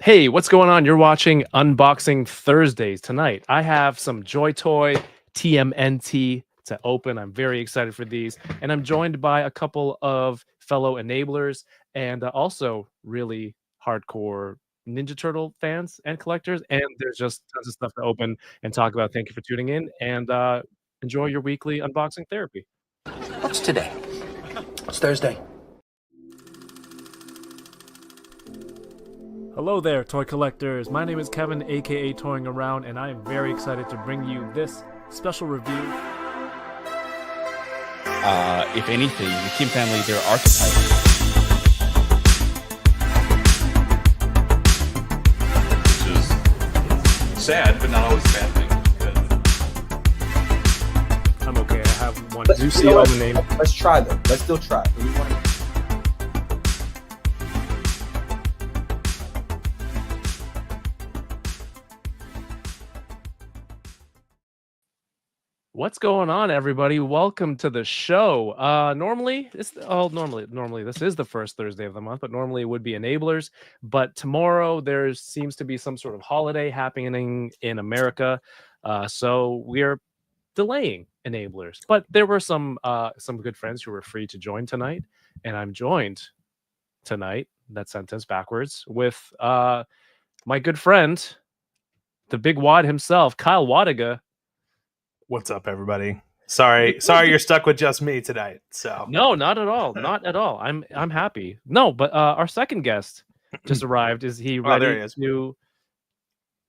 Hey, what's going on? You're watching Unboxing Thursdays. Tonight, I have some Joy Toy TMNT to open. I'm very excited for these. And I'm joined by a couple of fellow enablers and also really hardcore Ninja Turtle fans and collectors. And there's just tons of stuff to open and talk about. Thank you for tuning in and enjoy your weekly unboxing therapy. What's today? It's Thursday. Hello there, toy collectors. My name is Kevin, aka Toying Around, and I am very excited to bring you this special review. If anything, the Kim family, they're archetypes. Which is sad, but not always a bad thing. I'm okay. I have one. Let's, Do see all the name. Let's try them. Let's still try. What's going on, everybody? Welcome to the show. Normally this is the first Thursday of the month, but normally it would be enablers. But tomorrow there seems to be some sort of holiday happening in America, so we're delaying enablers. But there were some good friends who were free to join tonight, and I'm joined tonight. That sentence backwards with my good friend, the Big Wad himself, Kyle Wadiga. What's up, everybody? Sorry, you're stuck with just me tonight. So No, not at all. Not at all. I'm happy. No, but our second guest just arrived. Is he ready there he is. to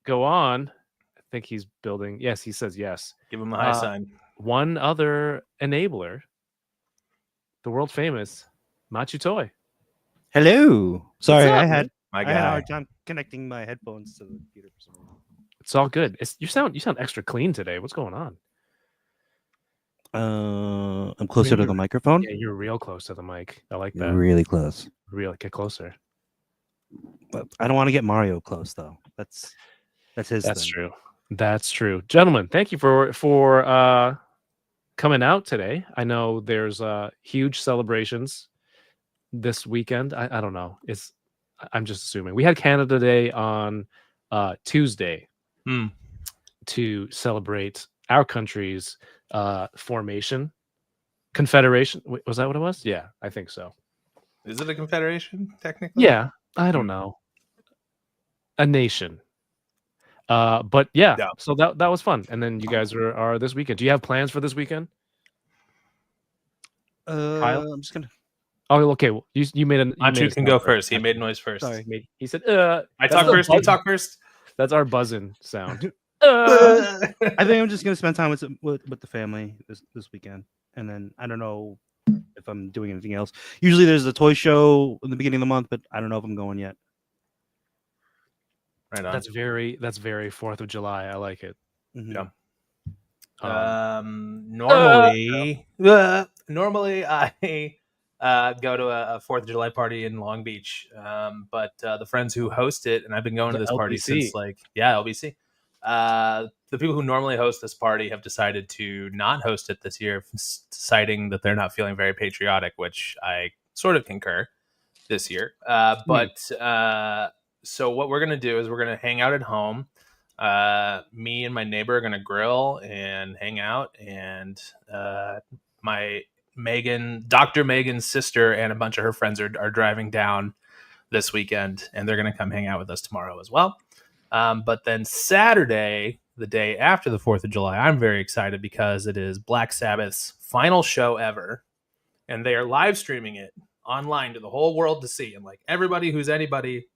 go on? I think he's building. Yes, he says yes. Give him the high sign. One other enabler, the world famous Matchu Toy. Hello. Sorry, up, I had My I had a guy. hard time connecting my headphones to the computer for some reason. It's all good. You sound extra clean today. What's going on? I'm closer to the microphone. Yeah, you're real close to the mic. I like that. Really close. Real, get closer. But I don't want to get Mario close though. That's his. That's thing. true. That's true. Gentlemen, thank you for coming out today. I know there's huge celebrations this weekend. I don't know. I'm just assuming. We had Canada Day on Tuesday to celebrate our country's confederation. Wait, was that what it was? Yeah, I think so. Is it a confederation technically? Yeah, I don't know. A nation. But yeah, so that was fun. And then you guys are this weekend. Do you have plans for this weekend? Kyle? I'm just gonna. Oh, okay. Well, you made an. Matchu can go first. He made noise first. Sorry. He said, I talk first. You talk first. That's our buzzing sound. I think I'm just gonna spend time with the family this weekend, and then I don't know if I'm doing anything else. Usually there's a toy show in the beginning of the month, but I don't know if I'm going yet. Right on. That's very 4th of July. I like it. Mhm. Yeah. Normally I go to a 4th of July party in Long Beach, but the friends who host it, and I've been going to this party LBC. since LBC. The people who normally host this party have decided to not host it this year, citing that they're not feeling very patriotic, which I sort of concur this year. So what we're going to do is we're going to hang out at home. Me and my neighbor are going to grill and hang out, and my Dr. Megan's sister and a bunch of her friends are driving down this weekend, and they're going to come hang out with us tomorrow as well. But then Saturday, the day after the 4th of July, I'm very excited because it is Black Sabbath's final show ever, and they are live streaming it online to the whole world to see, and everybody who's anybody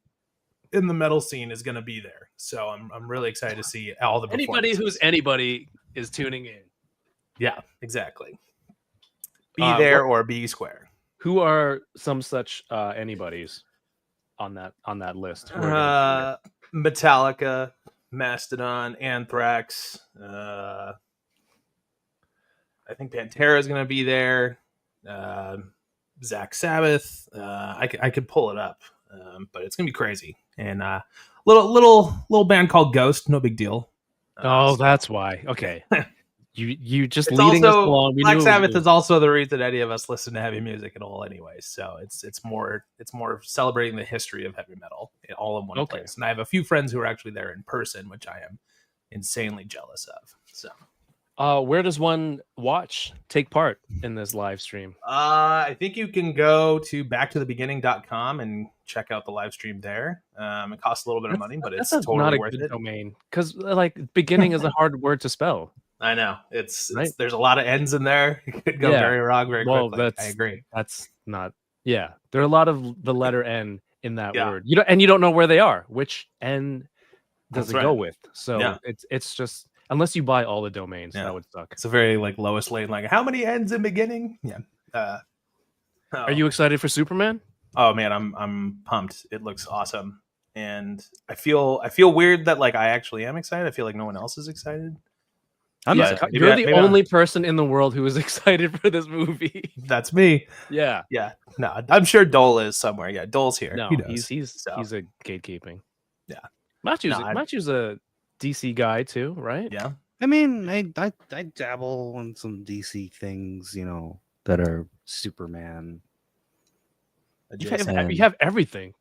in the metal scene is going to be there. So I'm really excited to see all the Anybody who's anybody is tuning in. Yeah, exactly. Be there or be square. Who are some such anybody's on that list? Metallica, Mastodon, Anthrax. I think Pantera is going to be there. Zach Sabbath. I could pull it up, but it's going to be crazy. And little band called Ghost. No big deal. Oh, that's why. Okay. you just It's leading us also along. We Black knew it was Sabbath you. is also the reason any of us listen to heavy music at all, anyway. So it's more celebrating the history of heavy metal all in one Okay. place. And I have a few friends who are actually there in person, which I am insanely jealous of. So Where does one take part in this live stream? I think you can go to backtothebeginning.com and check out the live stream there. It costs a little bit of money, but it's That's totally not a worth good it. domain because like beginning is a hard word to spell. I know it's Right. there's a lot of ends in there. It could go Yeah. very wrong very Well, quickly. I agree. That's not. Yeah, there are a lot of the letter N in that Yeah. word. You don't know where they are. Which N does That's it go right. with? So Yeah. it's just unless you buy all the domains, Yeah. that would suck. It's a very like Lois Lane, like how many ends in beginning? Yeah. Are you excited for Superman? Oh man, I'm pumped. It looks awesome, and I feel weird that like I actually am excited. I feel like no one else is excited. I'm Yeah, excited. you're the only person in the world who is excited for this movie. That's me. Yeah. Yeah. No, I'm sure Dole is somewhere. Yeah, Dole's here. No, He knows. he's a gatekeeping. Yeah. Matchew's a DC guy too, right? Yeah. I mean, I dabble in some DC things, that are Superman. You have everything.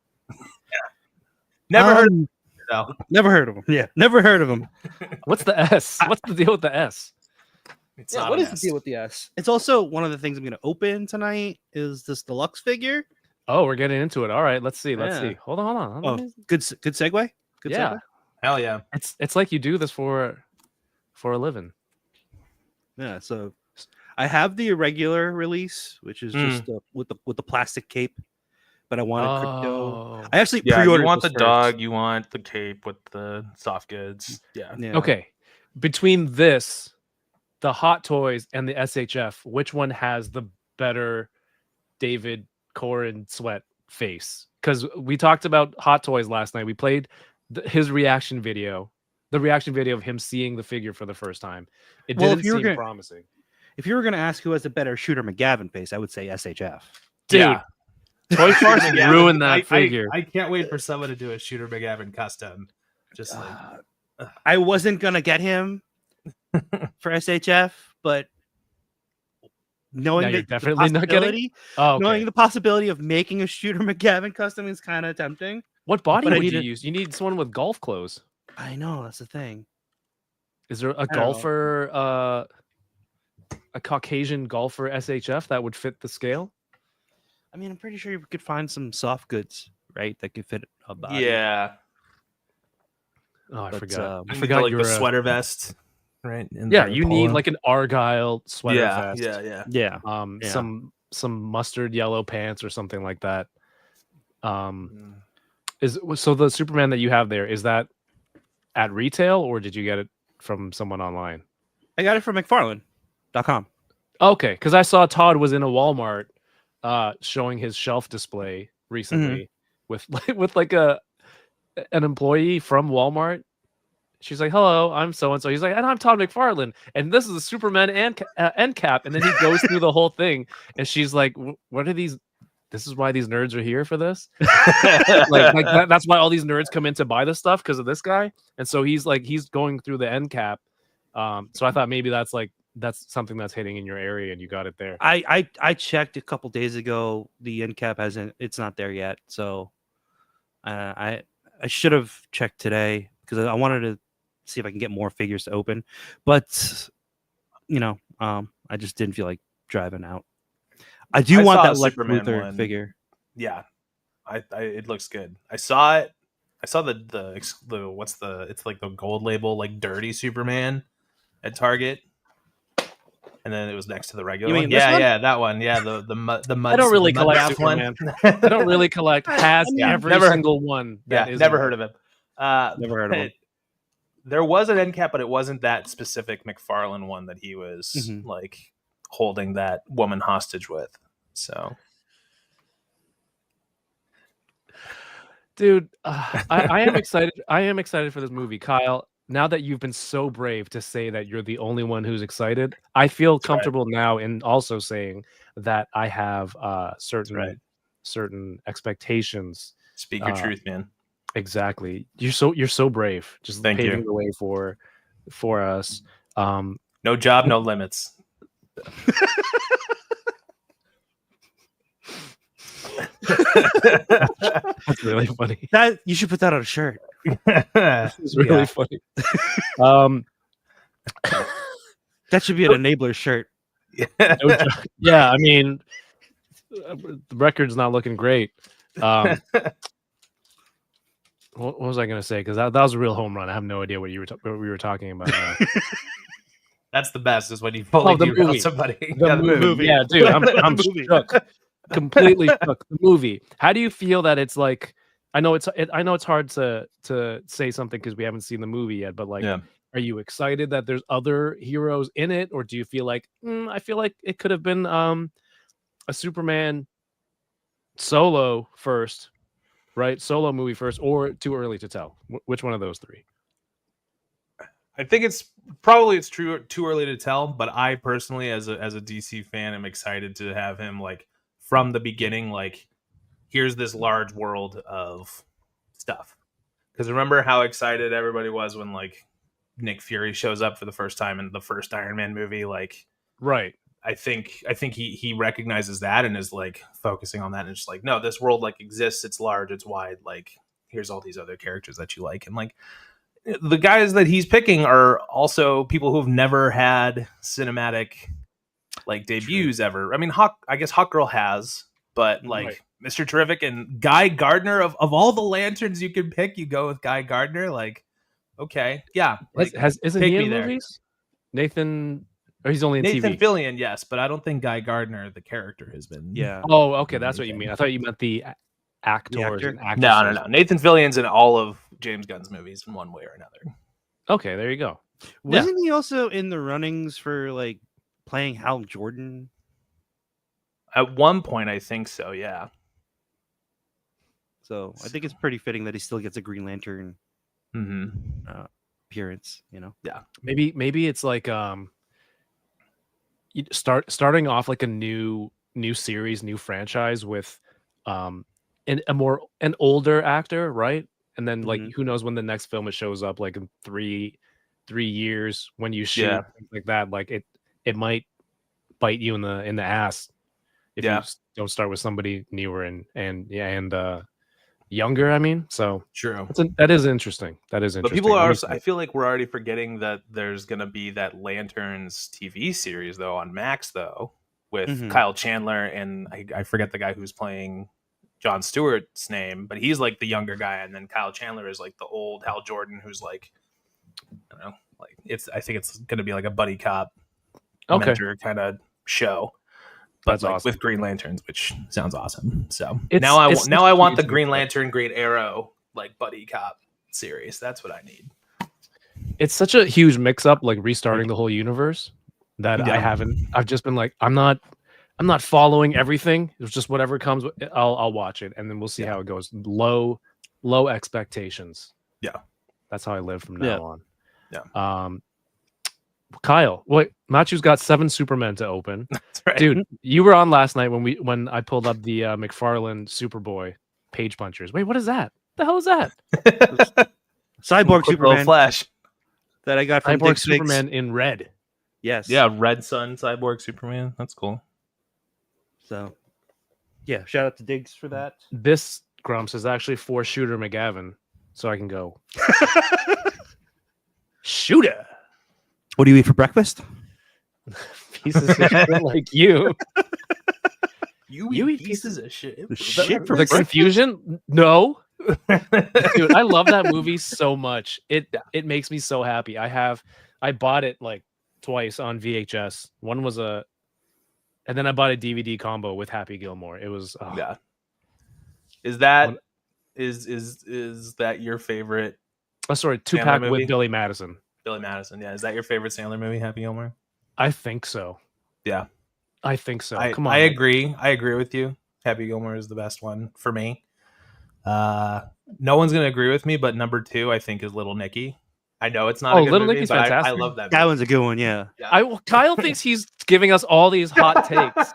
Never heard of him. No. Never heard of him. Yeah, never heard of him. What's the S? What's the deal with the S? It's Yeah, not what an is the S. deal with the S? It's also one of the things I'm going to open tonight is this deluxe figure. Oh, we're getting into it. All right, let's see. Let's Yeah. see. Hold on. Oh, good segue. Good yeah. segue. Hell yeah. It's like you do this for a living. Yeah, so I have the irregular release, which is just with the plastic cape, but I wanted crypto. I actually Yeah, pre-ordered. you want the this dog, first. you want the cape with the soft goods. Yeah. Yeah. Okay. Between this, the Hot Toys, and the SHF, which one has the better David Corin Sweat face? Because we talked about Hot Toys last night. We played his reaction video, the reaction video of him seeing the figure for the first time. It Well, didn't if you were seem gonna- promising. If you were going to ask who has a better Shooter McGavin face, I would say SHF. Dude, Yeah. Toy Farce McGavin. ruined that I- figure. I can't wait for someone to do a Shooter McGavin custom. Just like I wasn't gonna get him for SHF, but Now knowing you're that definitely not getting? Oh, okay. knowing the possibility of making a Shooter McGavin custom is kind of tempting. What body but I would you need use? You need someone with golf clothes. I know that's the thing. Is there a don't know. golfer, a Caucasian golfer SHF that would fit the scale? I mean, I'm pretty sure you could find some soft goods, right, that could fit a body. yeah. Oh, I But, forgot. I I You need forgot like you the were sweater vest, right? And Yeah, the you need polo. like an Argyle sweater yeah, vest. yeah. Yeah. Yeah. Some mustard yellow pants or something like that. So the Superman that you have there, is that at retail or did you get it from someone online? I got it from McFarlane.com. Okay, because I saw Todd was in a Walmart showing his shelf display recently with like an employee from Walmart. She's like, "Hello, I'm so and so." He's like, "And I'm Todd McFarlane, and this is a Superman end cap." And then he goes through the whole thing, and she's like, "What are these? This is why these nerds are here for this. That's why all these nerds come in to buy this stuff because of this guy." And so he's going through the end cap. So I thought maybe that's something that's hitting in your area, and you got it there. I checked a couple days ago. The end cap it's not there yet. So I should have checked today because I wanted to see if I can get more figures to open, but I just didn't feel like driving out. I do want saw that a Lex Superman Luthor one. figure. Yeah, it looks good. I saw it. I saw the it's like the gold label like dirty Superman at Target, and then it was next to the regular You one. mean this one? Yeah, that one. Yeah, the mud. I don't really mud collect bath Superman. one. I don't really collect. Has Yeah, every never- single one. Yeah, never heard of him. Never heard of him. There was an end cap, but it wasn't that specific McFarlane one that he was like holding that woman hostage with. So, Dude, I am excited. I am excited for this movie, Kyle. Now that you've been so brave to say that you're the only one who's excited, I feel comfortable now in also saying that I have certain expectations. speak your truth, man. Exactly. You're so brave. Just Thank paving you. the way for us. No job, no limits. That's really funny. That you should put that on a shirt. It's really funny. That should be an enabler shirt. No job. Yeah, I mean, the record's not looking great. What was I going to say? Because that was a real home run. I have no idea what we were talking about. That's the best, is when you fully derail somebody. The movie. Yeah, dude, I'm shook. Completely shook. The movie. How do you feel that it's like? I know it's hard to say something because we haven't seen the movie yet. But like, are you excited that there's other heroes in it, or do you feel like I feel like it could have been a Superman solo first, right? Solo movie first, or too early to tell? Which one of those three? I think it's probably too early to tell, but I personally, as a DC fan, am excited to have him like from the beginning. Like, here's this large world of stuff. Because remember how excited everybody was when like Nick Fury shows up for the first time in the first Iron Man movie. Like, right. I think he recognizes that and is like focusing on that and just like, no, this world like exists. It's large. It's wide. Like, here's all these other characters that you like, and like. The guys that he's picking are also people who've never had cinematic like debuts ever. I mean, I guess Hawkgirl has, but like Mr. Terrific and Guy Gardner, of all the lanterns you can pick, you go with Guy Gardner. Like, okay, yeah, like, isn't he in movies? Nathan, or he's only in Nathan TV. Fillion, yes, but I don't think Guy Gardner, the character, has been. Yeah. Oh, okay, that's what you mean. I thought you meant the actors. And No. Nathan Fillion's in all of James Gunn's movies in one way or another. Okay, there you go. Wasn't he also in the runnings for like playing Hal Jordan? At one point, I think so. Yeah. So I think it's pretty fitting that he still gets a Green Lantern appearance. You know. Yeah. Maybe it's like starting off like a new series, new franchise with an older actor, right? And then like who knows when the next film it shows up, like in three years when you shoot things like that, like it might bite you in the ass if you don't start with somebody newer and younger. I mean, so true. That is interesting. But people are also, I feel like we're already forgetting that there's gonna be that Lanterns TV series though on Max though with Kyle Chandler and I forget the guy who's playing Jon Stewart's name, but he's like the younger guy, and then Kyle Chandler is like the old Hal Jordan, who's like, I don't know, like I think it's going to be like a buddy cop mentor kind of show, but that's like awesome. with Green Lanterns, which sounds awesome. So now I want the Green Lantern, Green Arrow, like buddy cop series. That's what I need. It's such a huge mix up, like restarting the whole universe that I've just been like, I'm not following everything. It's just whatever comes. I'll watch it, and then we'll see how it goes. Low expectations. Yeah, that's how I live from now on. Yeah. Kyle, Matchu's got 7 Supermen to open. That's right, dude. You were on last night when I pulled up the McFarlane Superboy page punchers. Wait, what is that? The hell is that? Cyborg Superman Flash that I got from Cyborg Superman in red. Yes. Yeah, Red Sun Cyborg Superman. That's cool. So, yeah, shout out to Diggs for that. This Grumps is actually for Shooter McGavin, so I can go. Shooter. What do you eat for breakfast? Pieces of shit like you. You eat pieces of shit. Shit for the confusion? No. Dude, I love that movie so much. It makes me so happy. I bought it like twice on VHS. One was and then I bought a DVD combo with Happy Gilmore. It was yeah. Is that your favorite? Oh, sorry, 2-pack with Billy Madison. Billy Madison, yeah. Is that your favorite Sandler movie, Happy Gilmore? I think so. Yeah, I think so. Come on, I agree. I agree with you. Happy Gilmore is the best one for me. No one's gonna agree with me, but number 2, I think, is Little Nicky. I know it's not a good Little movie, Nicky's but fantastic. I love that movie. That one's a good one, yeah. Kyle thinks he's giving us all these hot takes.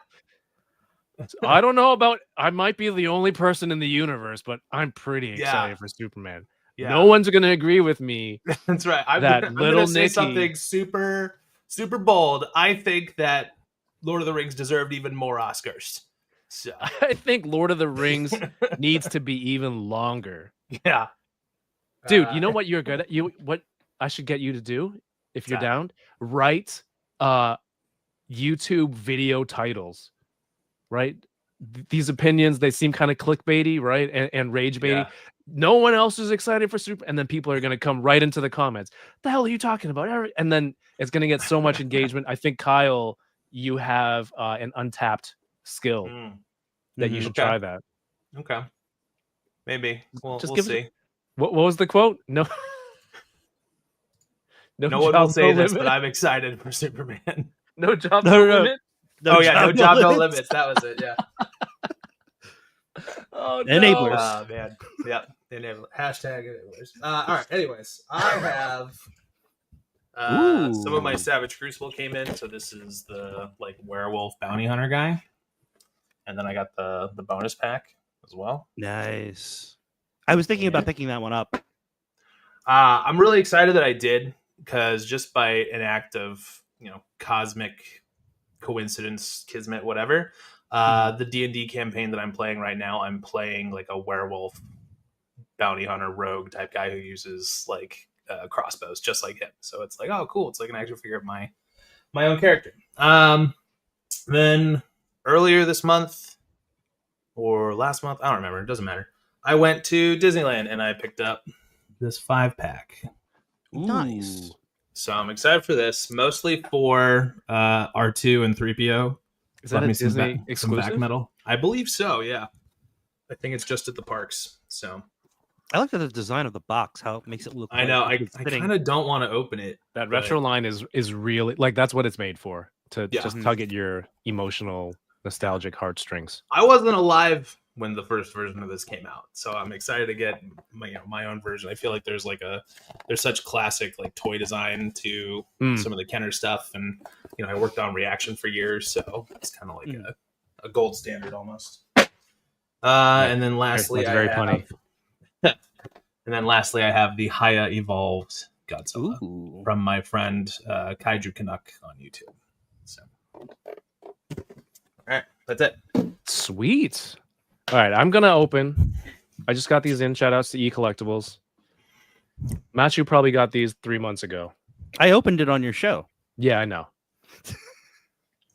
I don't know about. I might be the only person in the universe, but I'm pretty excited for Superman. Yeah. No one's gonna agree with me. That's right. I'm Little gonna say Nicky something super super bold. I think that Lord of the Rings deserved even more Oscars. So I think Lord of the Rings needs to be even longer. yeah, Dude, you know what you're good at? What I should get you to do if you're down? Write YouTube video titles, right? These opinions, they seem kind of clickbaity, right? And rage baity. Yeah. No one else is excited for Super, and then people are going to come right into the comments. The hell are you talking about? And then it's going to get so much engagement. I think, Kyle, you have an untapped skill that you should try that. Okay. Maybe. We'll give see. What was the quote? No. No one will say this, but I'm excited for Superman. No job, no limit. No job, no limits. That was it. Yeah. Oh, no. Enablers. Oh man. Yeah. Hashtag enablers. All right. Anyways, I have some of my Savage Crucible came in. So this is the like werewolf bounty hunter guy, and then I got the bonus pack as well. Nice. I was thinking about picking that one up. I'm really excited that I did, because just by an act of cosmic coincidence, kismet, whatever, the D&D campaign that I'm playing right now, I'm playing like a werewolf bounty hunter rogue type guy who uses like crossbows just like him. So it's like, oh cool, it's like an action figure of my own character. Then earlier this month or last month, I don't remember, it doesn't matter, I went to Disneyland and I picked up this 5-pack. Nice. So I'm excited for this, mostly for R2 and 3PO. Is that a Disney exclusive? Some back metal. I believe so, yeah. I think it's just at the parks. So I like the design of the box, how it makes it look. I know. I kind of don't want to open it. That retro line is really like, that's what it's made for, to just tug at your emotional, nostalgic heartstrings. I wasn't alive when the first version of this came out, so I'm excited to get my own version. I feel like there's such classic like toy design to some of the Kenner stuff, and I worked on Reaction for years, so it's kind of like a gold standard almost. And then lastly, that's very funny. And then lastly, I have the Haya Evolved Godzilla from my friend Kaiju Canuck on YouTube. So, all right, that's it. Sweet. All right, I'm gonna open. I just got these in. Shout outs to E Collectibles. Matchu probably got these 3 months ago. I opened it on your show. Yeah, I know.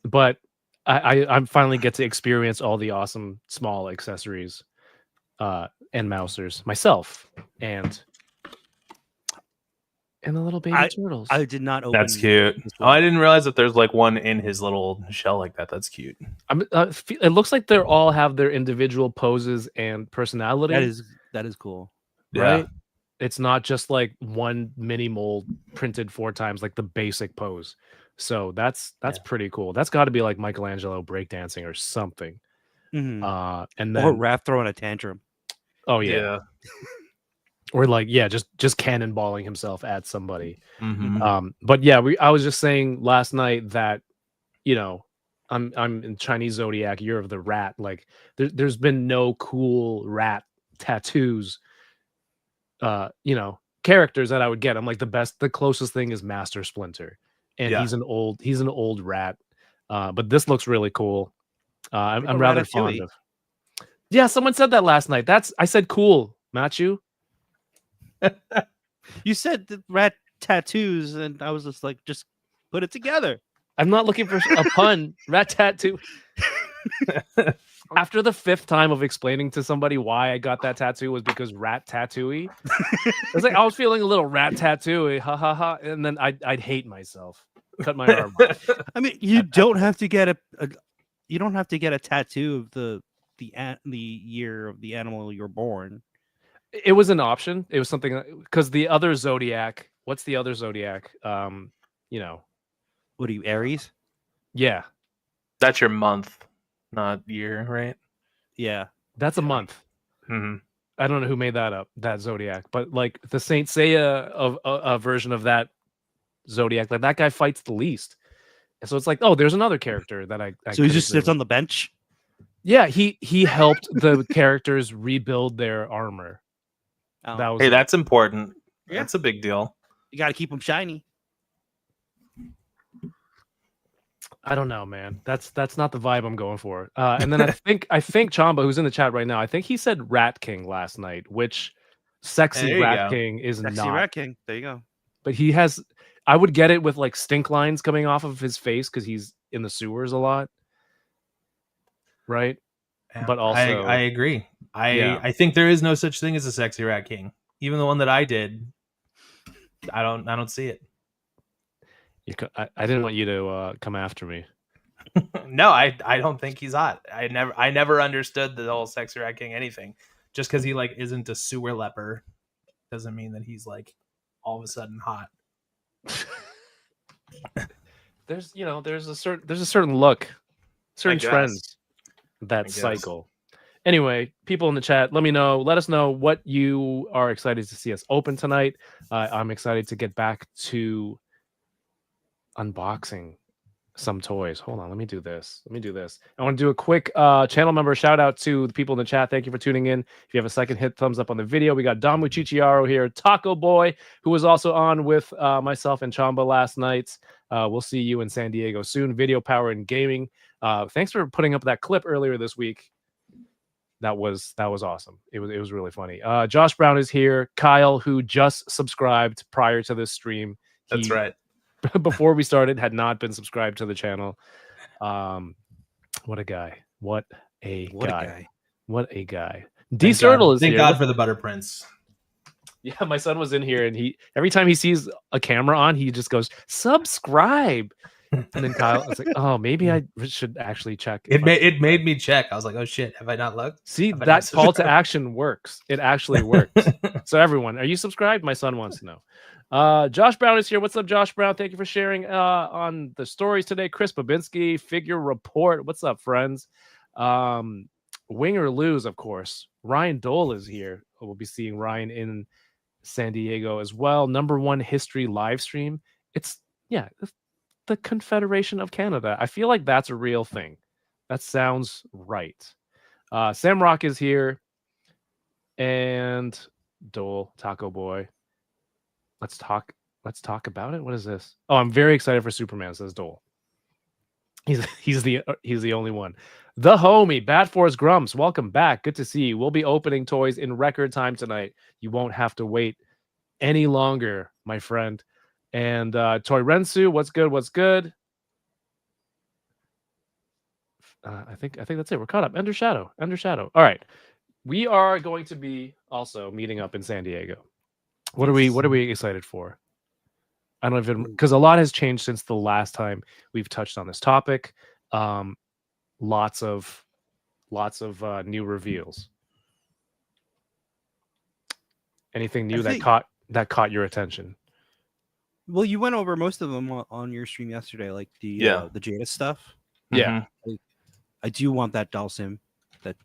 But I finally get to experience all the awesome small accessories and mousers myself, and the little baby turtles. I did not open. That's cute. Oh, I didn't realize that there's like one in his little shell like that. That's cute. It looks like they all have their individual poses and personality. That is cool. Right? Yeah. It's not just like one mini mold printed 4 times, like the basic pose. So that's pretty cool. That's got to be like Michelangelo breakdancing or something. Mm-hmm. And then or Raph throwing a tantrum. Oh yeah. Or like just cannonballing himself at somebody. Mm-hmm. But yeah, I was just saying last night that I'm in Chinese Zodiac, Year of the Rat. Like there's been no cool rat tattoos. Characters that I would get. I'm like the closest thing is Master Splinter, and he's an old rat. But this looks really cool. I'm rather fond of. Yeah, someone said that last night. I said cool, Matchu. You said the rat tattoos, and I was just like, just put it together. I'm not looking for a pun. Rat tattoo. After the 5th time of explaining to somebody why I got that tattoo was because rat tattooey. It's like I was feeling a little rat tattooey, ha ha ha, and then I'd hate myself. Cut my arm off. I mean, you don't have to get a tattoo of the year of the animal you're born. It was an option. It was something because the other Zodiac. What's the other Zodiac? What are you, Aries? Yeah, that's your month, not year, right? Yeah, that's a month. Mm-hmm. I don't know who made that up, that Zodiac, but like the Saint Seiya of a version of that Zodiac, like that guy fights the least, and so it's like, oh, there's another character that I so he just sits on the bench. Yeah, he helped the characters rebuild their armor. Oh. That's important. Yeah. That's a big deal. You got to keep them shiny. I don't know, man. That's not the vibe I'm going for. And then I think Chamba, who's in the chat right now, I think he said Rat King last night, which sexy There you Rat go. King is Sexy not. Rat King. There you go. But he has. I would get it with like stink lines coming off of his face because he's in the sewers a lot, right? Yeah, But also, I agree. Yeah. I think there is no such thing as a sexy Rat King. Even the one that I did, I don't see it. I didn't want you to come after me. No, I don't think he's hot. I never understood the whole sexy Rat King anything. Just because he like isn't a sewer leper doesn't mean that he's like all of a sudden hot. There's a certain look, certain guess. trends that guess. cycle. Anyway, people in the chat, let us know what you are excited to see us open tonight. I'm excited to get back to unboxing some toys. Hold on, let me do this. I want to do a quick channel member shout out to the people in the chat. Thank you for tuning in. If you have a second, hit thumbs up on the video. We got Damu Chichiaro here, Taco Boy, who was also on with myself and Chamba last night. We'll see you in San Diego soon. Video Power and Gaming. Thanks for putting up that clip earlier this week. That was awesome. It was really funny. Josh Brown is here. Kyle, who just subscribed prior to this stream. That's right. Before we started, had not been subscribed to the channel. What a guy. What a guy. D Sertle is Thank here. God for the Butter Prince. Yeah, my son was in here, and every time he sees a camera on, he just goes, subscribe. And then Kyle was like, oh, maybe I should actually check. It made me check. I was like, oh shit, have I not looked? See, that call to action works. It actually works. So everyone, are you subscribed? My son wants to know. Josh Brown is here. What's up, Josh Brown? Thank you for sharing on the stories today. Chris Babinski, Figure Report. What's up, friends? Wing or Lose, of course. Ryan Dole is here. We'll be seeing Ryan in San Diego as well. Number one history live stream. It's the Confederation of Canada. I feel like that's a real thing. That sounds right. Sam Rock is here. And Dole, Taco Boy. Let's talk about it. What is this? Oh, I'm very excited for Superman, says Dole. He's the only one. The homie, Bat Force Grumps, welcome back. Good to see you. We'll be opening toys in record time tonight. You won't have to wait any longer, my friend. And Toy Rensu, what's good? I think that's it. We're caught up. Ender Shadow. All right. We are going to be also meeting up in San Diego. What are we excited for? I don't even, because a lot has changed since the last time we've touched on this topic. Lots of new reveals. Anything new that caught your attention? Well, you went over most of them on your stream yesterday, like the Jada stuff. Yeah, I do want that Dalsim, that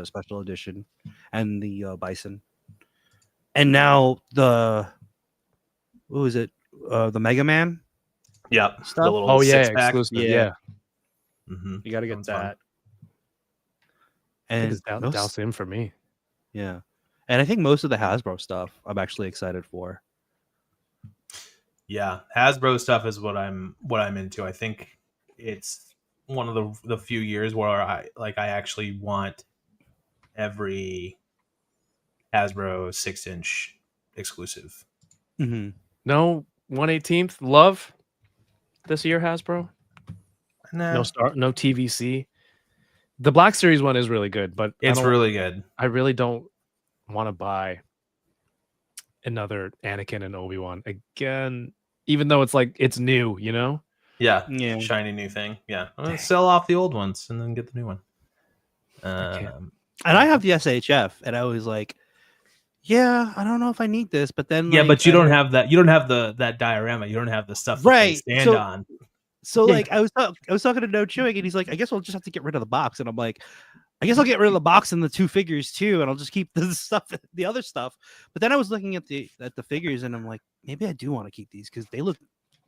special edition, and the Bison, and now the the Mega Man. Yeah, stuff. the little six-pack. exclusive. Yeah. Mm-hmm. You got to get that. And it's Dalsim for me. Yeah, and I think most of the Hasbro stuff I'm actually excited for. Yeah, Hasbro stuff is what I'm into. I think it's one of the few years where I actually want every Hasbro 6-inch exclusive. Mm-hmm. No 1/18th love this year, Hasbro. No TVC. The Black Series one is really good, but it's really good. I really don't want to buy another Anakin and Obi-Wan again, even though it's new, you know? Yeah. Shiny new thing. Yeah. I'm gonna sell off the old ones and then get the new one. And I have the SHF, and I was like, yeah, I don't know if I need this, but then but you don't have that. You don't have that diorama. You don't have the stuff that they stand on. So I was talking to No Chewing, and he's like, I guess we'll just have to get rid of the box. And I'm like, I guess I'll get rid of the box and the two figures too, and I'll just keep the other stuff. But then I was looking at the figures, and I'm like, maybe I do want to keep these because they look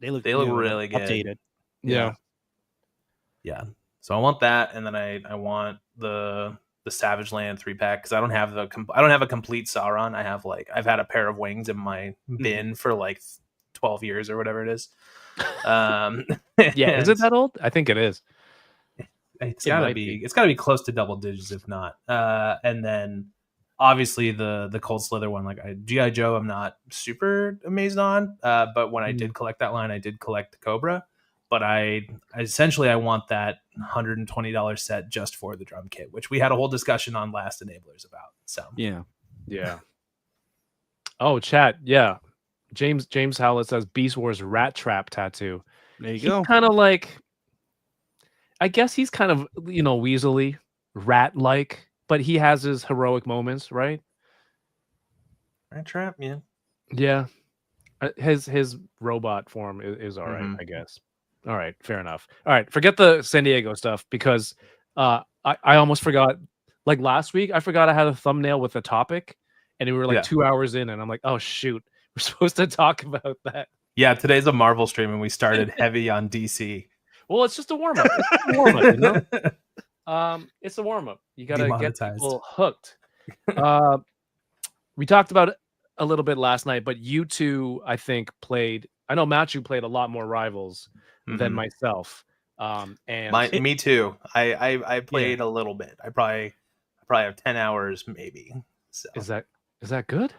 really good, updated. Yeah. So I want that, and then I want the Savage Land 3-pack because I don't have a complete Sauron. I've had a pair of wings in my bin for like 12 years or whatever it is. Yeah, is it that old? I think it is. It's It gotta might be. be. It's gotta be close to double digits, if not. And then obviously the Cold Slither one, like GI Joe, I'm not super amazed on. But when I did collect that line, I did collect the Cobra. But I essentially I want that $120 set just for the drum kit, which we had a whole discussion on last Enablers about. So Yeah. Oh, chat. Yeah. James Howlett says Beast Wars rat trap tattoo. There you He's go. kind of like, I guess he's kind of, weaselly, rat-like, but he has his heroic moments, right? Rat Trap, yeah. Yeah. His robot form is all right, I guess. All right, fair enough. All right, forget the San Diego stuff because I almost forgot. Like last week, I forgot I had a thumbnail with a topic, and we were like 2 hours in, and I'm like, oh shoot, we're supposed to talk about that. Yeah, today's a Marvel stream, and we started heavy on DC. Well, it's just a warm up. It's a warm up, you know. It's a warm up. You gotta get people hooked. We talked about it a little bit last night, but you two, I think, played. I know Matchu played a lot more Rivals than myself. And me too. I played a little bit. I probably have 10 hours maybe. So is that good?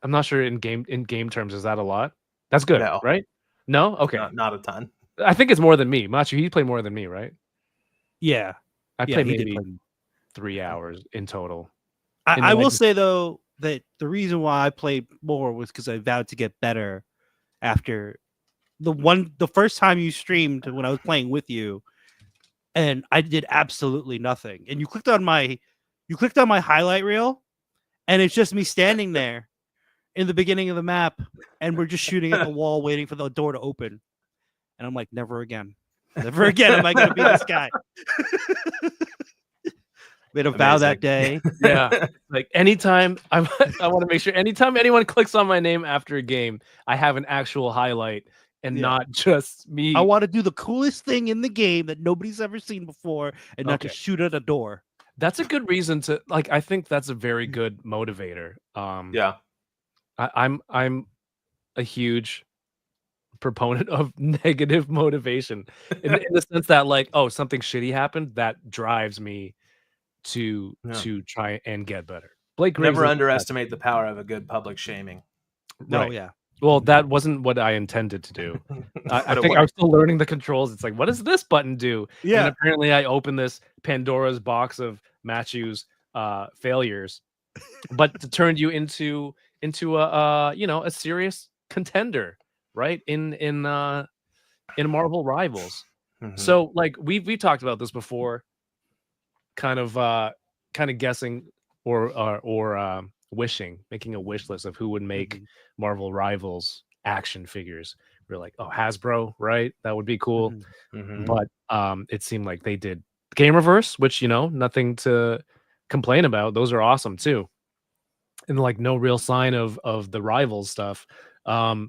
I'm not sure in game terms. Is that a lot? That's good, right? No, okay, not a ton. I think it's more than me. Matchu, he played more than me, right? Yeah, I played maybe 3 hours in total. I will say though that the reason why I played more was because I vowed to get better after the first time you streamed when I was playing with you, and I did absolutely nothing. And you clicked on my highlight reel, and it's just me standing there in the beginning of the map, and we're just shooting at the wall, waiting for the door to open. And I'm like, never again am I going to be this guy. Made a vow that day. Yeah, like anytime I want to make sure anytime anyone clicks on my name after a game, I have an actual highlight and not just me. I want to do the coolest thing in the game that nobody's ever seen before, and not just shoot at a door. That's a good reason to like. I think that's a very good motivator. Yeah, I'm a huge proponent of negative motivation in the sense that like, oh, something shitty happened, that drives me to try and get better. Blake, never underestimate the power of a good public shaming. No, yeah. Well, that wasn't what I intended to do. I think I was still learning the controls. It's like, what does this button do? Yeah. And apparently I opened this Pandora's box of Matchu's failures, but to turn you into a serious contender, right? In Marvel Rivals. So like we talked about this before, kind of guessing or wishing, making a wish list of who would make Marvel Rivals action figures. We're like, oh, Hasbro, right? That would be cool. But it seemed like they did Game Reverse, which nothing to complain about. Those are awesome too. And like no real sign of the Rivals stuff. Were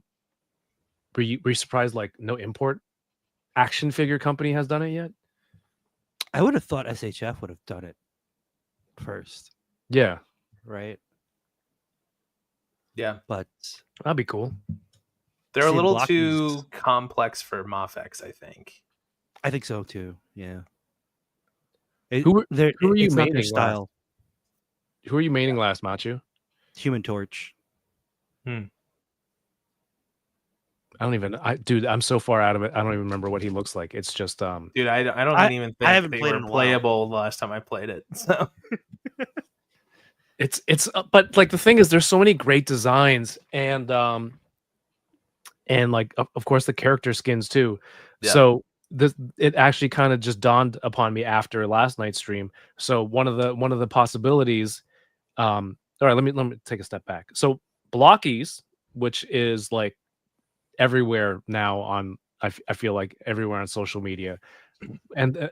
you surprised like no import action figure company has done it yet? I would have thought SHF would have done it first. Yeah. Right. Yeah. But that'd be cool. They're a little too complex for Mafex, I think. I think so too. Yeah. Who are you maining style? Who are you maining last, Matchu? Human Torch. I don't even. Dude, I'm so far out of it. I don't even remember what he looks like. It's just Dude, I don't even think I haven't they played were in a while. playable the last time I played it. So it's but like the thing is, there's so many great designs and like of course the character skins too. Yeah. So it actually kind of just dawned upon me after last night's stream. So one of the possibilities. All right, let me take a step back. So Blokees, which is like everywhere now on I feel like everywhere on social media, and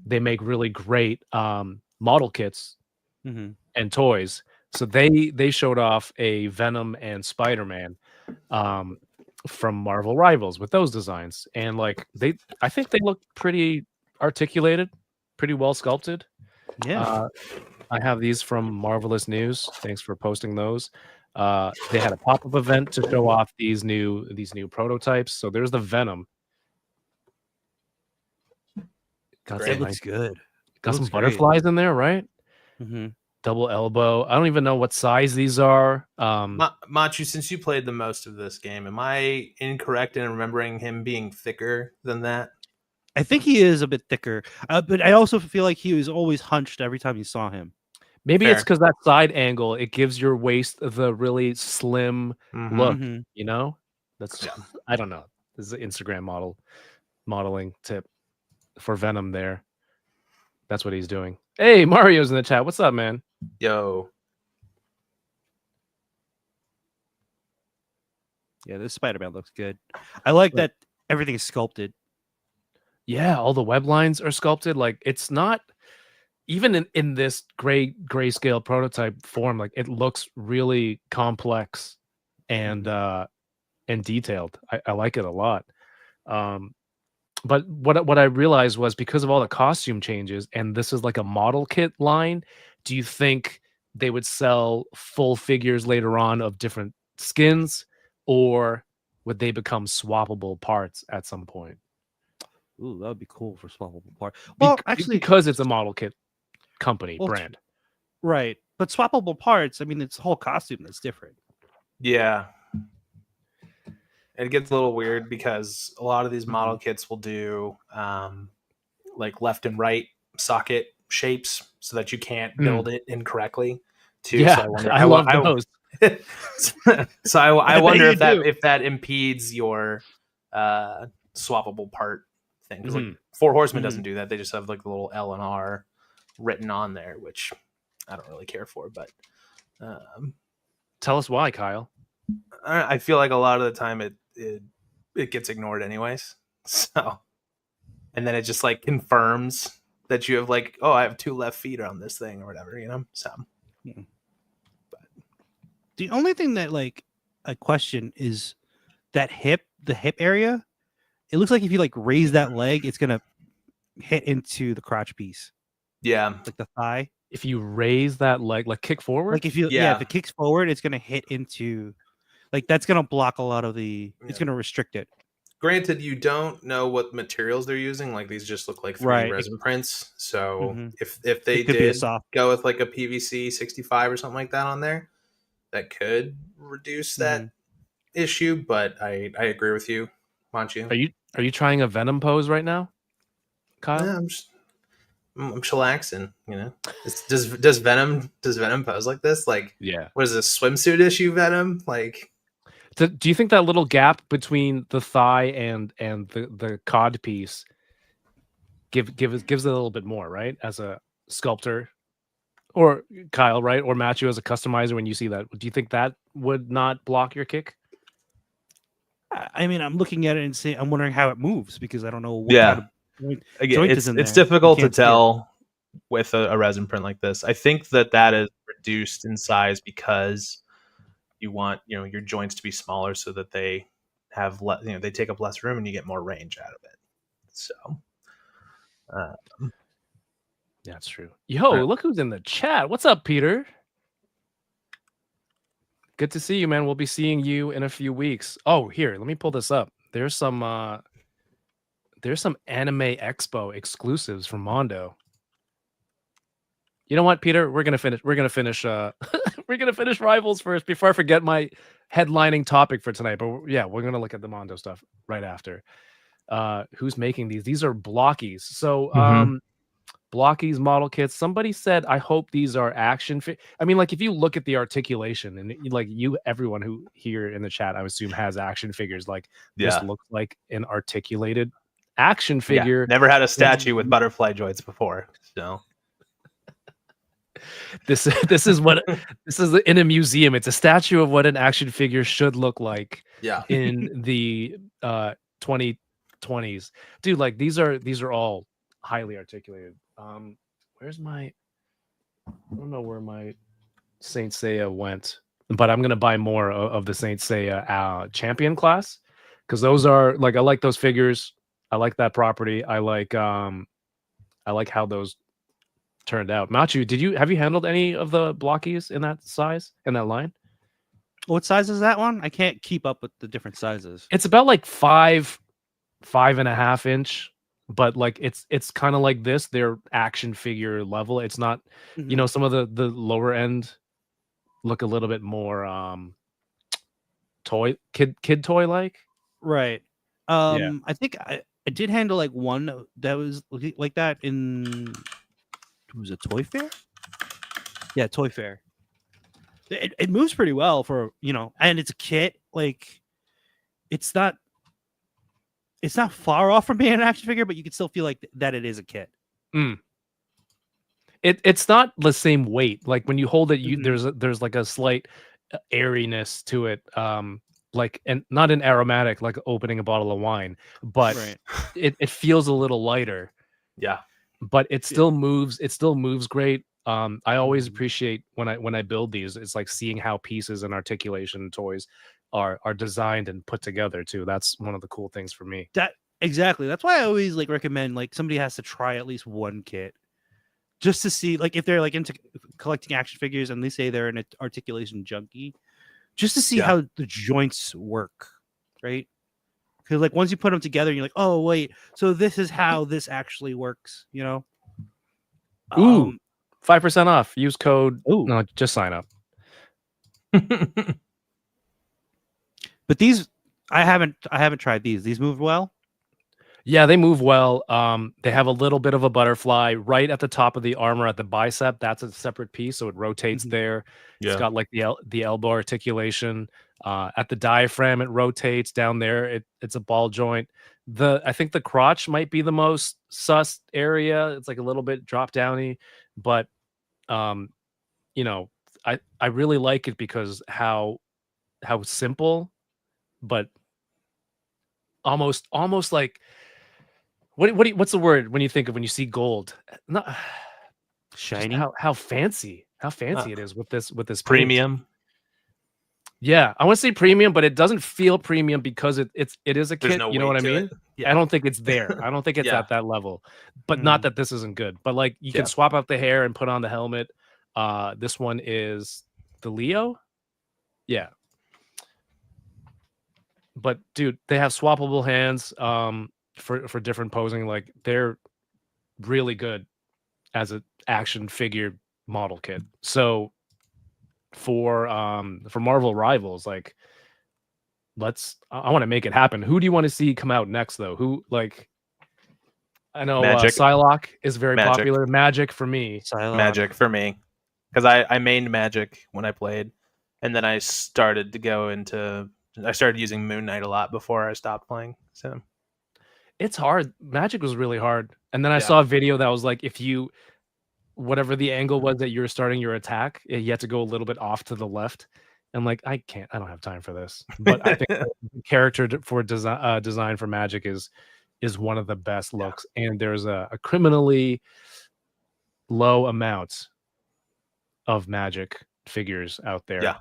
they make really great model kits and toys. So they showed off a Venom and Spider-Man from Marvel Rivals with those designs, and like I think they look pretty articulated, pretty well sculpted. Yeah. I have these from Marvelous News. Thanks for posting those. They had a pop-up event to show off these new prototypes. So there's the Venom. Got Great. It looks good. Got some looks great. butterflies in there, right? Mm-hmm. Double elbow. I don't even know what size these are. Matchu, since you played the most of this game, am I incorrect in remembering him being thicker than that? I think he is a bit thicker, but I also feel like he was always hunched every time you saw him. Maybe Fair. it's because that side angle, it gives your waist the really slim look. Mhm. You know, that's I don't know. This is an Instagram modeling tip for Venom. There, that's what he's doing. Hey, Mario's in the chat. What's up, man? Yo. Yeah, this Spider-Man looks good. I like that everything is sculpted. Yeah, all the web lines are sculpted. Like it's not even in this grayscale prototype form. Like it looks really complex and detailed. I like it a lot. But what I realized was because of all the costume changes, and this is like a model kit line. Do you think they would sell full figures later on of different skins, or would they become swappable parts at some point? Ooh, that would be cool for swappable part. Well, actually, because it's a model kit company brand, right? But swappable parts. I mean, it's a whole costume that's different. Yeah. It gets a little weird because a lot of these model kits will do like left and right socket shapes so that you can't build it incorrectly. Too. Yeah, so I love those. So I wonder if that impedes your swappable part thing. Because like Four Horsemen doesn't do that. They just have like the little L and R written on there, which I don't really care for. But tell us why, Kyle. I feel like a lot of the time it gets ignored anyways. So, and then it just like confirms that you have like, oh, I have 2 left feet on this thing or whatever, you know. So, but the only thing that like I question is that the hip area. It looks like if you like raise that leg, it's gonna hit into the crotch piece. Yeah, like the thigh. If you raise that leg, like kick forward, like if if it kicks forward, it's gonna hit into, like that's gonna block a lot of the. It's gonna restrict it. Granted, you don't know what materials they're using. Like these just look like 3D resin prints. So if they did go with like a PVC 65 or something like that on there, that could reduce that issue. But I agree with you, Matchu. Are you trying a Venom pose right now, Kyle? Yeah, I'm chillaxing. You know, does Venom pose like this? Like, what is this, swimsuit issue Venom? Like, do you think that little gap between the thigh and the cod piece gives it a little bit more, right? As a sculptor, or Kyle, right, or Matchu as a customizer, when you see that, do you think that would not block your kick? I mean, I'm looking at it and I'm wondering how it moves because I don't know what kind of Again, it's difficult to tell with a resin print like this. I think that is reduced in size because you want your joints to be smaller so that they have they take up less room and you get more range out of it. So, that's true. Yo, look who's in the chat. What's up, Peter? Good to see you, man. We'll be seeing you in a few weeks. Oh, here, let me pull this up. There's some Anime Expo exclusives from Mondo. You know what, Peter? We're gonna finish. We're gonna finish Rivals first before I forget my headlining topic for tonight. But yeah, we're gonna look at the Mondo stuff right after. Who's making these? These are Blokees. So Blokees model kits. Somebody said, I hope these are action. I mean, like if you look at the articulation and like everyone who here in the chat, I assume has action figures. Like this looks like an articulated action figure. Never had a statue with butterfly joints before. So this is in a museum. It's a statue of what an action figure should look like. In the 2020s, dude. Like these are all highly articulated. Where's my? I don't know where my Saint Seiya went, but I'm gonna buy more of the Saint Seiya champion class because those are like, I like those figures. I like that property. I like how those turned out. Matchu, have you handled any of the Blokees in that size, in that line? What size is that one? I can't keep up with the different sizes. It's about like 5.5 inch, but like it's kind of like this. They're action figure level. It's not, you know, some of the lower end look a little bit more toy kid toy like. Right. I think I did handle like one that was like that in, was it Toy Fair? Yeah, Toy Fair. It moves pretty well for, you know, and it's a kit. Like, it's not far off from being an action figure, but you can still feel like that it is a kit. It's not the same weight. Like when you hold it, there's like a slight airiness to it. Like, and not an aromatic like opening a bottle of wine, but it feels a little lighter. Yeah. But it still moves. It still moves great. I always appreciate when I build these. It's like seeing how pieces and articulation toys are designed and put together too. That's one of the cool things for me. Exactly. That's why I always like recommend like somebody has to try at least one kit just to see, like, if they're like into collecting action figures and they say they're an articulation junkie, just to see how the joints work, right? Because like once you put them together, you're like, oh wait, so this is how this actually works, you know? Ooh, 5% off. Use code. No, just sign up. But these, I haven't tried these. These move well. Yeah, they move well. They have a little bit of a butterfly right at the top of the armor at the bicep. That's a separate piece, so it rotates there. It's got like the elbow articulation. At the diaphragm, it rotates down there. It's a ball joint. I think the crotch might be the most sus area. It's like a little bit drop downy, but you know, I really like it because how simple, but almost like what's the word when you think of when you see gold? Not shiny. How fancy it is with this premium. Paint. Yeah, I want to say premium, but it doesn't feel premium because it is a kit. No, you know what I mean? Yeah. I don't think it's there. I don't think it's at that level. But not that this isn't good. But like you can swap out the hair and put on the helmet. This one is the Leo. Yeah. But dude, they have swappable hands for different posing. Like they're really good as an action figure model kit. So for Marvel Rivals, like I want to make it happen. Who do you want to see come out next though? Who, like, I know Psylocke is very popular. Magic for me. Magic for me. Because I mained Magic when I played, and then I started using Moon Knight a lot before I stopped playing. So it's hard. Magic was really hard. And then I saw a video that was like, if you, whatever the angle was that you were starting your attack, you had to go a little bit off to the left. And like, I don't have time for this. But I think the character for design for Magic is one of the best looks. And there's a criminally low amount of Magic figures out there. Yeah.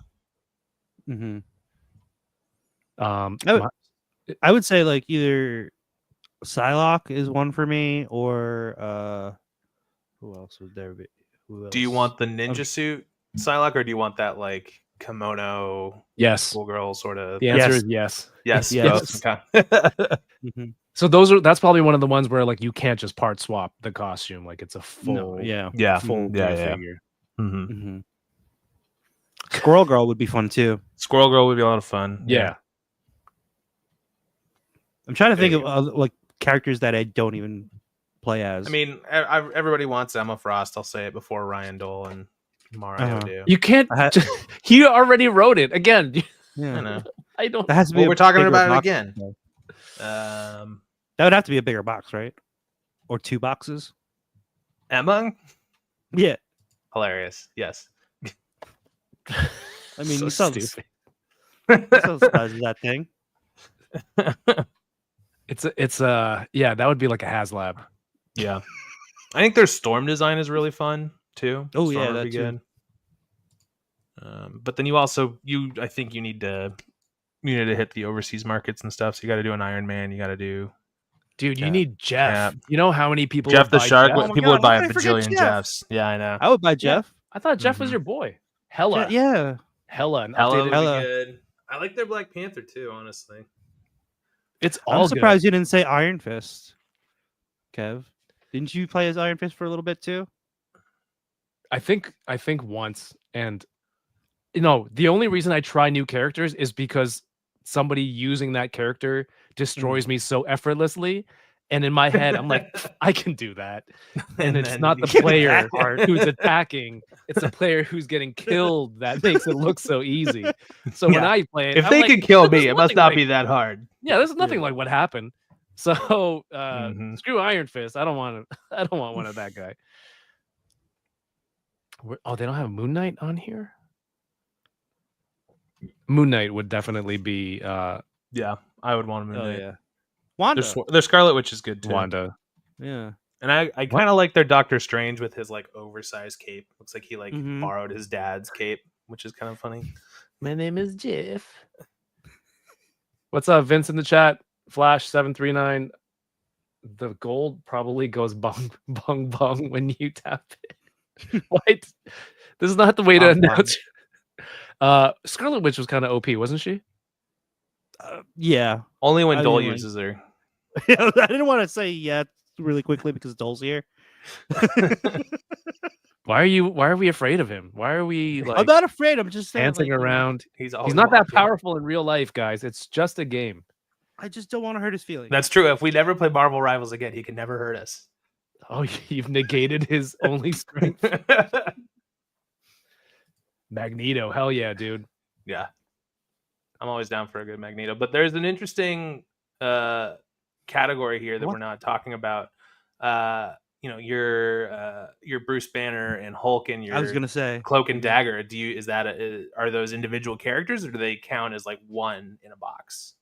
Mm-hmm. I would say like either Psylocke is one for me, or who else would there be? Do you want the ninja suit Psylocke, or do you want that like kimono? Yes. Schoolgirl sort of. The answer is yes. Yes. Yes. Okay. Mm-hmm. So that's probably one of the ones where like you can't just part swap the costume. Like it's a full full figure. Mm-hmm. Mm-hmm. Squirrel Girl would be fun too. Squirrel Girl would be a lot of fun. Yeah. I'm trying to think of like characters that I don't even play as. I mean, everybody wants Emma Frost. I'll say it before Ryan Dole and Mario do. You can't. He already wrote it again. Yeah. I know. I don't. That has to be. We're talking about it box. again. That would have to be a bigger box, right? Or 2 boxes. Emma? Yeah. Hilarious. Yes. I mean, So you saw stupid. the size of that thing. It's yeah, that would be like a HasLab. Yeah. I think their storm design is really fun too. Oh, Storm yeah, would that be too. good. But then I think you need to hit the overseas markets and stuff. So you got to do an Iron Man. You got to do. Dude, you need Jeff. You know how many people Jeff would the buy Shark. Jeff? People would buy a how could I forget bajillion Jeff? Jeffs. Yeah, I know. I would buy Jeff. I thought Jeff was your boy. Hella. Yeah. Hella an Hella would updated. be Hella. good. I like their Black Panther too, honestly. It's I'm all surprised you didn't say Iron Fist, Kev. Didn't you play as Iron Fist for a little bit too? good. I think once, and the only reason I try new characters is because somebody using that character destroys me so effortlessly. And in my head, I'm like, I can do that. And it's then not the you- player who's attacking; it's the player who's getting killed that makes it look so easy. So when Yeah. I play it, If I'm they like, could kill "There's me, it must nothing not like be that hard. Yeah, there's nothing like what happened. So Mhm. screw Iron Fist. I don't want I don't want one of that guy. Oh, they don't have Moon Knight on here. Moon Knight would definitely be Yeah, I would want them. Oh yeah, Wanda. Their Scarlet Witch is good too. Wanda. Yeah. And I kind of like their Doctor Strange with his like oversized cape. Looks like he like Mhm. borrowed his dad's cape, which is kind of funny. My name is Jeff. What's up, Vince in the chat? Flash 739. The gold probably goes bong bong bong when you tap it. What? This is not the way to Bong, bong. announce. Scarlet Witch was kind of OP, wasn't she? Yeah. Only when I Dole mean, like- uses her. I didn't want to say yeah really quickly because Dole's here. Why are we afraid of him? Why are we like I'm not afraid. I'm just saying, dancing like, around? He's He's not that powerful in real life, guys. It's just a game. I just don't want to hurt his feelings. That's true. If we never play Marvel Rivals again, he can never hurt us. Oh, you've negated his only strength. Magneto, hell yeah, dude. Yeah, I'm always down for a good Magneto. But there's an interesting category here that we're not talking about. Your Bruce Banner and Hulk and your I was gonna say Cloak and Dagger. Are those individual characters or do they count as like one in a box?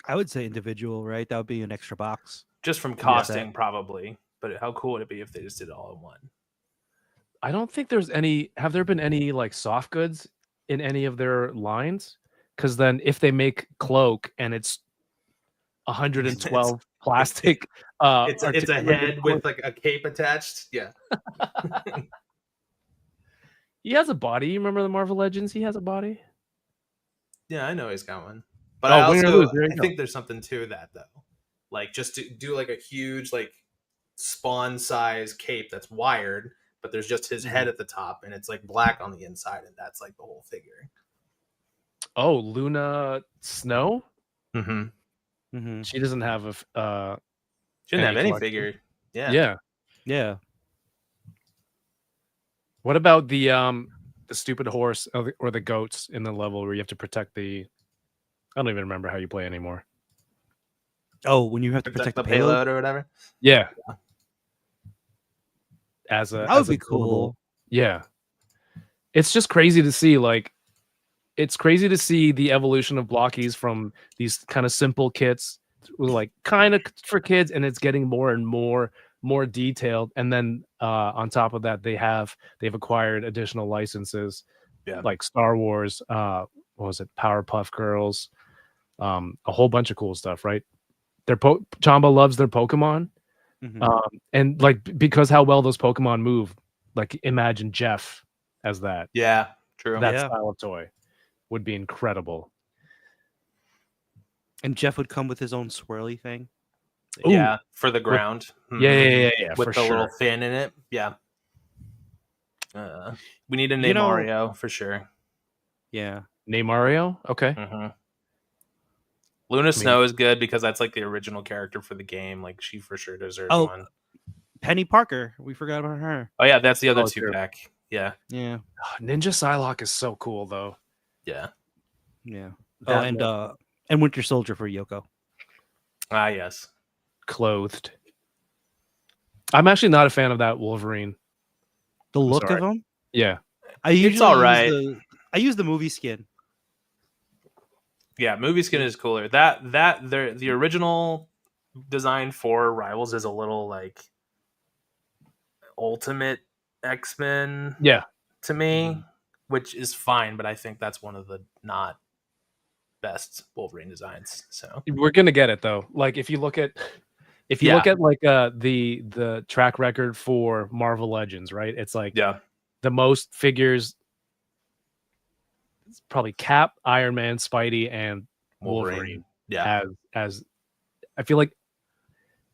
I would say individual, right? That would be an extra box. Just from costing, probably. But how cool would it be if they just did it all in one? I don't think there's any. Have there been any like soft goods in any of their lines? Because then if they make Cloak and it's 112 plastic, It's a head with like a cape attached. Yeah. He has a body. You remember the Marvel Legends? He has a body. Yeah, I know he's got one. But Oh, I win or also lose, there you I go. think there's something to that though. Like just to do like a huge like Spawn size cape that's wired, but there's just his head at the top and it's like black on the inside, and that's like the whole figure. Oh, Luna Snow. Mm-hmm. Mm-hmm. She doesn't have a. Shouldn't have Any any collection. figure. Yeah. Yeah. Yeah. What about the stupid horse or the goats in the level where you have to protect the? I don't even remember how you play anymore. Oh, when you have to Protect protect the payload or whatever. Yeah. As a That would as a be cool. buildable- Yeah. It's just crazy to see it's crazy to see the evolution of Blokees from these kind of simple kits like kind of for kids, and it's getting more and more detailed. And then on top of that, they've acquired additional licenses, like Star Wars, what was it, Powerpuff Girls, a whole bunch of cool stuff, right? Chamba loves their Pokemon. And like because how well those Pokemon move, like imagine Jeff as that. Yeah, true. That style of toy would be incredible. And Jeff would come with his own swirly thing. Yeah, for the ground. Yeah, with for the little sure. fin in it. Yeah. We need a name Mario for sure. Yeah. Name Mario? Okay. Luna Snow is good because that's like the original character for the game. Like she for sure deserves one. Penny Parker. We forgot about her. Oh yeah, that's the other true. two-pack. Yeah. Yeah. Ninja Psylocke is so cool though. Yeah. Yeah. That And Winter Soldier for Yoko. Ah, yes. Clothed. I'm actually not a fan of that Wolverine. The look sorry. of him? Yeah. I usually all right. I use the movie skin. Yeah, movie skin is cooler. The original design for Rivals is a little like Ultimate X-Men. Yeah. To me, which is fine, but I think that's one of the not best Wolverine designs. So We're gonna get it though. Like if you look at like the track record for Marvel Legends, right? It's like the most figures probably Cap, Iron Man, Spidey, and Wolverine. Yeah. As I feel like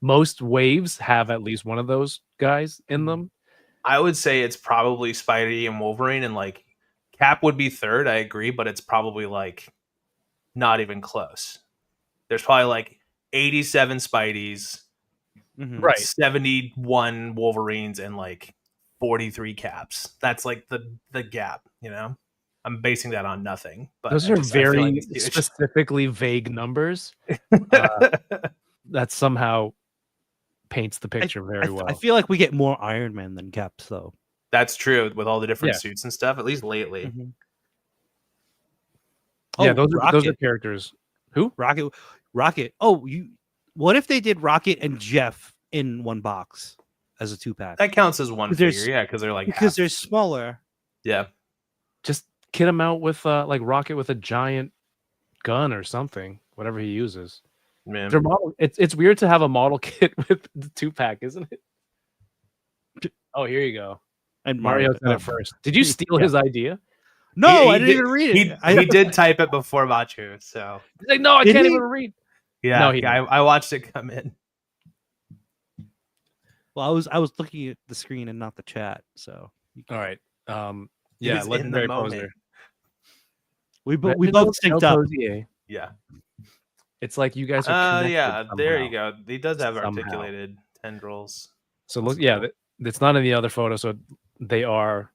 most waves have at least one of those guys in them. I would say it's probably Spidey and Wolverine, and like Cap would be third. I agree, but it's probably like not even close. There's probably like 87 Spideys, Right. 71 Wolverines, and like 43 Caps. That's like the gap, you know? I'm basing that on nothing. But Those I are just- I feel very like it's huge. specifically vague numbers. That somehow paints the picture very well. I feel like we get more Iron Man than Caps, though. That's true with all the different Yeah. suits and stuff, at least lately. Mm-hmm. Yeah, Oh, those are Rocket. characters. Who? Rocket. Oh, what if they did Rocket and Jeff in one box as a 2-pack? That counts as one There's- figure, yeah, because they're like Because half- they're smaller. yeah. Just kit him out with like Rocket with a giant gun or something, whatever he uses. Man. Their model, it's weird to have a model kit with the 2-pack, isn't it? Oh, here you go. And Mario said it first. Did you steal his idea? No, He I didn't did- even read it. He did type it before Matchu, so He's like, no, I Did can't he? even read. yeah. No, he I watched it come in. Well, I was looking at the screen and not the chat, so All right. He Yeah, was in the legendary moment. poser. we both synced up. Yeah. It's like you guys are. Yeah. There you somehow. go. He does have Somehow. articulated tendrils. So look, yeah, it's not in the other photo, so they are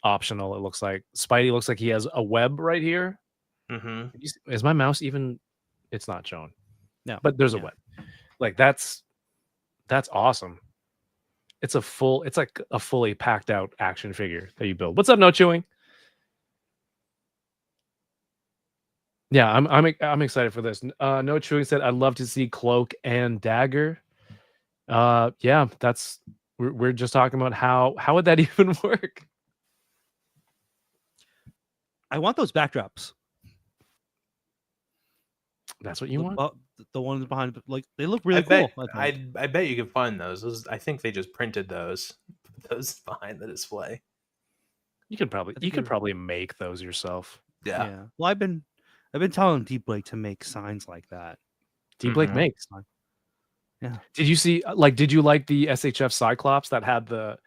optional. It looks like Spidey looks like he has a web right here. Mm-hmm. Is my mouse even? It's not shown. No, but there's a yeah. web. Like that's awesome. It's like a fully packed out action figure that you build. What's up, No Chewing? Yeah, I'm excited for this. No Chewing said I'd love to see Cloak and Dagger. Yeah, we're just talking about how would that even work? I want those backdrops. That's what you want? The ones behind, like they look really I cool. bet, I think. I bet you can find those. I think they just printed those behind the display. You could probably make those yourself. Yeah. Well, I've been telling Deep Blake to make signs like that. Deep Blake Mhm. makes. Yeah. Did you like the SHF Cyclops that had the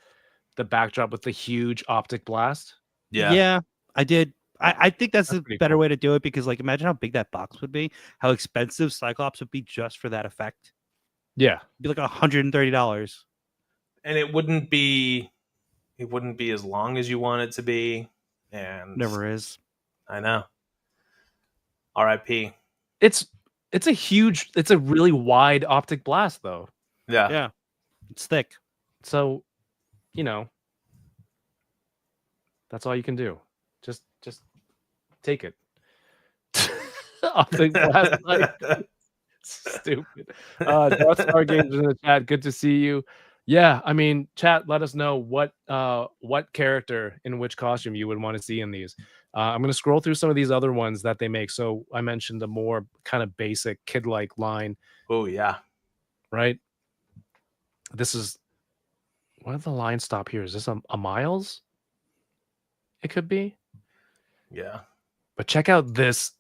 backdrop with the huge optic blast? Yeah. I did. I think that's a pretty better cool. way to do it because, like, imagine how big that box would be, how expensive Cyclops would be just for that effect. Yeah. It'd be like $130. And it wouldn't be as long as you want it to be. And Never is. I know. R.I.P. It's a really wide optic blast though. Yeah. Yeah. It's thick. So, that's all you can do. Just take it. Optic blast, like, stupid. Death Star Games in the chat. Good to see you. Yeah, I mean, chat. Let us know what character in which costume you would want to see in these. I'm going to scroll through some of these other ones that they make. So I mentioned a more kind of basic kid-like line, Oh yeah. right? This is where did the line stop here? Is this a Miles? It could be. Yeah. But check out this.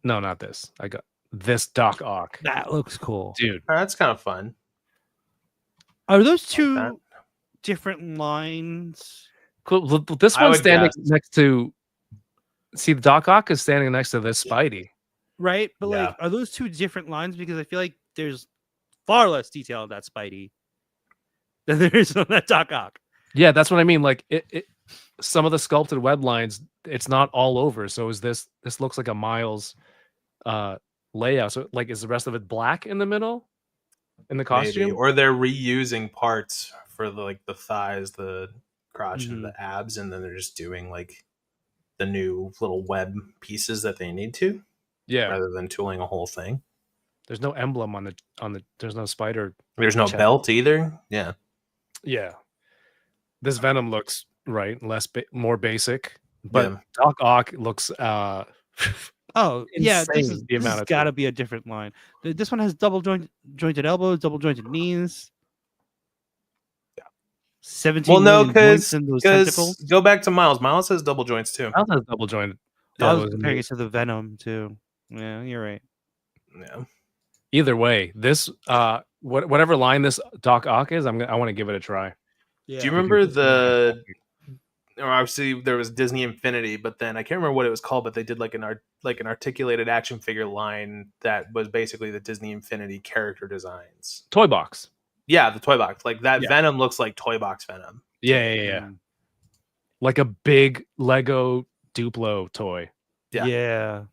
No, not this. I got this Doc Ock. That looks cool. Dude, That's kind of fun. Are those that. two different lines? cool. This I one's would standing guess. next to. See, the Doc Ock is standing next to this Spidey. Right? But Yeah. like, are those two different lines? Because I feel like there's far less detail in that Spidey than there is on that Doc Ock. Yeah, that's what I mean. Like some of the sculpted web lines, it's not all over. So is this looks like a Miles layout. So like, is the rest of it black in the middle in the costume? Maybe. Or they're reusing parts for the thighs, the crotch, and the abs, and then they're just doing like the new little web pieces that they need to, Yeah. rather than tooling a whole thing. There's no emblem on the. There's no spider. There's no Check. belt either. Yeah. Yeah. This Venom looks right, more basic, but Yeah. Doc Ock looks Oh, yeah. This Insane, the has amount of got to be a different line. This one has jointed elbows, double jointed knees. Yeah. 17 Well, no, million joints in those because tentacles. go back to Miles. Miles has double joints too. Miles has double jointed. I was was comparing neat. it to the Venom too. Yeah, you're right. Yeah. Either way, this whatever line this Doc Ock is, I want to give it a try. Yeah. Do you remember or obviously there was Disney Infinity, but then I can't remember what it was called, but they did like an articulated action figure line that was basically the Disney Infinity character designs. Toy box. Yeah, the toy box. Like that Yeah. Venom looks like toy box Venom. Yeah. Like a big Lego Duplo toy. Yeah.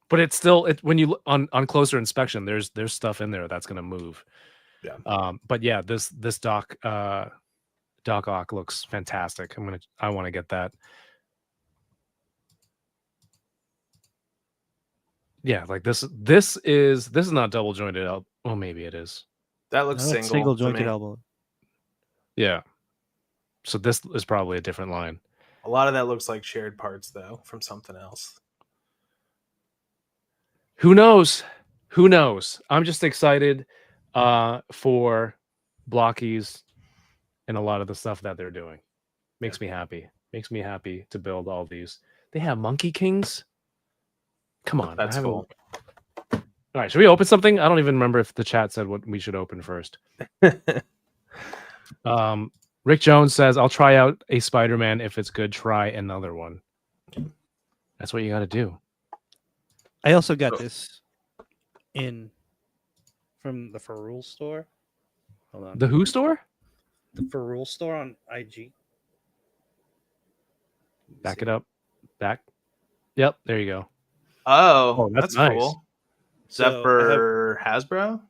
But it's still when you on closer inspection, there's stuff in there that's gonna move. Yeah. But yeah, this Doc Ock looks fantastic. I want to get that. Yeah, like this is not double jointed elbow. Well, maybe it is. That looks single to jointed me. elbow. Yeah. So this is probably a different line. A lot of that looks like shared parts though from something else. Who knows? Who knows? I'm just excited for Blokees and a lot of the stuff that they're doing. Makes me happy. Makes me happy to build all these. They have Monkey Kings. Come on. That's cool. All right, should we open something? I don't even remember if the chat said what we should open first. Rick Jones says, I'll try out a Spider-Man. If it's good, try another one. That's what you got to do. I also got this from the Ferrule store. Hold on. The Who store? The Ferrule store on IG. Back it up. Back. Yep, there you go. Oh, that's that's nice. cool. Is that So, for Hasbro?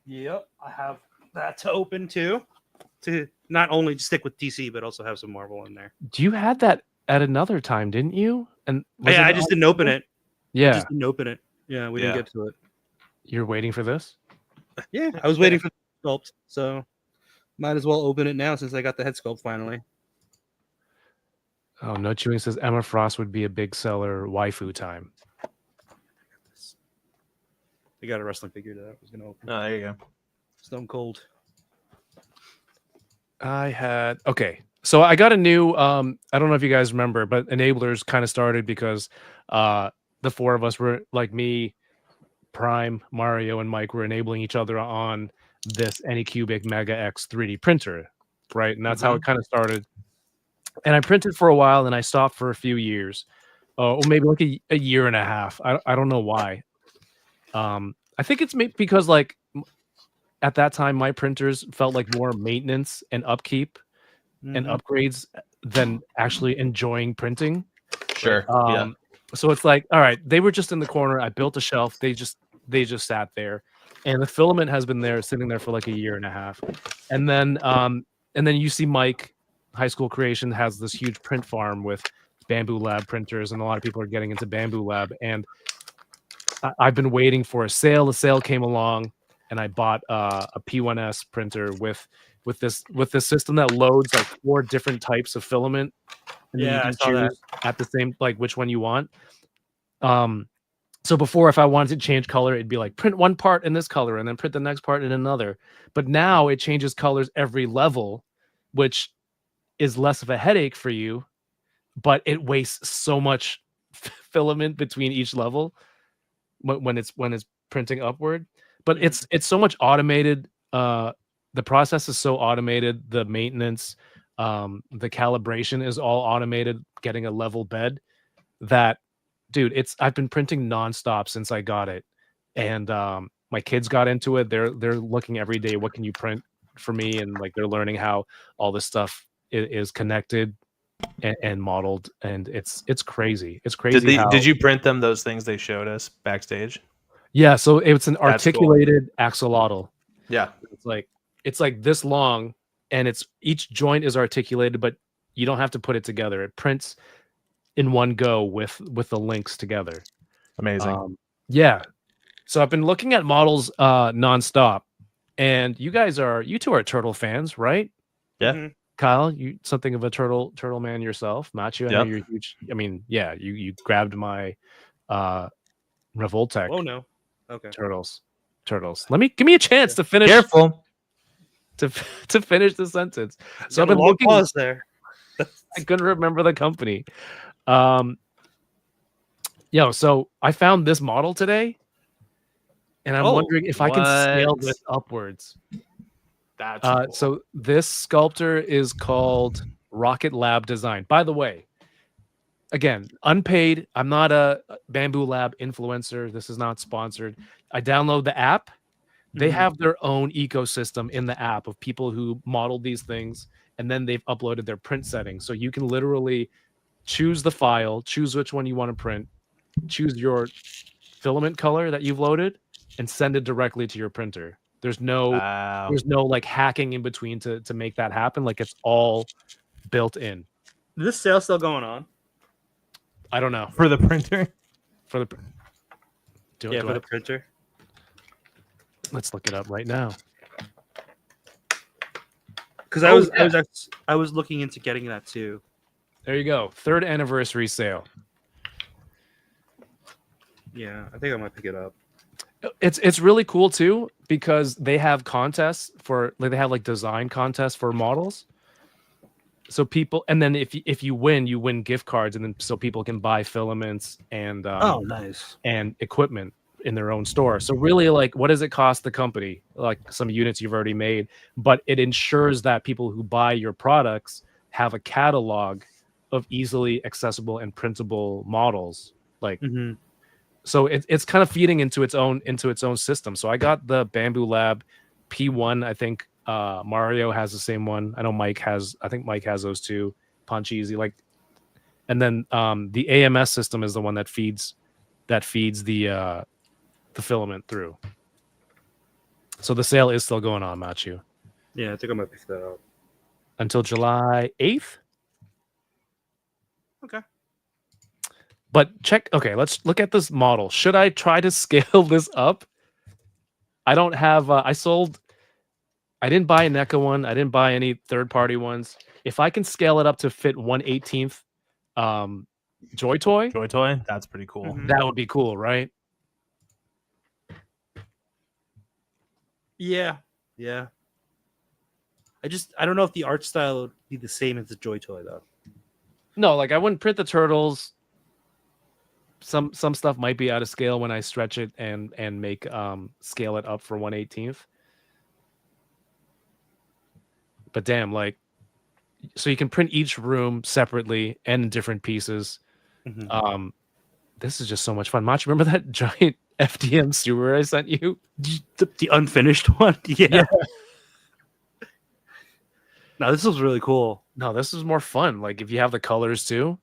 Yep, I have that to open too. To not only stick with DC, but also have some Marvel in there. You had that at another time, didn't you? And was Yeah, it I just didn't open it. Yeah, Just didn't open it. Yeah, we didn't Yeah. get to it. you're waiting for this? Yeah, I was waiting for the sculpt, so might as well open it now since I got the head sculpt finally. Oh, No Chewing says Emma Frost would be a big seller. Waifu time. I got a wrestling figure that I was gonna open. Oh, there you go. Stone Cold. Okay. So I got a new I don't know if you guys remember, but Enablers kind of started because the four of us were like me, Prime, Mario, and Mike were enabling each other on this Anycubic Mega X 3D printer, right? And that's how it kind of started. And I printed for a while, and I stopped for a few years, or maybe like a year and a half. I don't know why. I think it's because like at that time my printers felt like more maintenance and upkeep and upgrades than actually enjoying printing. Sure. So it's like, all right, they were just in the corner. I built a shelf. They just sat there, and the filament has been there, sitting there for like a year and a half. And then you see Mike, High School Creation, has this huge print farm with Bamboo Lab printers, and a lot of people are getting into Bamboo Lab. And I've been waiting for a sale. The sale came along, and I bought a P1S printer with this system that loads like 4 different types of filament. And then you can choose at the same, like, which one you want. So before, if I wanted to change color, it'd be like print one part in this color and then print the next part in another. But now it changes colors every level, which is less of a headache for you, but it wastes so much filament between each level when it's printing upward. But it's so much automated. The process is so automated. The maintenance, the calibration is all automated. Getting a level bed, that, dude, I've been printing nonstop since I got it, and my kids got into it. They're looking every day. What can you print for me? And like they're learning how all this stuff is connected and modeled, and it's crazy. It's crazy. Did you print them those things they showed us backstage? Yeah. So it's an That's articulated axolotl. Yeah. It's like this long, and each joint is articulated, but you don't have to put it together. It prints in one go with the links together. Amazing. Yeah. So I've been looking at models nonstop, and you two are turtle fans, right? Yeah. Mm-hmm. Kyle, you something of a turtle man yourself. Matchu, I know you're huge. I mean, yeah, you grabbed my Revoltech. Oh no. Okay. Turtles. Give me a chance to finish. Careful. To finish the sentence. So I've Got a been long looking. pause there. I couldn't remember the company. So I found this model today, and I'm wondering if I can scale what? this upwards. That's cool. So this sculptor is called Rocket Lab Design. By the way, again, unpaid. I'm not a Bamboo Lab influencer. This is not sponsored. I download the app. They have their own ecosystem in the app of people who modeled these things, and then they've uploaded their print settings. So you can literally choose the file, choose which one you want to print, choose your filament color that you've loaded, and send it directly to your printer. There's no like hacking in between to make that happen. Like it's all built in. Is this sale still going on? I don't know. For the printer? For the printer. Let's look it up right now. Because I was looking into getting that too. There you go. 3rd anniversary sale. Yeah, I think I might pick it up. It's really cool too because they have contests for they have like design contests for models. So people, and then if you win gift cards, and then so people can buy filaments and nice, and equipment in their own store. So really, like, what does it cost the company? Like some units you've already made, but it ensures that people who buy your products have a catalog of easily accessible and printable models. Like, so it's kind of feeding into its own system. So I got the Bamboo Lab P1. I think Mario has the same one. I know Mike has those too. Punch Easy, like, and then the AMS system is the one that feeds the filament through. So the sale is still going on, Matchu. Yeah, I think I might pick that up until July 8th. Okay. But let's look at this model. Should I try to scale this up? I don't have I didn't buy a NECA one. I didn't buy any third-party ones. If I can scale it up to fit 1/18th Joy Toy, that's pretty cool. That would be cool, right? Yeah. I don't know if the art style would be the same as the Joy Toy though. No, like I wouldn't print the turtles. Some stuff might be out of scale when I stretch it and make scale it up for 1/18th. But damn, like, so you can print each room separately and in different pieces. This is just so much fun. Mach, remember that giant FDM sewer I sent you? The unfinished one? Yeah. No, this was really cool. No, this is more fun. Like if you have the colors too.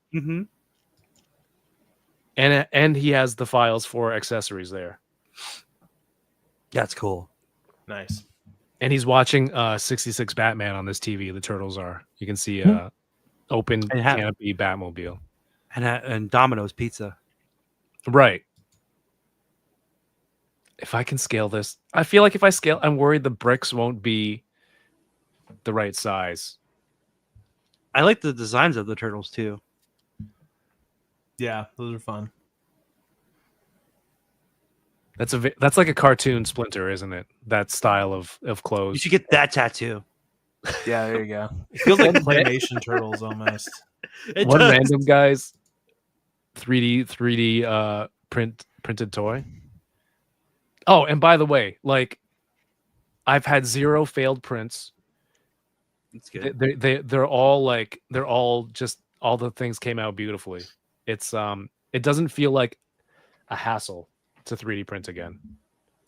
And he has the files for accessories there. That's cool. Nice. And he's watching 66 Batman on this TV. The turtles are. You can see open canopy Batmobile. And Domino's Pizza. Right. If I can scale this, I feel like if I scale, I'm worried the bricks won't be the right size. I like the designs of the turtles too. Yeah, those are fun. That's like a cartoon Splinter, isn't it? That style of clothes. You should get that tattoo. Yeah, there you go. It feels like claymation turtles almost. One random guy's 3D printed toy. Oh, and by the way, like I've had 0 failed prints. That's good. They're all just all the things came out beautifully. It's it doesn't feel like a hassle to 3D print again.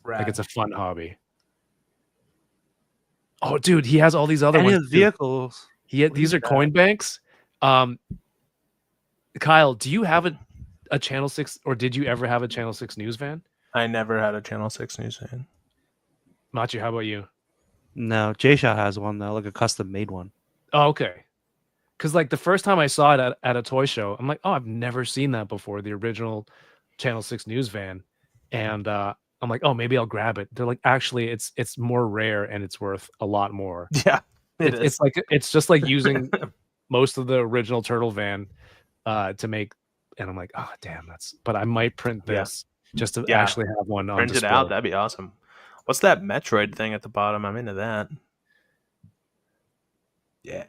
Right. Like it's a fun hobby. Oh, dude, he has all these other ones. Vehicles. These are coin banks. Kyle, do you have a Channel 6, or did you ever have a Channel 6 news van? I never had a Channel 6 news van. Machu, how about you? No, J-Shot has one though, like a custom made one. Oh, okay. Because like the first time I saw it at a toy show, I'm like, oh, I've never seen that before. The original Channel 6 news van, and I'm like, oh, maybe I'll grab it. They're like, actually, it's more rare and it's worth a lot more. Yeah, it's just like using most of the original Turtle van to make, and I'm like, oh, damn, but I might print this just to actually have one on print display. it out. That'd be awesome. What's that Metroid thing at the bottom? I'm into that. Yeah.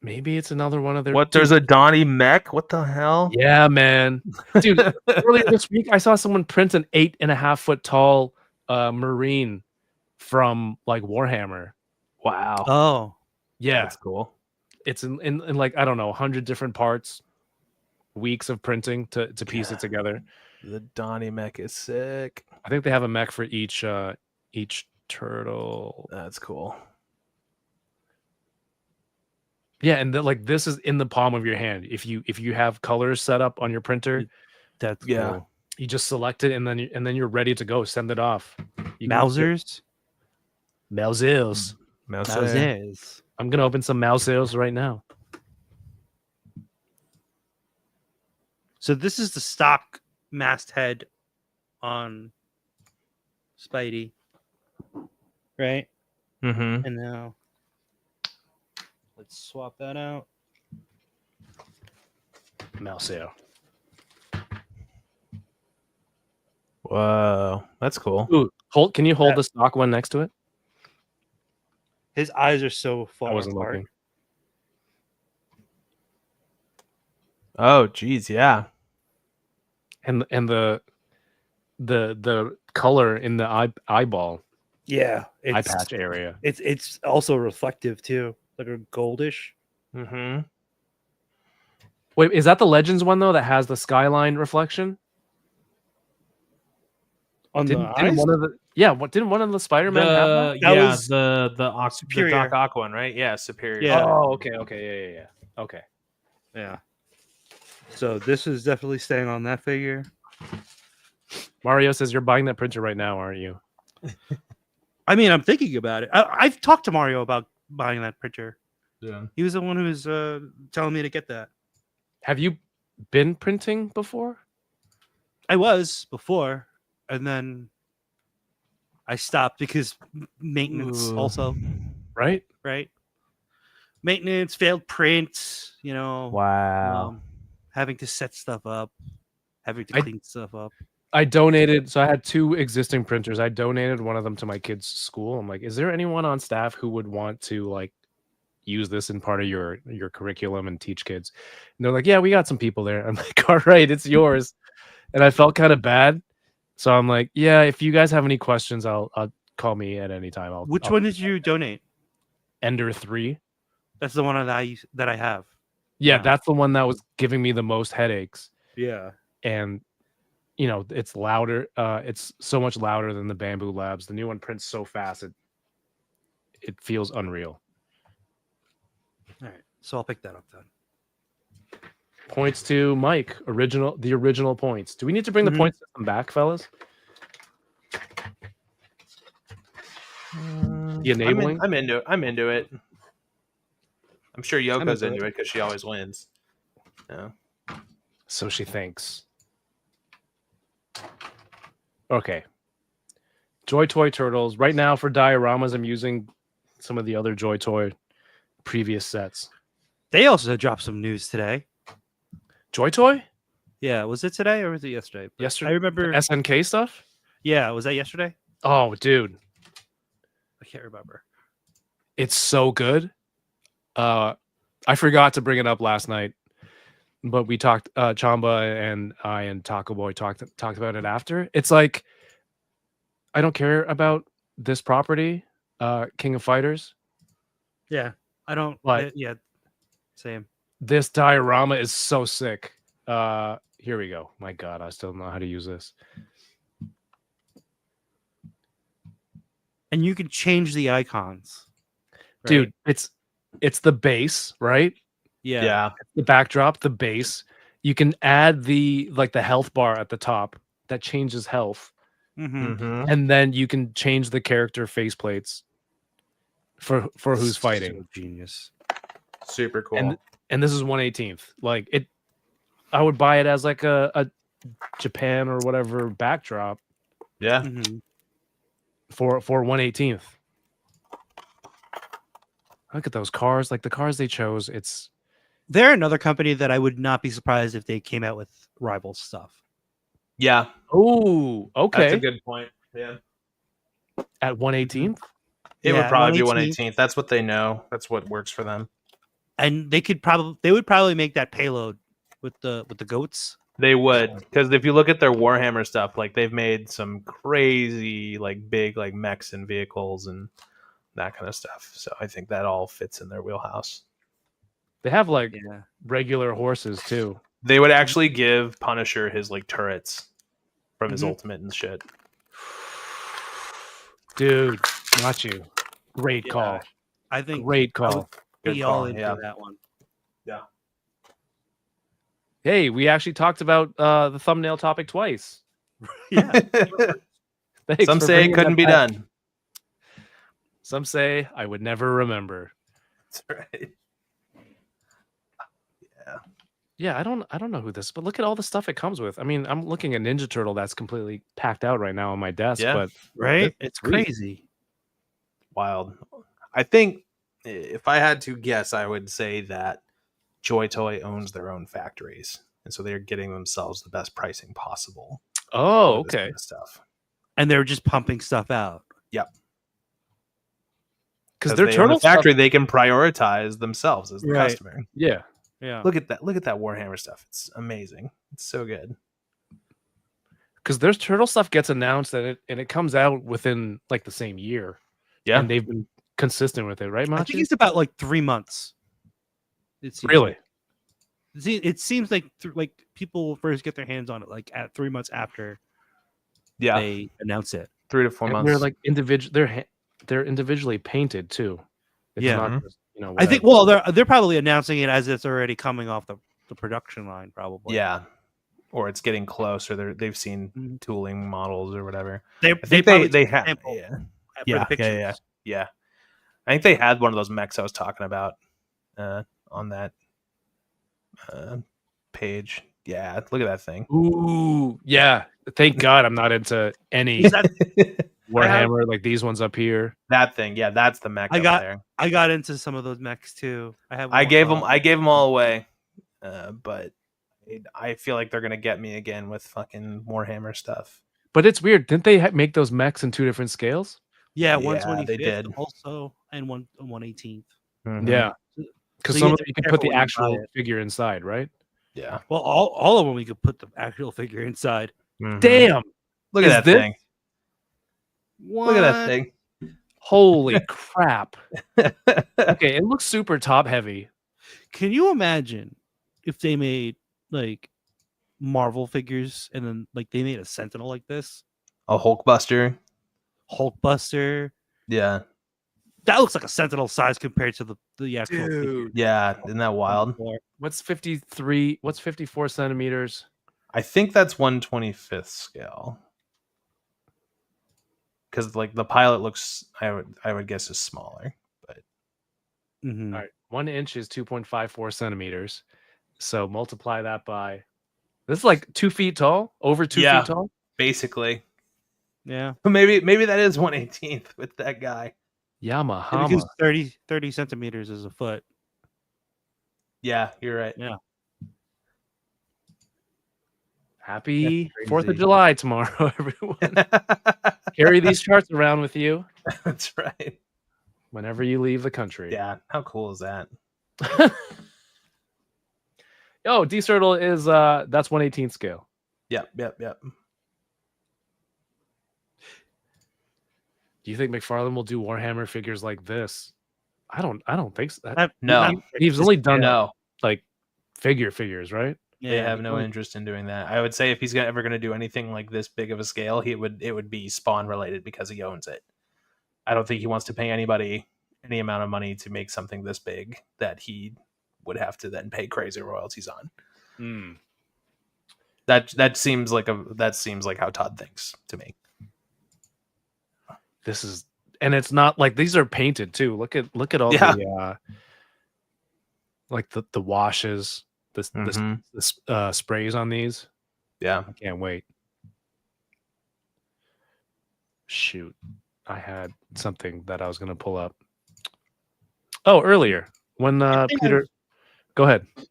Maybe it's another one of their. What? There's a Donnie mech? What the hell? Yeah, man, dude. Earlier this week, I saw someone print an 8.5 foot tall Marine from like Warhammer. Wow. Oh, Yeah, That's cool. it's in like I don't know 100 different parts, weeks of printing to piece it together. The Donnie mech is sick. I think they have a mech for each turtle. That's cool. Yeah, and like this is in the palm of your hand. If you have colors set up on your printer, that's Yeah. cool. you just select it and then you're ready to go. Send it off. You can- Mausers. Mausers. Mausers. I'm gonna open some Mausers right now. So this is the stock masthead on Spidey, right? Mm-hmm. And now let's swap that out. Mauser. Whoa, that's cool. Ooh, can you hold the stock one next to it? His eyes are so far I wasn't apart. looking. Oh, geez, yeah. And the color in the eyeball Yeah, eye patch area. It's also reflective too, like a goldish. Mm-hmm. Wait, is that the Legends one though that has the skyline reflection? On Didn't the eyes? one of the didn't one of the Spider-Man have that? That was the Superior. Doc Ock one, right? Yeah, Superior. Yeah. Oh, okay, yeah. Okay. Yeah. So this is definitely staying on that figure. Mario says you're buying that printer right now, aren't you? I mean, I'm thinking about it. I've talked to Mario about buying that printer. Yeah. He was the one who was telling me to get that. Have you been printing before? I was before, and then I stopped because maintenance Ooh. also, Right? right? Maintenance, failed prints, Wow. having to set stuff up, having to I- clean stuff up. I donated, so I had 2 existing printers. I donated one of them to my kid's school. I'm like, is there anyone on staff who would want to like use this in part of your curriculum and teach kids? And they're like, yeah, we got some people there. I'm like, all right, it's yours. And I felt kind of bad. So I'm like, yeah, if you guys have any questions, I'll call me at any time. Which I'll one did you donate? Ender 3. That's the one that I have. Yeah, Yeah. that's the one that was giving me the most headaches. Yeah. And it's louder. It's so much louder than the Bamboo Labs. The new one prints so fast it feels unreal. All right. So I'll pick that up then. Points to Mike. The original points. Do we need to bring the Mhm. point system back, fellas? The enabling. I'm into it. I'm sure Yoko's into into it because she always wins. Yeah. So she thinks. Okay. Joy Toy Turtles. Right now for dioramas, I'm using some of the other Joy Toy previous sets. They also dropped some news today. Joy Toy? Yeah, was it today or was it yesterday? Yesterday. I remember. SNK stuff? Yeah, was that yesterday? Oh, dude. I can't remember. It's so good. I forgot to bring it up last night, but we talked. Chamba and I and Taco Boy talked about it after. It's like I don't care about this property, King of Fighters. Yeah, I don't. But- yeah, same. This diorama is so sick. Here we go. My God, I still don't know how to use this. And you can change the icons, right? Dude. It's the base, right? Yeah. The backdrop, the base. You can add the health bar at the top that changes health, Mm-hmm. Mm-hmm. and then you can change the character faceplates for who's fighting. So genius. Super cool. And this is 1/18th. Like it, I would buy it as like a Japan or whatever backdrop yeah. Mm-hmm. for 1/18th. Look at those cars. Like the cars they chose. It's They're another company that I would not be surprised if they came out with rival stuff. Yeah. oh okay That's a good point. Yeah. at 1/18th. It Yeah, would probably be 1/18th. 1/18th. That's what they know. That's what works for them. And they would probably make that payload with the goats. They would, because if you look at their Warhammer stuff, like they've made some crazy, like big, like mechs and vehicles and that kind of stuff. So I think that all fits in their wheelhouse. They have like regular horses too. They would actually give Punisher his like turrets from his ultimate and shit. Dude, Matchu. Great call. I think great call. Be all into that one. Yeah. Hey, we actually talked about the thumbnail topic twice. Yeah. Some say it couldn't be done. Some say I would never remember. That's right. Yeah. Yeah, I don't know who this is, but look at all the stuff it comes with. I mean, I'm looking at Ninja Turtle that's completely packed out right now on my desk, but right? It's crazy. Wild. I think if I had to guess, I would say that Joy Toy owns their own factories, and so they're getting themselves the best pricing possible. Oh, okay. Kind of stuff. And they're just pumping stuff out. Yep. Because their turtle factory, they can prioritize themselves as the customer. Yeah. Yeah. Look at that Warhammer stuff. It's amazing. It's so good. Because their turtle stuff gets announced and it comes out within like the same year. Yeah. And they've been consistent with it, right, Matchu? I think it's about like 3 months. Really? It seems like people first get their hands on it like at 3 months after they announce it. 3 to 4 months. They're like they're individually painted too. It's not just, I think they're probably announcing it as it's already coming off the production line, probably. Yeah. Or it's getting close, or they've seen tooling models or whatever. They have yeah. I think they had one of those mechs I was talking about on that page. Yeah, look at that thing. Ooh, yeah. Thank God I'm not into any Warhammer like these ones up here. That thing, yeah, that's the mech. I got into some of those mechs too. I gave them all away, but I feel like they're gonna get me again with fucking Warhammer stuff. But it's weird. Didn't they make those mechs in 2 different scales? Yeah, 125th they did. Also, and 118th. Mm-hmm. Yeah, because some of them you can put the actual figure inside, right? Yeah. Well, all of them we could put the actual figure inside. Mm-hmm. Damn! Look at that thing. What? Look at that thing. Holy crap! Okay, it looks super top heavy. Can you imagine if they made like Marvel figures and then like they made a Sentinel like this? A Hulkbuster. Hulkbuster. Yeah. That looks like a Sentinel size compared to the actual figure. Yeah, isn't that wild? What's 53? What's 54 centimeters? I think that's 125th scale. Because like the pilot looks, I would guess is smaller, but All right, 1 inch is 2.54 centimeters. So multiply that by. This is like 2 feet tall, over 2 feet tall, basically. Yeah, maybe that is 1/18th with that guy. Yamaha. Because 30 centimeters is a foot. Yeah, you're right. Yeah. Happy 4th of July tomorrow, everyone. Carry these charts around with you. That's right. Whenever you leave the country. Yeah, how cool is that? Oh, D-Turtle is that's 1/18th scale. Yep. Do you think McFarlane will do Warhammer figures like this? I don't think so. No. He's only done like figures, right? They have no interest in doing that. I would say if he's ever going to do anything like this big of a scale, it would be Spawn related because he owns it. I don't think he wants to pay anybody any amount of money to make something this big that he would have to then pay crazy royalties on. That seems like how Todd thinks to me. This is, and it's not like these are painted too. Look at all the like the washes, the sprays on these. Yeah, I can't wait. Shoot, I had something that I was going to pull up. Oh, earlier when Peter, go ahead. I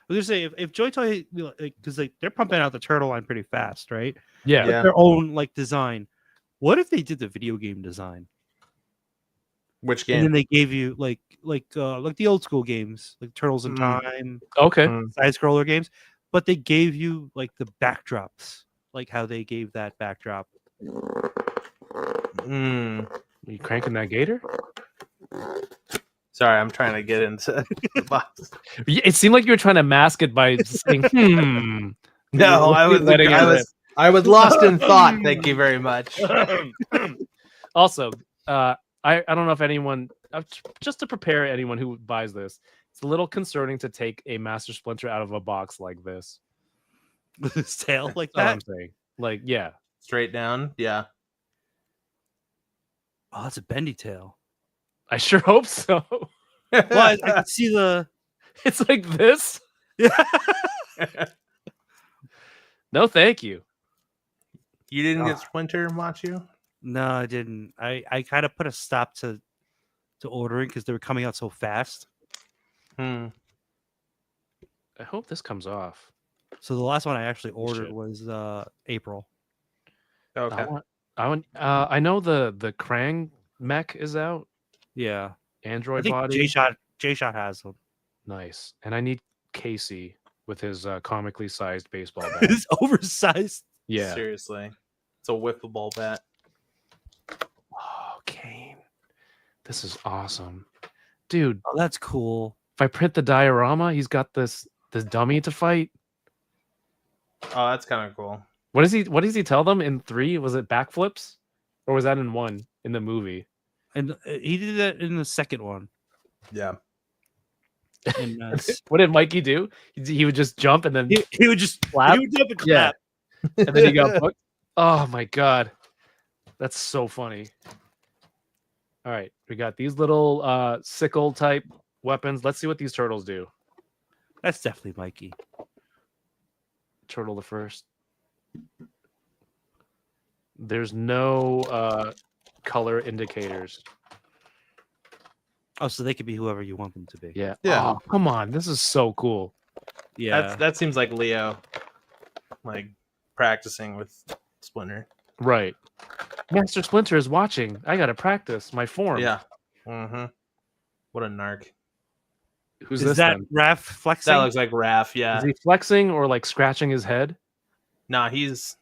was gonna say if Joy Toy, because they're pumping out the turtle line pretty fast, right? Yeah. With their own like design. What if they did the video game design? Which And then game? they gave you like the old school games, like Turtles in Mm. Time, Okay. side scroller games, but they gave you like the backdrops, like how they gave that backdrop. Mm. Are you cranking that gator? Sorry, I'm trying to get into the box. It seemed like you were trying to mask it by saying, "Hmm." No, I was letting it rip. I was lost in thought. Thank you very much. Also, I don't know if anyone, just to prepare anyone who buys this, it's a little concerning to take a Master Splinter out of a box like this. With his tail like That's all that. I'm saying. Like, yeah. Straight down. Yeah. Oh, that's a bendy tail. I sure hope so. Well, I can see the. It's like this. Yeah. No, thank you. You didn't get Splinter, Matchu? No, I didn't. I kind of put a stop to ordering because they were coming out so fast. Hmm. I hope this comes off. So the last one I actually ordered Shit. was April. Okay. I know the Krang mech is out. Yeah, I Android think body. J Shot has them. Nice. And I need Casey with his comically sized baseball bat. It's oversized. Yeah. Seriously. It's a wiffle bat. Oh, Kane. This is awesome. Dude, Oh, that's cool. if I print the diorama, he's got this dummy to fight. Oh, that's kind of cool. What does he tell them in 3? Was it backflips? Or was that in 1 in the movie? And he did that in the second one. Yeah. And What did Mikey do? He would just jump and then he would just clap? He would jump and Yeah. clap. and then he got booked. Oh my god. That's so funny. All right, we got these little sickle type weapons. Let's see what these turtles do. That's definitely Mikey. Turtle the first. There's no color indicators. Oh, so they could be whoever you want them to be. Yeah. Yeah. Oh, come on. This is so cool. Yeah. That seems like Leo, like practicing with Splinter. Right. Master Splinter is watching. I gotta practice my form. Yeah. Mm-hmm. What a narc. Who's Is this that then? Raph flexing? That looks like Raph. Yeah. Is he flexing or like scratching his head? Nah, he's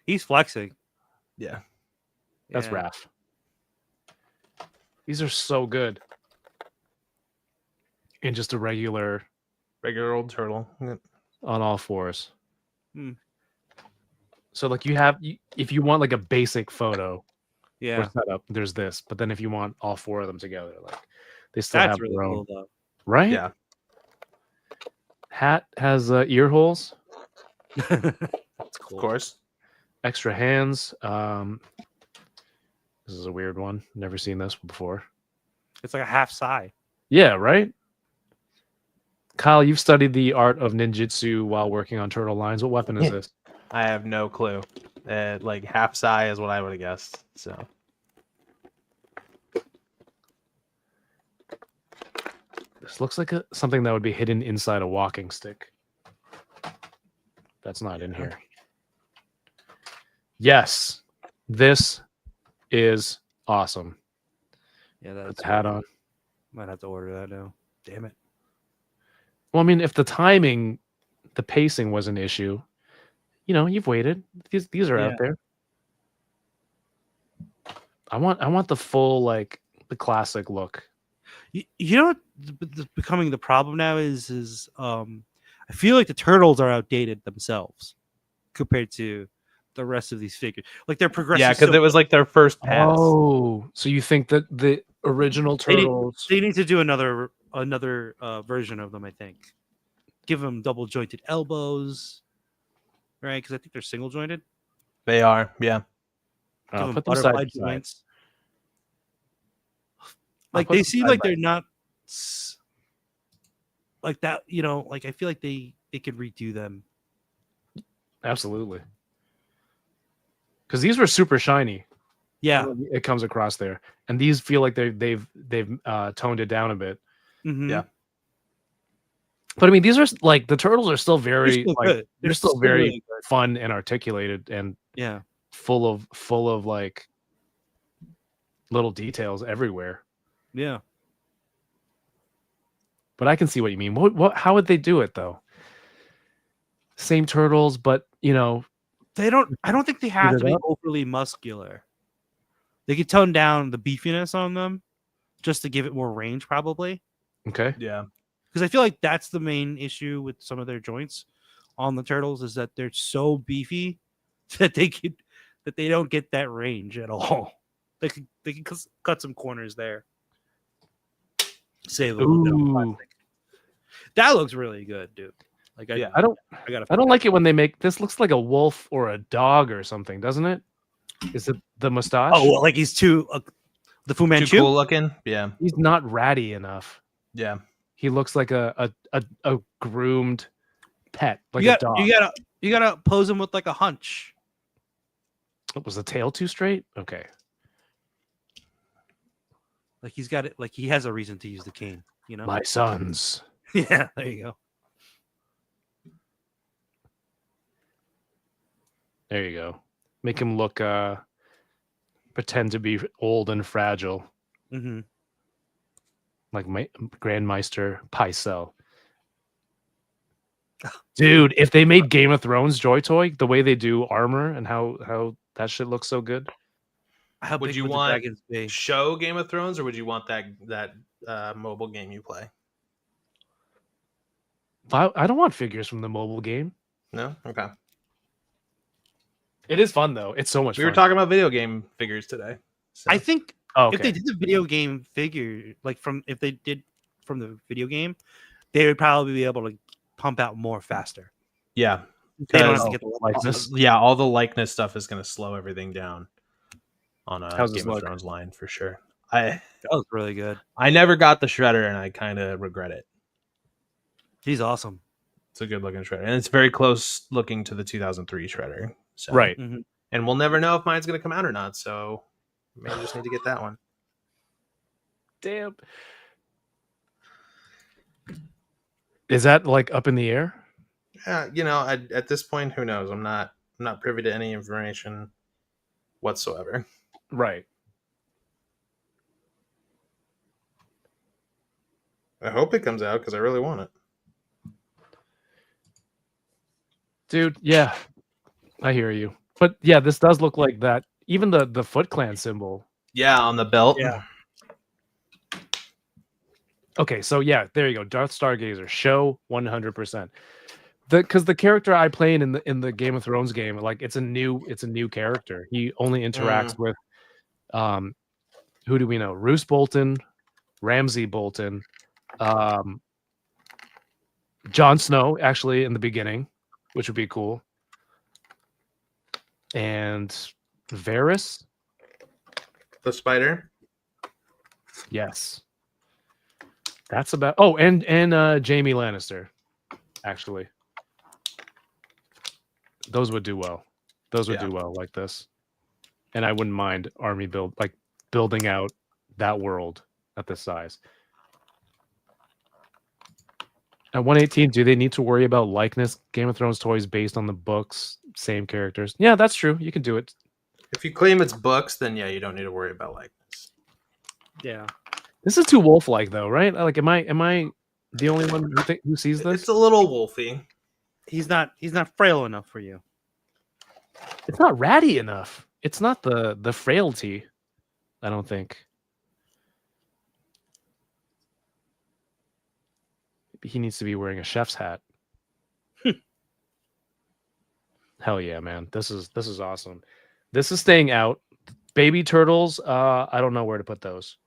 He's flexing. yeah. That's Yeah. Raph. These are so good. In just a regular Regular old turtle. on all fours. Hmm. So like if you want like a basic photo or Yeah. setup, there's this. But then if you want all 4 of them together, like they still That's have really their own, cool though. right? Yeah. Hat has ear holes, That's cool. Of course. extra hands. This is a weird one. Never seen this before. It's like a half sigh. Yeah, right. Kyle, you've studied the art of ninjutsu while working on turtle lines. What weapon is Yeah. this? I have no clue. Like half psi is what I would have guessed. So This looks like something that would be hidden inside a walking stick. That's not in here. Yes, this is awesome. Yeah, Put that's the hat on. Might have to order that now. Damn it. Well, I mean, if the timing, the pacing was an issue, you've waited. These are out there. I want the full, like, the classic look. You know what becoming the problem now is I feel like the turtles are outdated themselves compared to the rest of these figures. Like they're progressing. yeah, because it was like their first pass. Oh, so you think that the original turtles? They need to do another version of them. I think give them double jointed elbows, right? Because I think they're single jointed. They are. Yeah. Give them Put them side butterfly by side. joints. I'll Like put they them seem side like by they're not like that. Like I feel like they could redo them. Absolutely. Because these were super shiny. Yeah. It comes across there, and these feel like they've toned it down a bit. Mhm. Yeah. But I mean, these are like the turtles are still very They're still like good. they're still very really good. fun and articulated and Yeah. full of like little details everywhere. Yeah. But I can see what you mean. What? How would they do it though? Same turtles, but They don't. I don't think they have Speed to it be up? overly muscular. They could tone down the beefiness on them just to give it more range, probably. Okay. Yeah. Because I feel like that's the main issue with some of their joints on the turtles is that they're so beefy that they don't get that range at all. They can cut some corners there. Save a little bit on Ooh. plastic. That looks really good, dude. Like Yeah. I don't gotta. I don't like it when they make this looks like a wolf or a dog or something, doesn't it? Is it the mustache? Oh, well, like he's too the Fu Manchu. Too cool looking. Yeah. He's not ratty enough. Yeah. He looks like a groomed pet, like you a dog. You gotta pose him with like a hunch. Was the tail too straight? Okay. Like he's got it. Like he has a reason to use the cane. You know. My sons. Yeah. There you go. There you go. Make him look pretend to be old and fragile, Mm-hmm. like my Grandmeister Pycelle. Dude, if they made Game of Thrones Joy Toy the way they do armor and how that shit looks so good. How Would big you the want dragons be? show Game of Thrones, or would you want that mobile game you play? I don't want figures from the mobile game. No. Okay. It is fun though. It's so much We fun. were talking about video game figures today. So. I think Oh, okay. if they did the video game figure, like if they did from the video game, they would probably be able to pump out more faster. Yeah. They don't have Because- to get the likeness. Yeah, all the likeness stuff is going to slow everything down on a How's this Game of look? Thrones line for sure. That was really good. I never got the shredder, and I kind of regret it. He's awesome. It's a good looking shredder, and it's very close looking to the 2003 shredder. So. Right. Mhm. And we'll never know if mine's going to come out or not. So maybe just need to get that one. Damn. Is that like up in the air? Yeah, at this point, who knows? I'm not privy to any information whatsoever. Right. I hope it comes out because I really want it. Dude, yeah. I hear you. But yeah, this does look like that. Even the Foot Clan symbol. Yeah, on the belt. Yeah. Okay, so yeah, there you go. Darth Stargazer show 100%. Because the character I play in the Game of Thrones game, like it's a new character. He only interacts with who do we know? Roose Bolton, Ramsay Bolton, Jon Snow actually in the beginning, which would be cool. And Varys, The spider. yes. That's about. Oh, and Jaime Lannister, actually. Those would do well. Those would do well like this, and I wouldn't mind army building out that world at this size. At 118, do they need to worry about likeness? Game of Thrones toys based on the books, same characters. Yeah, that's true. You can do it. If you claim it's books, then yeah, you don't need to worry about likeness. Yeah. This is too wolf-like, though, right? Like, am I the only one who sees this? It's a little wolfy. He's not frail enough for you. It's not ratty enough. It's not the frailty, I don't think. He needs to be wearing a chef's hat. Hell yeah, man. This is awesome. This is staying out. Baby turtles, I don't know where to put those.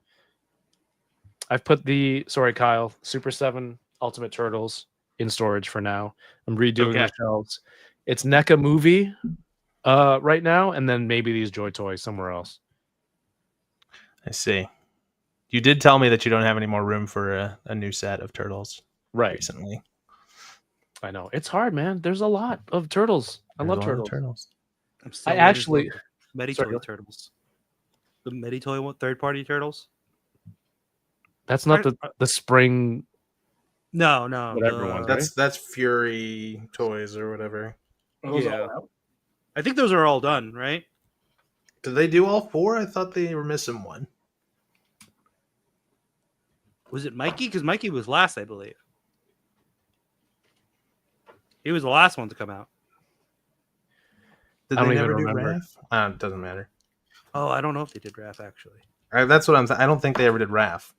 I've put Kyle, Super 7 Ultimate Turtles in storage for now. I'm redoing the shelves. It's NECA movie right now, and then maybe these Joy Toys somewhere else. I see. You did tell me that you don't have any more room for a new set of turtles. Right. Recently. I know. It's hard, man. There's a lot of turtles. I love turtles. I'm still I actually Meditoy turtles. The Meditoy third-party turtles. That's not the spring. No. Whatever one. That's Fury Toys or whatever. Yeah. I think those are all done, right? Did they do all four? I thought they were missing one. Was it Mikey? Because Mikey was last, I believe. He was the last one to come out. Did I don't they even never do remember. Raph? It doesn't matter. Oh, I don't know if they did Raph, actually. That's what I'm saying. I don't think they ever did Raph.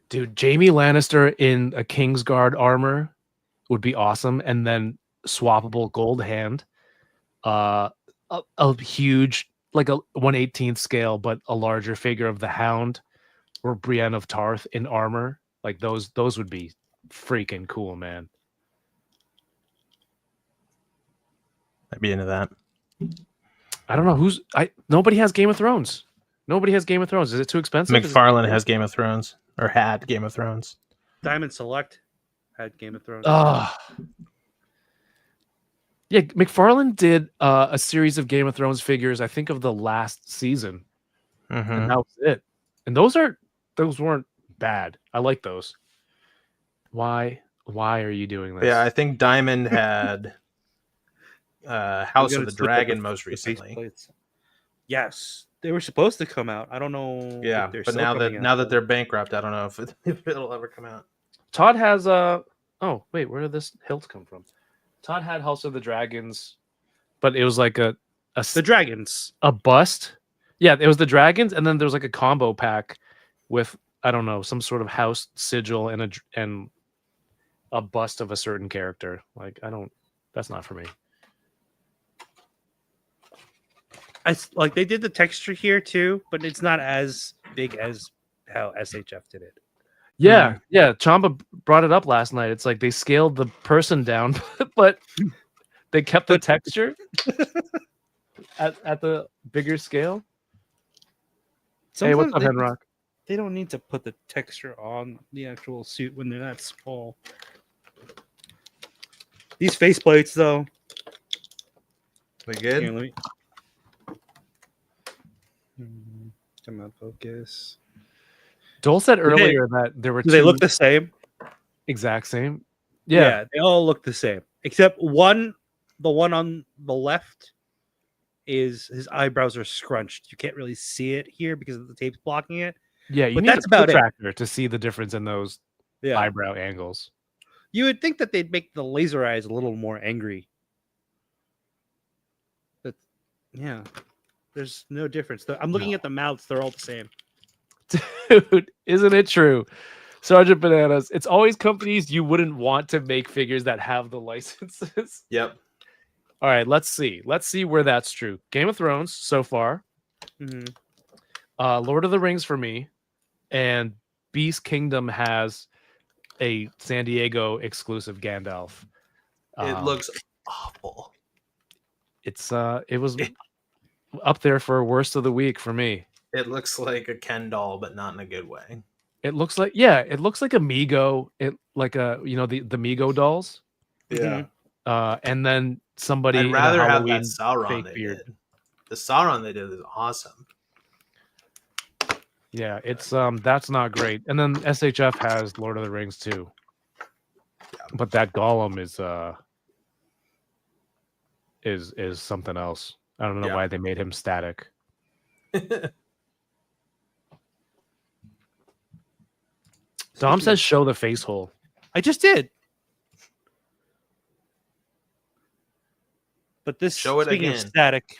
Dude, Jaime Lannister in a Kingsguard armor would be awesome, and then swappable gold hand. A huge, like a 1/18th scale, but a larger figure of the Hound or Brienne of Tarth in armor. Like those would be freaking cool, man. I'd be into that. I don't know nobody has Game of Thrones. Nobody has Game of Thrones. Is it too expensive? McFarlane has Game of Thrones, or had Game of Thrones. Diamond Select had Game of Thrones. Yeah, McFarlane did a series of Game of Thrones figures, I think, of the last season. Mm-hmm. And that was it. And those weren't bad. I like those. Why are you doing this? Yeah, I think Diamond had House of the Dragon most the recently. faceplates. Yes, they were supposed to come out. I don't know. Yeah, if they're but still now coming that out. they're bankrupt, I don't know if it'll ever come out. Todd has oh wait, where did this hilt come from? Todd had House of the Dragons, but it was like the dragons, a bust. Yeah, it was the dragons, and then there was like a combo pack with, I don't know, some sort of house sigil and a bust of a certain character. Like, that's not for me. Like they did the texture here too, but it's not as big as how SHF did it. Yeah, yeah. Chamba brought it up last night. It's like they scaled the person down, but they kept the texture at the bigger scale. Hey, what's up, Henrock? They don't need to put the texture on the actual suit when they're that small. These faceplates, though. We good? Here, let me... Come on, focus. Joel said earlier that there were Do they look the same? Exact same. Yeah, they all look the same. Except the one on the left is his eyebrows are scrunched. You can't really see it here because the tape's blocking it. Yeah, you but need that's a about protractor to see the difference in those Yeah. eyebrow angles. You would think that they'd make the laser eyes a little more angry. But yeah, there's no difference. I'm looking at the mouths; they're all the same. Dude, isn't it true? Sergeant Bananas, it's always companies you wouldn't want to make figures that have the licenses. Yep. All right, let's see. Let's see where that's true. Game of Thrones so far. Mm-hmm. Lord of the Rings for me. And Beast Kingdom has a San Diego exclusive Gandalf. It looks awful. It was up there for worst of the week for me. It looks like a Ken doll, but not in a good way. It looks like a Mego. It like the Mego dolls. Yeah. And then somebody. I'd rather have Halloween that Sauron fake they beard. did. The Sauron they did is awesome. Yeah, it's that's not great. And then SHF has Lord of the Rings too. But that Gollum is something else. I don't know why they made him static. Dom says show the face hole. I just did. But this Show it speaking again. of static.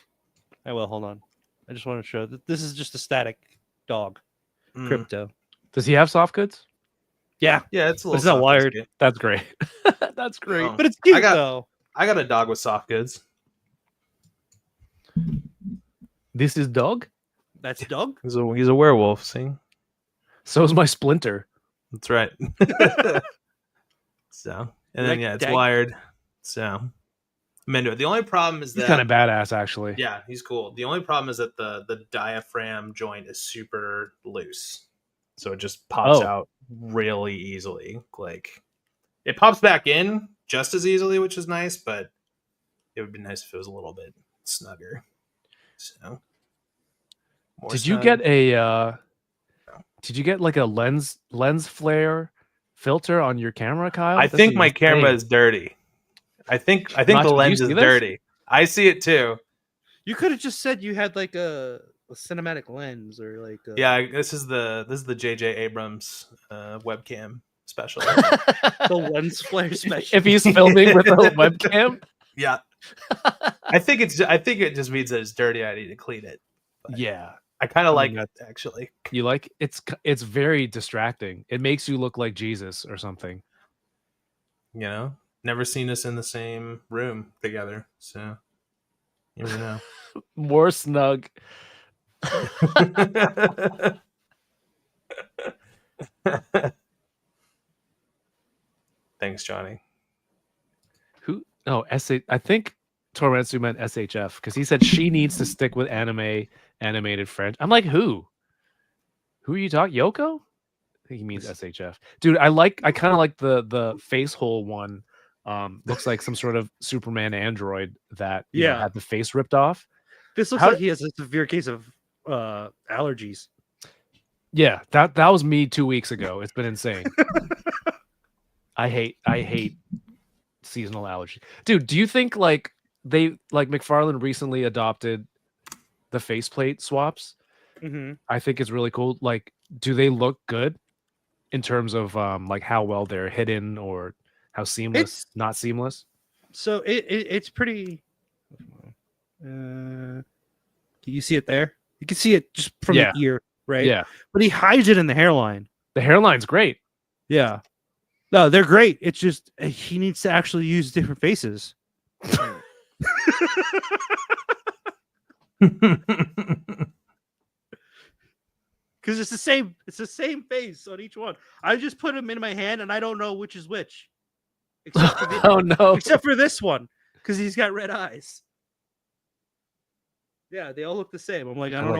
I will hold on. I just want to show that this is just a static dog. Crypto. Does he have soft goods? Yeah. Yeah, it's a little. It's not soft wired. biscuit. That's great. That's great. Oh. But it's cute I though. got a dog with soft goods. This is dog? That's dog? He's a werewolf. See, So is my Splinter. that's right. So, and then Like it's dag- wired. So, I'm into it. The only problem is He's that kind of badass, actually. yeah, he's cool. The only problem is that the diaphragm joint is super loose, so it just pops out really easily. Like it pops back in just as easily, which is nice, but it would be nice if it was a little bit snugger. So, Did you get a? Did you get like a lens flare filter on your camera, Kyle? I This think is my camera insane. is dirty. I think Match, the do you lens see is this? dirty. I see it too. You could have just said you had like a cinematic lens or like Yeah, this is the J.J. Abrams webcam special. the lens flare special. If he's filming with a webcam, Yeah, I think it just means that it's dirty. I need to clean it. But yeah, I kind of I like mean, it actually. you like it's very distracting. It makes you look like Jesus or something. You know, never seen us in the same room together, so you never know. More snug. Thanks, Johnny. Who? Oh, I think Torrensu meant SHF because he said she needs to stick with animated French. I'm like, who? Who are you talking? Yoko? I think he means SHF. Dude, I kind of like the face hole one. Looks like some sort of Superman android that had the face ripped off. This looks like he has a severe case of allergies. Yeah, that was me 2 weeks ago. It's been insane. I hate seasonal allergy. Dude, do you think like McFarlane recently adopted the faceplate swaps? Mm-hmm. I think it's really cool. Like, do they look good in terms of like how well they're hidden or how seamless, not seamless? So it's pretty. Can you see it there? You can see it just from the ear, right? Yeah. But he hides it in the hairline. The hairline's great. Yeah. No, they're great. It's just he needs to actually use different faces. Because it's the same face on each one. I just put them in my hand and I don't know which is which. Except for oh no. Except for this one, because he's got red eyes. Yeah, they all look the same. I'm like, I don't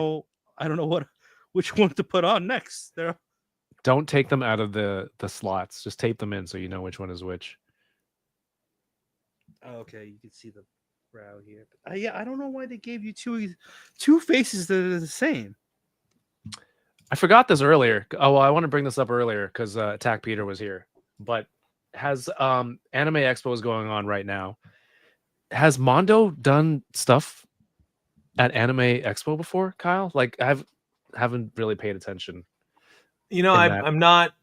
know which one to put on next. Don't take them out of the slots. Just tape them in so you know which one is which. Oh, okay, you can see the brow here. Yeah, I don't know why they gave you two faces that are the same. I forgot this earlier. Oh, well, I want to bring this up earlier because Attack Peter was here. But has Anime Expo is going on right now. Has Mondo done stuff at Anime Expo before, Kyle? Like haven't really paid attention. You know, I'm not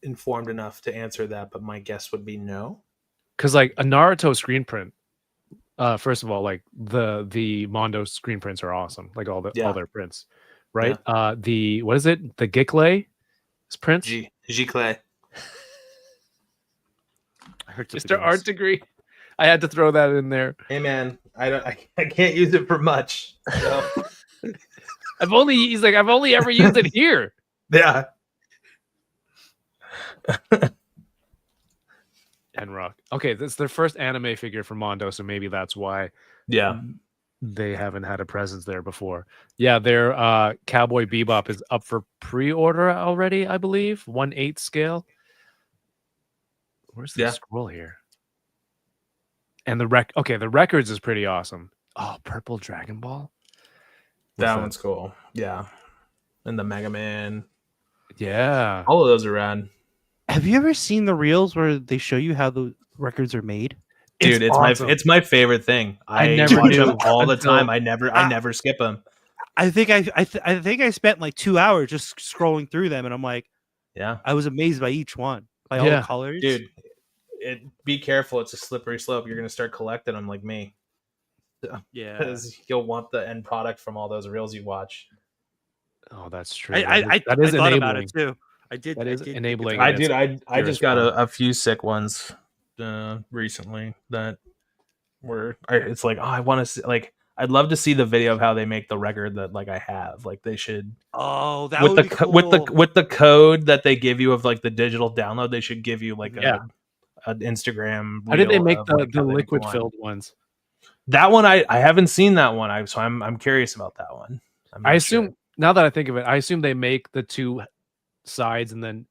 informed enough to answer that, but my guess would be no. Because like a Naruto screen print, first of all, like the Mondo screen prints are awesome. Like all their prints, right? Yeah. The what is it? The Giclay prints. Giclay. I heard Mr. Art Degree. I had to throw that in there. Hey man, I can't use it for much. So. I've only ever used it here. Yeah. And Rock. Okay, this is their first anime figure for Mondo, so maybe that's why. Yeah. They haven't had a presence there before. Yeah, their Cowboy Bebop is up for pre-order already, I believe. 1/8 scale. Where's the scroll here? And the records is pretty awesome. Oh, Purple Dragon Ball. That one's cool. Yeah. And the Mega Man. Yeah. All of those are rad. Have you ever seen the reels where they show you how the records are made? Dude, it's awesome. it's my favorite thing. I never watch knew them all the time. I never skip them. I think I spent like 2 hours just scrolling through them, and I'm like, yeah, I was amazed by each one, by all the colors. Dude, be careful. It's a slippery slope. You're gonna start collecting them like me. Yeah, because you'll want the end product from all those reels you watch. Oh, that's true. I thought about it too. I did. That is enabling. I just got a few sick ones recently that were. It's like, oh, I want to see. Like, I'd love to see the video of how they make the record that like I have. Like, they should. Oh, that with would the be cool. with the code that they give you of like the digital download, they should give you like an Instagram. How did they make like, the liquid filled ones? That one I haven't seen that one. So I'm curious about that one. I assume now that I think of it, I assume they make the two sides and then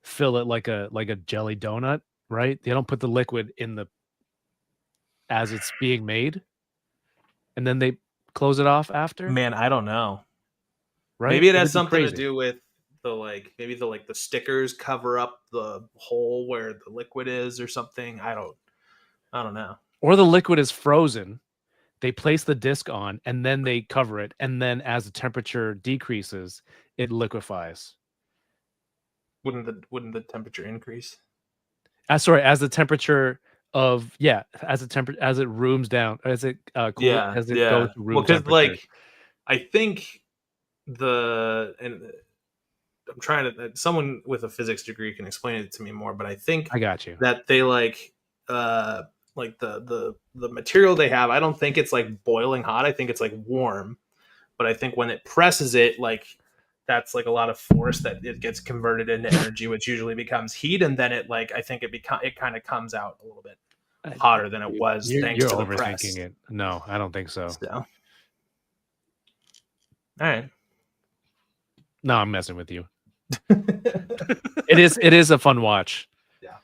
fill it like a jelly donut, right? They don't put the liquid in as it's being made, and then they close it off after. Man, I don't know. Right? Maybe it has something to do with the stickers cover up the hole where the liquid is or something. I don't know. Or the liquid is frozen, They place the disc on, and then they cover it, and then as the temperature decreases, it liquefies. Wouldn't the temperature increase? Sorry, as the temperature as it rooms down, as it goes to room Well, because temperature. like I think I'm trying to someone with a physics degree can explain it to me more, but I think I got you. that they like the material they have, I don't think it's like boiling hot. I think it's like warm. But I think when it presses it, like that's like a lot of force that it gets converted into energy, which usually becomes heat, and then it like I think it kind of comes out a little bit hotter than it was thanks to the press. Overthinking it. No, I don't think so. All right. No, I'm messing with you. It is a fun watch. Yeah.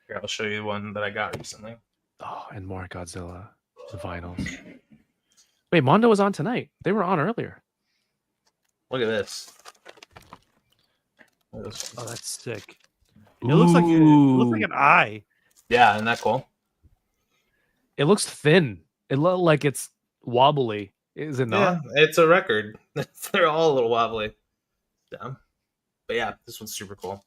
Here, I'll show you one that I got recently. Oh, and more Godzilla vinyls. Wait, Mondo was on tonight. They were on earlier. Look at this. Oh, that's sick. It looks like an eye. Yeah, isn't that cool? It looks thin. It looks like it's wobbly. Is it not? Yeah, it's a record. They're all a little wobbly. Yeah. But yeah, this one's super cool.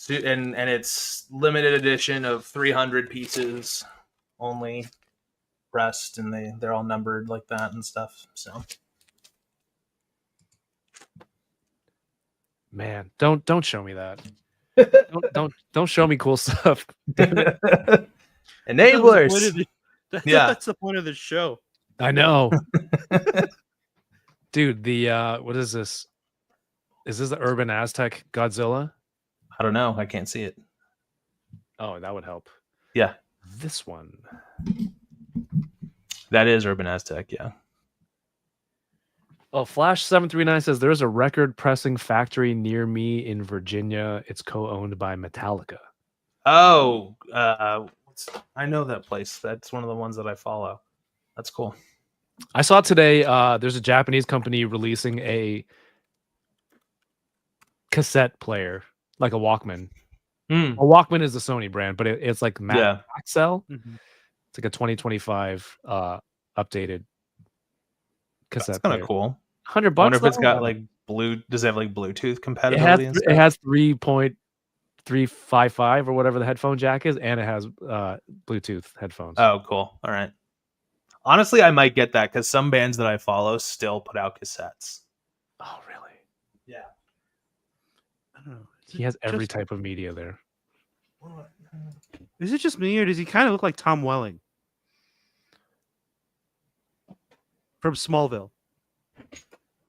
And it's limited edition of 300 pieces only pressed, and they're all numbered like that and stuff. So man, don't show me that. don't show me cool stuff. Enablers. That's the point of the show. I know. Dude, the what is this? Is this the Urban Aztec Godzilla? I don't know. I can't see it. Oh, that would help. Yeah. This one. That is Urban Aztec, yeah. Oh, Flash739 says there's a record pressing factory near me in Virginia. It's co-owned by Metallica. Oh, I know that place. That's one of the ones that I follow. That's cool. I saw today there's a Japanese company releasing a cassette player, like a Walkman. A Walkman is the Sony brand, but it's like Maxell. Mm-hmm. It's like a 2025 updated cassette. That's kind of cool. $100. I wonder if it's got like does it have like Bluetooth compatibility? It has 3.355 or whatever the headphone jack is, and it has Bluetooth headphones. Oh, cool. All right. Honestly, I might get that because some bands that I follow still put out cassettes. Oh, really? Yeah. I don't know. He has every type of media there. Is it just me, or does he kind of look like Tom Welling from Smallville?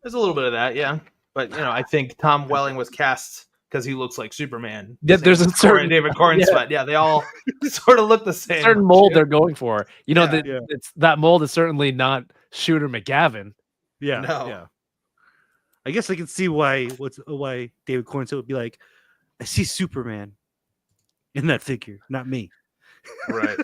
There's a little bit of that, yeah. But I think Tom Welling was cast because he looks like Superman. Yeah, there's a certain David Cornsweet. Yeah, they all sort of look the same. Certain mold they're going for. It's that mold is certainly not Shooter McGavin. Yeah, no. Yeah. I guess I can see why David Cornsweet would be like, I see Superman in that figure, not me. Right.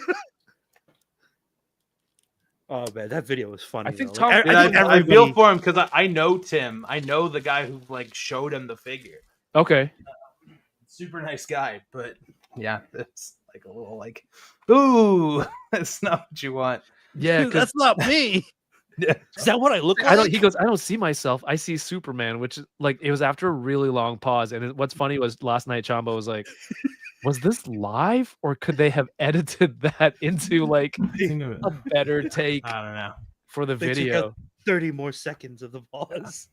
Oh man, that video was funny. I think though. Tom. I feel for him because I know Tim. I know the guy who like showed him the figure. Okay. Super nice guy, but yeah, it's like a little like, ooh, that's not what you want. Yeah, that's not me. Is that what I look like? He goes, I don't see myself. I see Superman, which like it was after a really long pause. And what's funny was last night Chamba was like, was this live or could they have edited that into like a better take? I don't know for the video. 30 more seconds of the pause.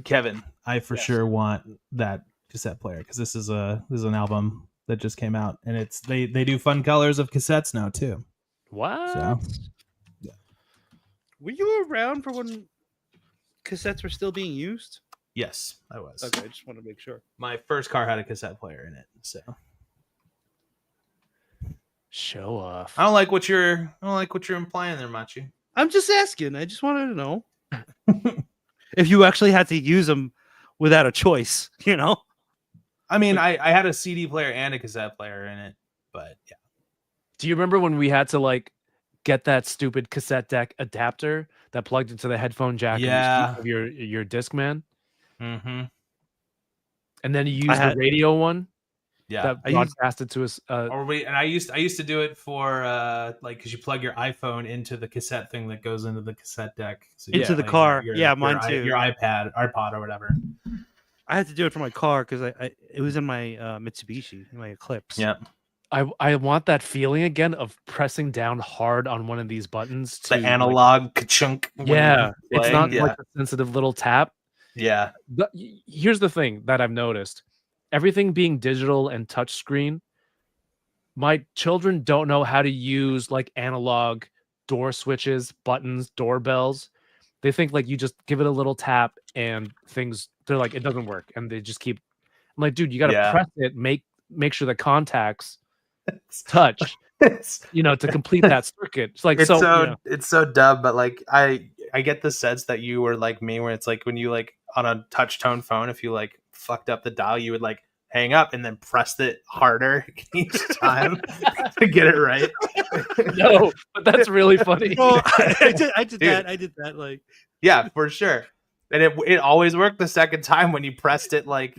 Kevin, I for sure want that cassette player because this is an album that just came out and it's they do fun colors of cassettes now too. What? So, yeah. Were you around for when cassettes were still being used? Yes, I was. Okay, I just want to make sure. My first car had a cassette player in it, so show off. I don't like what you're implying there, Matchu. I'm just asking. I just wanted to know if you actually had to use them without a choice. I mean, I had a CD player and a cassette player in it, but yeah. Do you remember when we had to like get that stupid cassette deck adapter that plugged into the headphone jack of your Discman? Mm-hmm. And then you used the radio one? Yeah. that I used- broadcasted to us. Or I used to do it for like because you plug your iPhone into the cassette thing that goes into the cassette deck. So you Into can the play car. Yeah, mine your too. Your iPod or whatever. I had to do it for my car because it was in my Mitsubishi, in my Eclipse. Yeah. I want that feeling again of pressing down hard on one of these buttons. The analog ka-chunk. when you Yeah, it's play. not Yeah. like a sensitive little tap. Yeah. Here's the thing that I've noticed: everything being digital and touchscreen, my children don't know how to use like analog door switches, buttons, doorbells. They think like you just give it a little tap and things. They're like it doesn't work, and they just keep. I'm like, dude, you got to Yeah. press it, make sure the contacts touch, It's to complete that circuit. It's like it's so. so you know, it's so dumb, but like I get the sense that you were like me, where it's like when you like on a touch tone phone, if you like fucked up the dial, you would like hang up and then pressed it harder each time to get it right. no, but that's really funny. Oh, I did Dude. that. I did that. Like, Yeah, for sure. And it always worked the second time when you pressed it like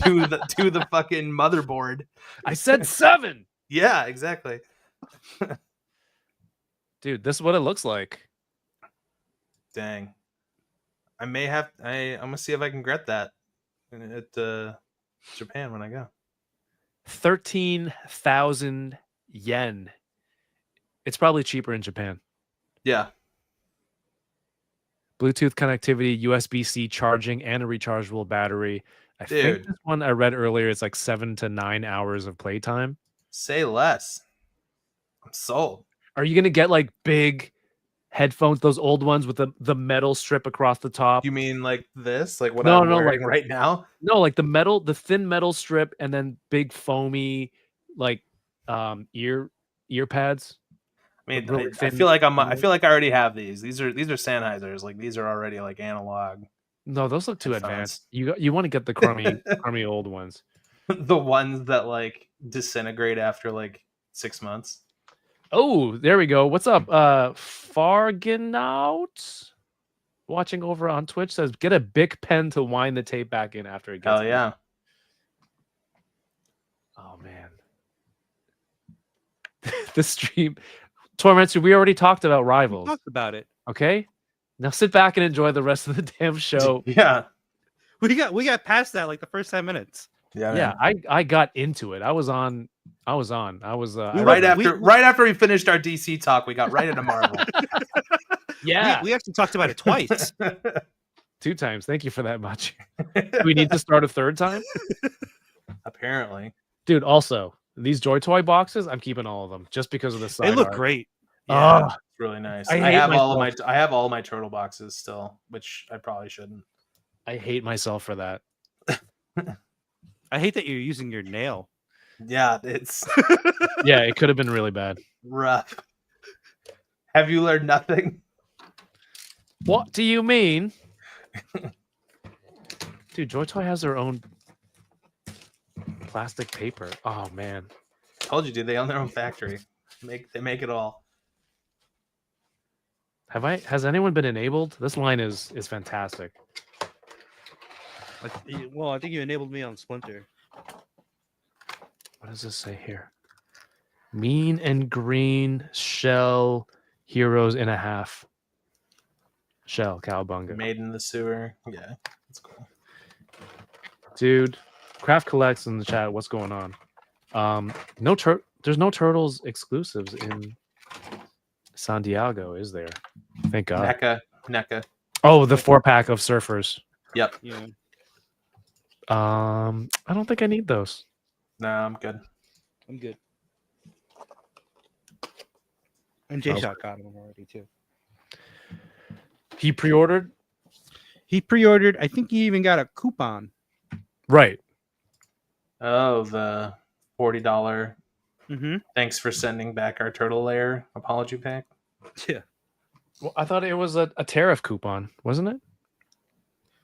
to the fucking motherboard. I said 7, Yeah, exactly. dude. This is what it looks like. Dang. I'm gonna see if I can get that at Japan when I go. 13,000 yen. It's probably cheaper in Japan. Yeah. Bluetooth connectivity, USB-C charging, and a rechargeable battery. I think Dude. this one I read earlier, it's like 7 to 9 hours of playtime. Say less. I'm sold. Are you gonna get like big headphones, those old ones with the metal strip across the top? You mean like this? Like what No, I'm no, wearing like- right now? No, like the thin metal strip, and then big foamy like ear pads. I mean, Really I thin- feel like I feel like I already have these. These are Sennheisers. Like these are already like analog. No, those look too Headphones. advanced. You want to get the crummy old ones. The ones that like disintegrate after like 6 months. Oh, there we go. What's up? Fargenout watching over on Twitch says get a Bic pen to wind the tape back in after it gets. Hell yeah. Oh man. The stream Tormentor, we already talked about we Rivals. talked about it. Okay. Now sit back and enjoy the rest of the damn show. Yeah. We got past that like the first 10 minutes. Yeah, I got into it. I was on. I was Right after we finished our DC talk, we got right into Marvel. yeah, We actually talked about it twice. 2 times. Thank you for that much. Do we need to start a 3rd time? Apparently. Dude, also, these Joy Toy boxes, I'm keeping all of them just because of the side They look art. great. Yeah. It's really nice. I I hate have all myself. of my I have all my turtle boxes still, which I probably shouldn't. I hate myself for that. I hate that you're using your nail. Yeah, it's Yeah, it could have been really bad. rough. Have you learned nothing? What do you mean? Dude, Joy Toy has their own plastic paper. Oh man. Told you, dude. They own their own factory. They make it all. Has anyone been enabled? This line is fantastic. Well, I think you enabled me on Splinter. What does this say here? Mean and green shell heroes in a half. Shell cowabunga. Made in the sewer. Yeah, that's cool. Dude, Craft Collects in the chat. What's going on? There's no Turtles exclusives in San Diego, is there? Thank God. NECA. Oh, the 4-pack of Surfers. Yep. Yeah. I don't think I need those. No, I'm good. I'm good. And J-Shot got one already too. He pre-ordered? He pre-ordered. I think he even got a coupon. Right. Oh, the $40. Mm-hmm. Thanks for sending back our turtle layer apology pack. Yeah. Well, I thought it was a tariff coupon, wasn't it?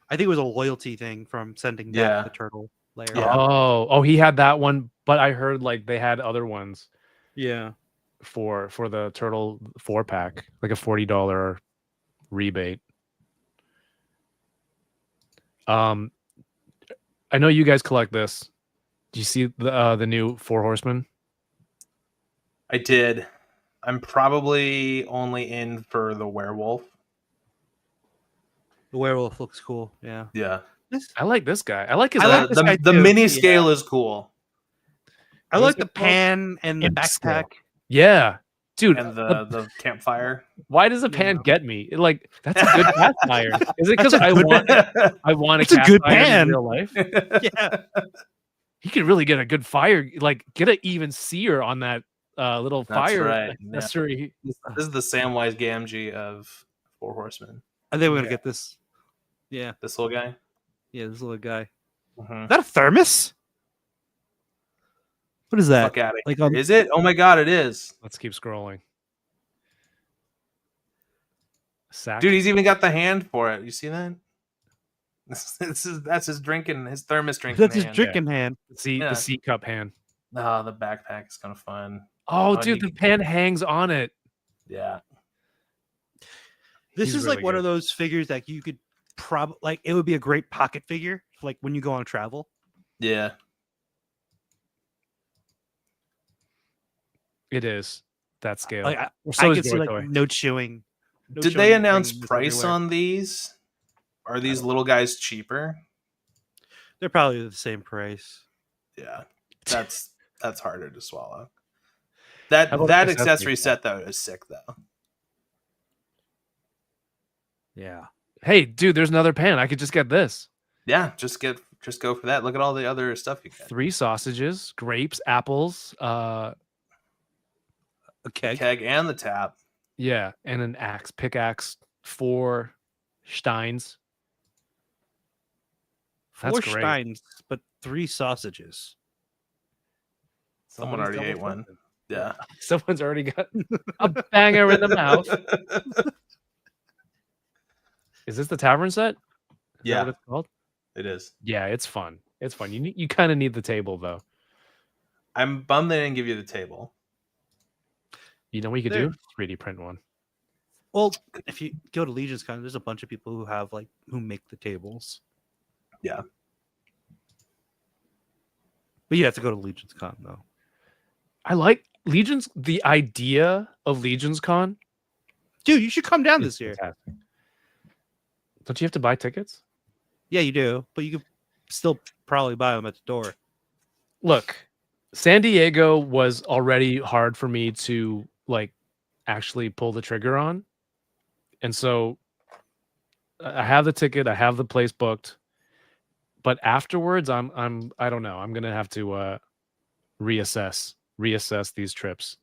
I think it was a loyalty thing from sending back Yeah. the turtle layer. Yeah. Oh, he had that one, but I heard like they had other ones Yeah. for the Turtle 4-pack, like a $40 rebate. I know you guys collect this. Do you see the new Four Horsemen? I did. I'm probably only in for the werewolf. The werewolf looks cool. Yeah. Yeah. I like this guy. I like his. I like this guy the too. mini Yeah. scale is cool. I What like is the it called? pan and the Imp scale. backpack. Yeah, dude. And the campfire. Why does a pan get me? Like, that's a good cast iron. Is it because That's a I good want a It's a cast good iron pan. in real life? Yeah. He could really get a good fire, like get an even sear on that little That's fire right, yeah. accessory. This is the Samwise Gamgee of Four Horsemen. I think we're gonna Yeah. get this. Yeah. This little guy. Yeah, this little guy. Mhm. Is that a thermos? What is that? Fuck out of Like here. on Is it? Oh my god, it is. Let's keep scrolling. Sack. Dude, he's even got the hand for it. You see that? That's his thermos drinking that's his hand. drinking hand. the Yeah. C cup hand. Oh, the backpack is kind of fun. Oh, Oh, dude, you the pan hangs on it. Yeah. This He's is like really one of good. those figures that you could probably like. It would be a great pocket figure, like when you go on travel. Yeah. It is that scale. Like I So is could see Joy like Toy. no chewing. no Did chewing they and announce bringing this price everywhere. on these? Are these little guys cheaper? They're probably the same price. Yeah. That's harder to swallow. That How about that accessory accessory set? set though is sick though. Yeah. Hey, dude, there's another pan. I could just get this. Yeah, just go for that. Look at all the other stuff you get. 3 sausages, grapes, apples, A keg. Keg and the tap. yeah, and an pickaxe, 4 steins. That's 4 great. steins, but 3 sausages. Someone Somebody's already ate double one. fucking. Yeah. Someone's already got a banger in the mouth. Is this the tavern set? Is that Yeah. what it's called? It is. Yeah, it's fun. It's fun. You kind of need the table though. I'm bummed they didn't give you the table. You know what you could There- do? 3D print one. Well, if you go to Legion's Con, there's a bunch of people who have who make the tables. Yeah. But you have to go to Legion's Con though. I like Legion's. The idea of Legion's Con. Dude, you should come down is this year. fantastic. Don't you have to buy tickets? Yeah, you do, but you could still probably buy them at the door. Look, San Diego was already hard for me to actually pull the trigger on. And so I have the ticket, I have the place booked, but afterwards I don't know. I'm going to have to reassess these trips.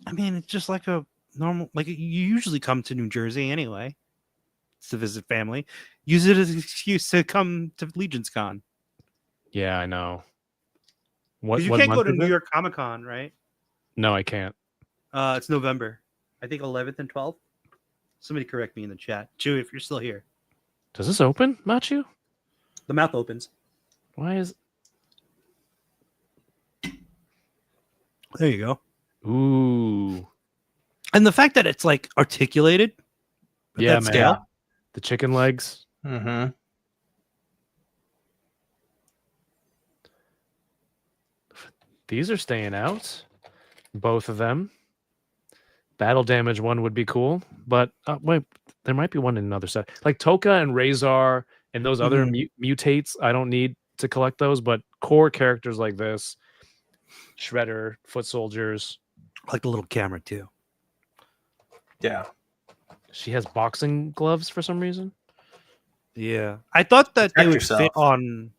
I mean, it's just like a normal you usually come to New Jersey anyway to visit family. Use it as an excuse to come to Legion's Con. Yeah, I know. What 'Cause you what can't go month to is New it? York Comic Con, right? No, I can't. It's November. I think 11th and 12th. Somebody correct me in the chat. Chewy, if you're still here. Does this open, Matchu? The mouth opens. Why is There you go. Ooh. And the fact that it's articulated at Yeah, that man. scale. The chicken legs. Mm-hmm. These are staying out. Both of them. Battle damage one would be cool, but wait, there might be one in another set. Like Toka and Razor and those other mutates. I don't need to collect those, but core characters like this, Shredder, Foot Soldiers. Like the little camera too. Yeah. She has boxing gloves for some reason. Yeah. I thought that they Protect would yourself. fit on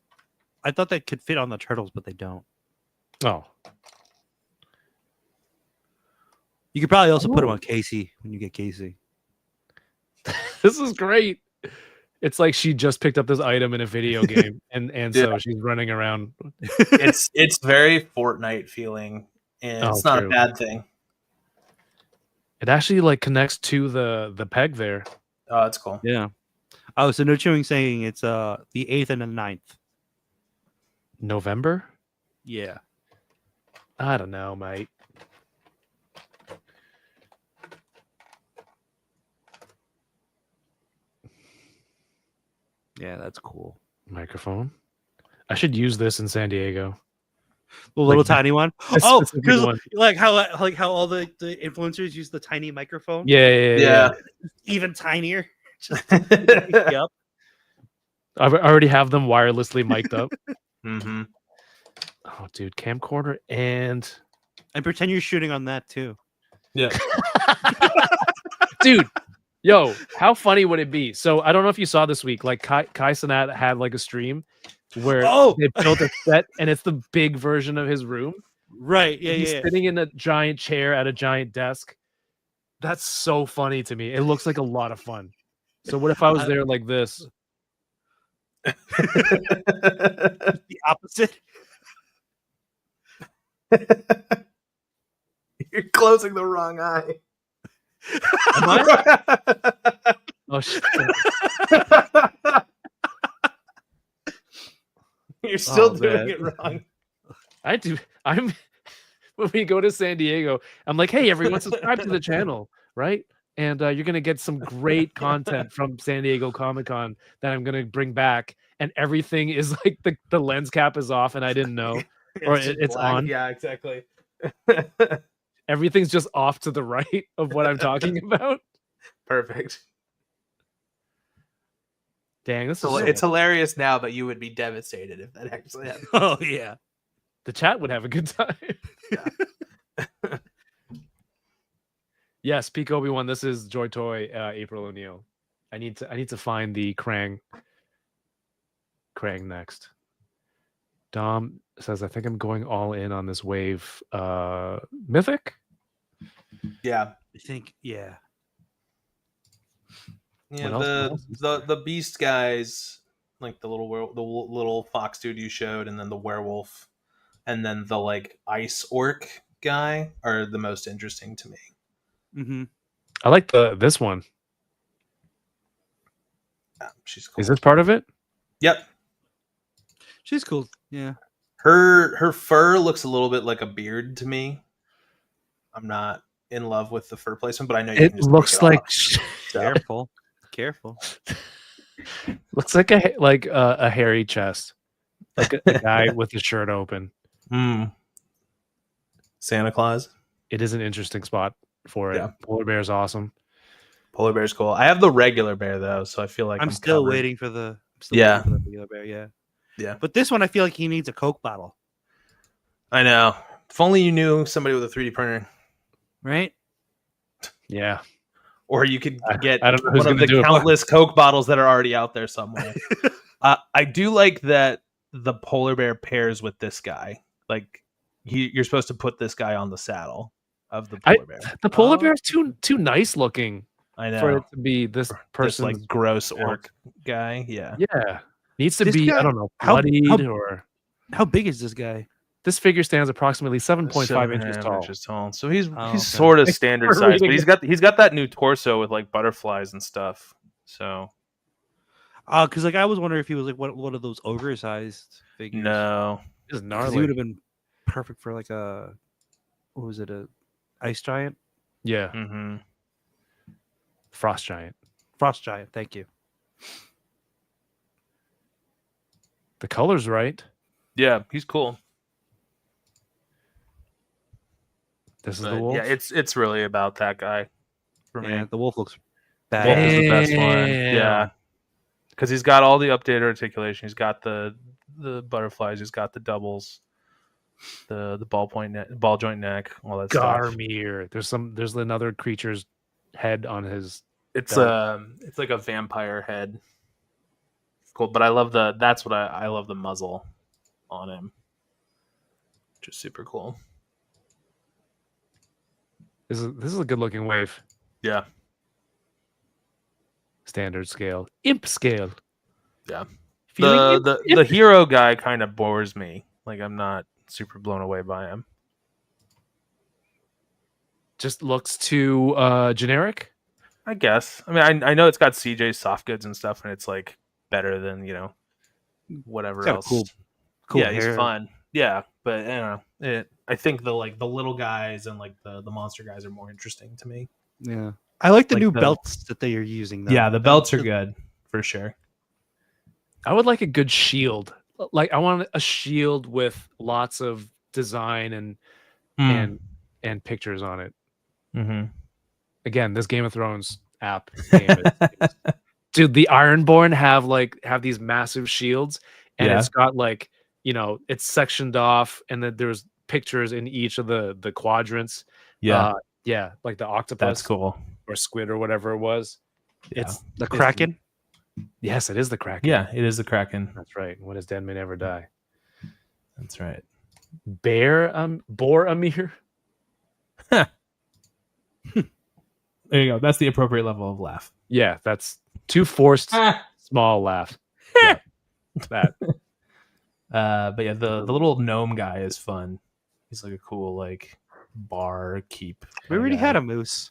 I thought they could fit on the turtles, but they don't. Oh, You could probably also put them Ooh. on Casey when you get Casey. this is great. It's like she just picked up this item in a video game, and so Yeah. she's running around. It's very Fortnite feeling, and Oh, it's not true. a bad thing. It actually connects to the peg there. Oh, that's cool. Yeah. Oh, so no chewing saying it's the 8th and the 9th. November? Yeah. I don't know, mate. Yeah, that's cool. Microphone. I should use this in San Diego. The little Like, tiny one. a Oh, specific here's one. like how all the influencers use the tiny microphone. Yeah. Even tinier. Just Mm-hmm. yep. I already have them wirelessly mic'd up. Mm-hmm. Oh, dude, camcorder and And pretend you're shooting on that too. Yeah. dude, yo, how funny would it be? So I don't know if you saw this week, like Kai Cenat had like a stream where they built a set and it's the big version of his room. Right. Yeah. He's Yeah. sitting in a giant chair at a giant desk. That's so funny to me. It looks like a lot of fun. So what if I was there like this? The opposite. You're closing the wrong eye. Am I? Oh shit. You're still Oh, doing man. it wrong. I'm when we go to San Diego, I'm like, hey, everyone, subscribe to the channel, right? And you're gonna get some great content from San Diego Comic-Con that I'm gonna bring back, and everything is like the lens cap is off, and I didn't know, or just it's black. on. Yeah, exactly. Everything's just off to the right of what I'm talking about. Perfect. Dang, this So is it's hilarious now, but you would be devastated if that actually happened. Oh yeah. the chat would have a good time. Yes, Peak Obi-Wan. This is Joy Toy, April O'Neil. I need to find the Krang next. Dom says, I think I'm going all in on this wave. Mythic? Yeah. I think yeah. Yeah, What else is the beast guys, like the little fox dude you showed, and then the werewolf, and then the like ice orc guy are the most interesting to me. Mm-hmm. I like this one. Yeah, she's cool. Is this part of it? Yep. She's cool. Yeah. Her fur looks a little bit like a beard to me. I'm not in love with the fur placement, but I know you It can just looks make it like off. Careful. looks like a hairy chest, like a guy with his shirt open. Santa Claus. It is an interesting spot for it. Yeah. Polar bear is awesome. Polar bear's cool. I have the regular bear though, so I feel like I'm still covered. waiting for the Yeah. waiting for the regular bear, yeah. Yeah. But this one I feel like he needs a Coke bottle. I know. If only you knew somebody with a 3D printer. Right? Yeah. Or you could get I don't know who's one of gonna do the it. countless Coke bottles that are already out there somewhere. I do like that the polar bear pairs with this guy. Like you're supposed to put this guy on the saddle of the polar bear. The polar bear is too nice looking I know. for it to be this This person's like gross orc guy. Yeah. Yeah. Needs to This be, guy- I don't know, how- bloodied how- or How big is this guy? this figure stands approximately 7.5 inches tall. So he's Oh, he's okay. sort of Thanks standard for size, but reading he's got that new torso with like butterflies and stuff. So Because like I was wondering if he was like one of those ogre sized figures. no. This is 'Cause gnarly. he would have been perfect for like a ice giant? Yeah. Mm-hmm. Frost giant. Frost giant, thank you. The color's right. Yeah, he's cool. This is But the wolf. yeah, it's really about that guy for me. Yeah, the wolf looks Wolf bad. is the best one. Damn. Yeah, because he's got all the updated articulation. He's got the butterflies. He's got the doubles, the ball joint neck, all that stuff. Garmir. There's another creature's head on his. It's like a vampire head. It's cool, but I love I love the muzzle on him, which is super cool. This is a good looking wave. Yeah, Standard scale. Imp scale. yeah. Feeling The hero guy kind of bores me. Like I'm not super blown away by him. just looks too generic. I guess. I mean, I know it's got CJ soft goods and stuff, and it's like better than whatever It's got a else. cool yeah, he's hair. fun. Yeah, but I think the little guys and like the monster guys are more interesting to me. Yeah. I like the Like new the- belts that they are using though. Yeah, the belts are good for sure. I would like a good shield like I want a shield with lots of design and pictures on it. Mm-hmm. Again, this Game of Thrones app game is dude, the Ironborn have these massive shields, and Yeah. it's got like, it's sectioned off, and then there's pictures in each of the quadrants. Yeah, Yeah, like the octopus that's cool. or squid or whatever it was. Yeah. It's The Kraken. Yes, it is the Kraken. Yeah, it is the Kraken. That's right. What is dead may never die. That's right. Boromir. There you go. That's the appropriate level of laugh. Yeah, that's too forced. Small laugh. Yeah, that. But yeah, the little gnome guy is fun. He's like a cool like bar keep. We already had a moose.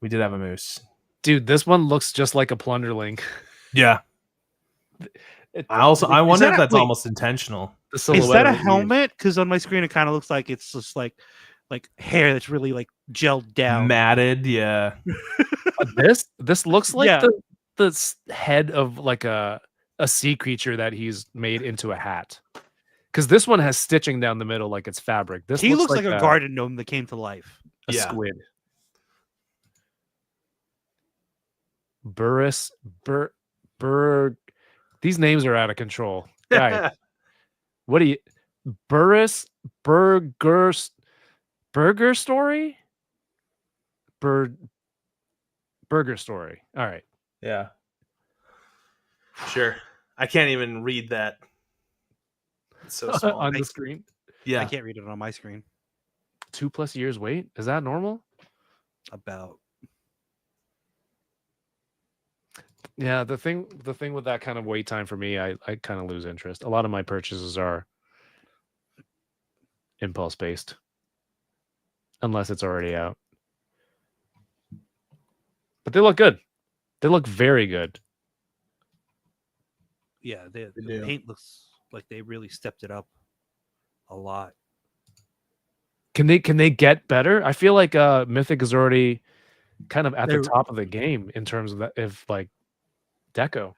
We did have a moose. Dude, this one looks just like a plunderling. Yeah. I wonder if that's almost intentional. The silhouette Is that a of it is- helmet? Because on my screen it kind of looks like it's just like hair that's really like gelled down. Matted, yeah. This looks like Yeah. the head of like a sea creature that he's made into a hat. Because this one has stitching down the middle like it's fabric. This He looks like a garden gnome that came to life. a Yeah. squid. These names are out of control. Guys, what do you Burris Burger Story? Burger Story. All right. Yeah. Sure. I can't even read that. It's so small. On the screen. I Yeah. can't read it on my screen. 2+ years wait. Is that normal? About Yeah, the thing with that kind of wait time for me, I kind of lose interest. A lot of my purchases are impulse based, unless it's already out. But they look good. They look very good. yeah, the do. paint looks like they really stepped it up a lot. Can they get better? I feel like Mythic is already kind of at the They're- top of the game in terms of that, if like deco.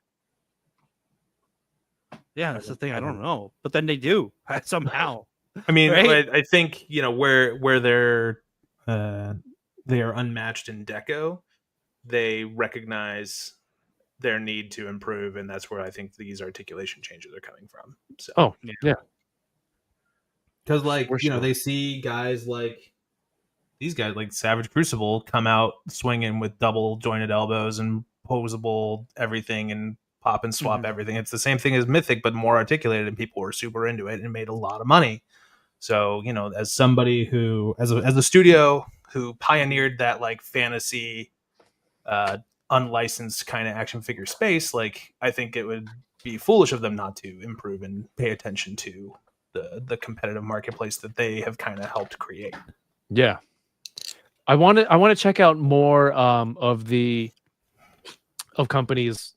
Yeah, that's the thing. I don't know, but then they do somehow. I mean, Right? I think where they're they are unmatched in deco, they recognize their need to improve, and that's where I think these articulation changes are coming from. So, Oh, yeah. because like For sure. they see guys like these guys like Savage Crucible come out swinging with double jointed elbows and posable everything and pop and swap everything. It's the same thing as Mythic, but more articulated, and people were super into it and made a lot of money. So, as somebody who, as a studio who pioneered that like fantasy, unlicensed kind of action figure space, like I think it would be foolish of them not to improve and pay attention to the competitive marketplace that they have kind of helped create. Yeah. I want to check out more of companies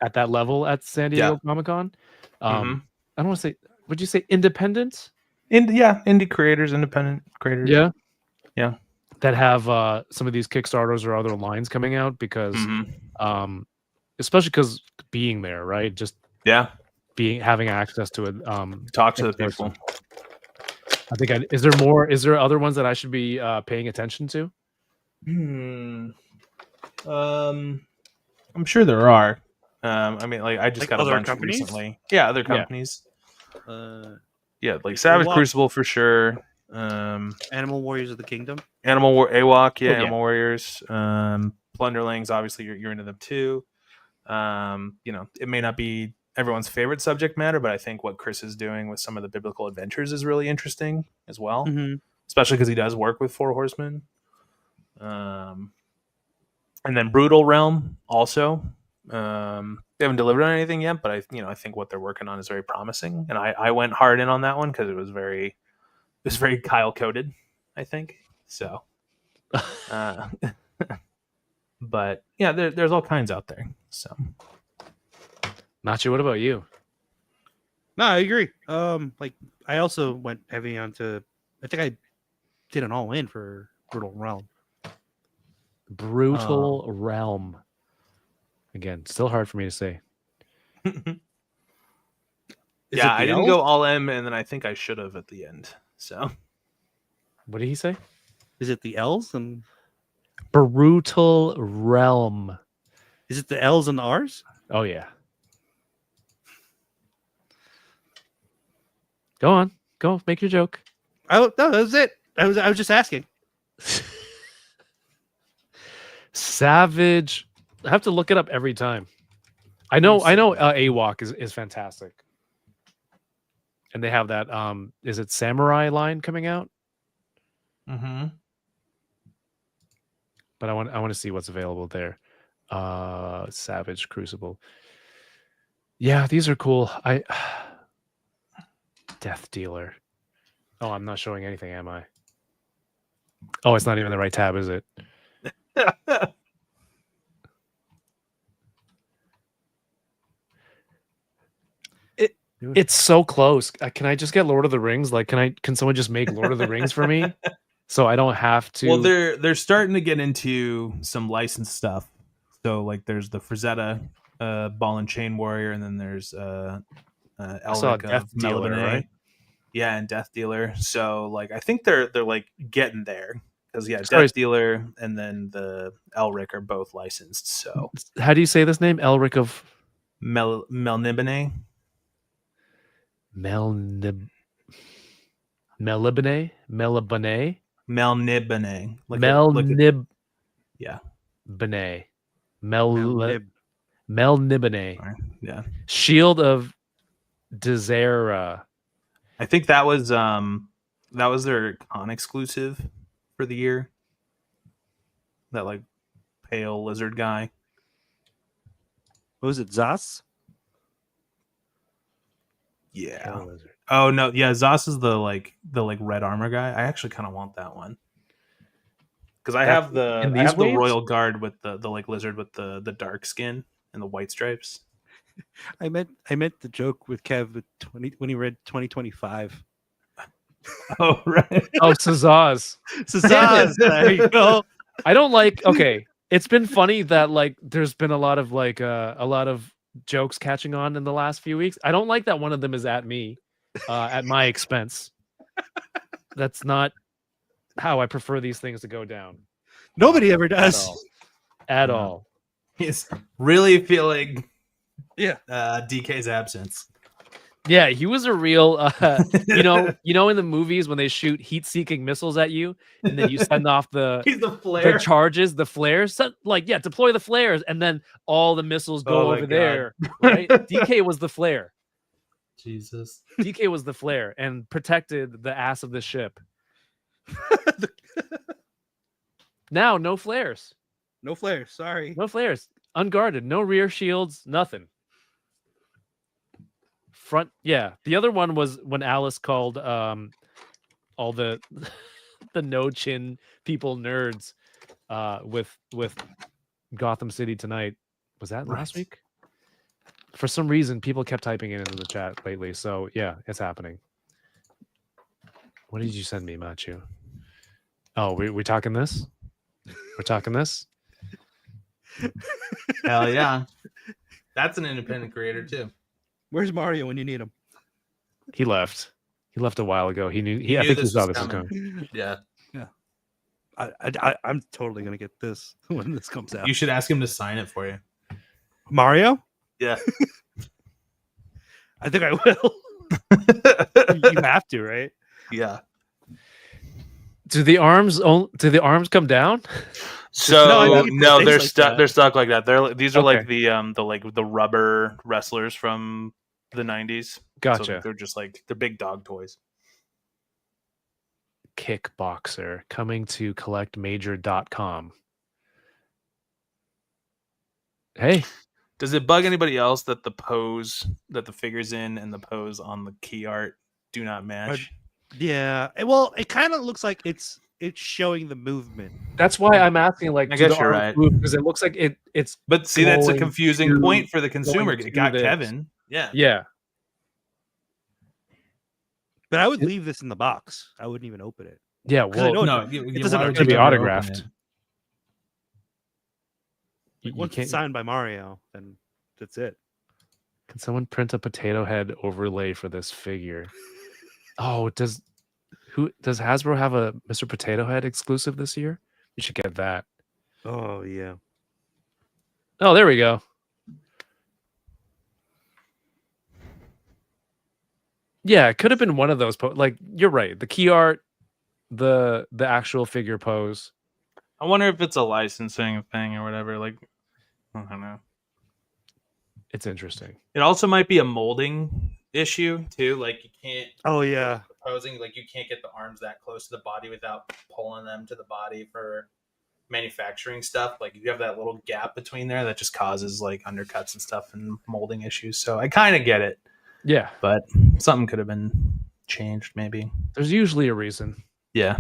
at that level at San Diego Comic-Con. I don't want to say, would you say independent? Indie creators, independent creators. Yeah. That have some of these Kickstarters or other lines coming out, because especially because being there, right? Just having access to it. Talk to the in people. person. I think is there more? Is there other ones that I should be paying attention to? I'm sure there are. I mean, like I just Like got a other bunch companies? recently. Yeah, other companies. Uh, Yeah, like Savage AWOC. Crucible for sure. Animal Warriors of the Kingdom. Animal War AWOC, yeah. Animal Warriors. Plunderlings, obviously you're into them too. It may not be everyone's favorite subject matter, but I think what Chris is doing with some of the biblical adventures is really interesting as well. Especially because he does work with Four Horsemen. And then Brutal Realm also. They haven't delivered on anything yet, but I think what they're working on is very promising. And I went hard in on that one because it was very Kyle coded, I think. So, but yeah, there's all kinds out there. So, Nacho, what about you? No, I agree. Like I also went heavy onto. I think I did an all in for Brutal Realm. Brutal Realm. Again, still hard for me to say. Yeah, it the I didn't L's? go all M, and then I think I should have at the end. So What did he say? Is it the L's and Brutal Realm. is it the L's and the R's? Oh yeah. Go on. Go make your joke. Oh no, that was it. I was just asking. Savage. I have to look it up every time. I know AWOC is fantastic. And they have that is it Samurai line coming out? mm-hmm. But I want to see what's available there. Savage Crucible. Yeah, these are cool. Death Dealer. Oh, I'm not showing anything, am I? Oh, it's not even the right tab, is it? It's so close. Can I just get Lord of the Rings? Like, can someone just make Lord of the Rings for me, so I don't have to? Well, they're starting to get into some licensed stuff. So like, there's the Frazetta Ball and Chain Warrior, and then there's Elric Death of Dealer, Melibene. right? Yeah, and Death Dealer. So like, I think they're like getting there because Death Dealer and then the Elric are both licensed. So how do you say this name? Elric of Melnibene. Melibene. Yeah. Melnibene. Yeah. Shield of Desera. I think that was their con exclusive for the year. That like pale lizard guy. What was it, Zas? Yeah. Oh no, yeah, Zas is the red armor guy. I actually kind of want that one. Because I have the Royal Guard with the like lizard with the dark skin and the white stripes. I meant the joke with Kev with when he read 2025. Oh right. Oh, Sazaz. Sazaz. There you go. I don't like. Okay, it's been funny that like there's been a lot of jokes catching on in the last few weeks. I don't like that one of them is at me, at my expense. That's not how I prefer these things to go down. Nobody ever does. At all. He's really feeling DK's absence. Yeah, he was a real you know in the movies when they shoot heat-seeking missiles at you and then you send off the charges, the flares, deploy the flares and then all the missiles go over there, right? DK was the flare. Jesus. DK was the flare and protected the ass of the ship. Now, no flares. No flares. Sorry. No flares. Unguarded. No rear shields. Nothing. Front. Yeah. The other one was when Alice called all the no chin people nerds with Gotham City Tonight. Was that last week? For some reason, people kept typing it into the chat lately. So yeah, it's happening. What did you send me, Matchu? Oh, we talking this? We're talking this? Hell yeah. That's an independent creator too. Where's Mario when you need him? He left. He left a while ago. He knew. I knew think he this saw was this was coming. coming. Yeah. I'm totally gonna get this when this comes out. You should ask him to sign it for you. Mario? Yeah. I think I will. You have to, right? Yeah. Do the arms come down? So no, they're like stuck. that. They're stuck like that. These are like Okay. the rubber wrestlers from the 90s. Gotcha. So they're just like they're big dog toys. Kickboxer coming to collectmajor.com. Hey, Does it bug anybody else that the pose that the figure's in and the pose on the key art do not match? Yeah. Well, it kind of looks like it's showing the movement. that's why I'm asking. Like, I do guess the you're arms right. move? Because it looks like it's. But see, that's a going confusing to- point for the consumer. going It got to this. Kevin. Yeah. Yeah. But I would leave this in the box. I wouldn't even open it. Yeah. 'Cause I Well, know No, it doesn't why have would to be you ever open autographed. it? Like, once it's signed by Mario, then that's it. Can someone print a potato head overlay for this figure? Oh, does Hasbro have a Mr. Potato Head exclusive this year? We should get that. Oh yeah. Oh, there we go. Yeah, it could have been one of those. Like, you're right. The key art, the actual figure pose. I wonder if it's a licensing thing or whatever. Like, I don't know. It's interesting. It also might be a molding issue too. Like, you can't. Oh yeah. Posing, like, you can't get the arms that close to the body without pulling them to the body for manufacturing stuff. Like, you have that little gap between there that just causes like undercuts and stuff and molding issues. So I kind of get it. Yeah, but something could have been changed. Maybe there's usually a reason. Yeah,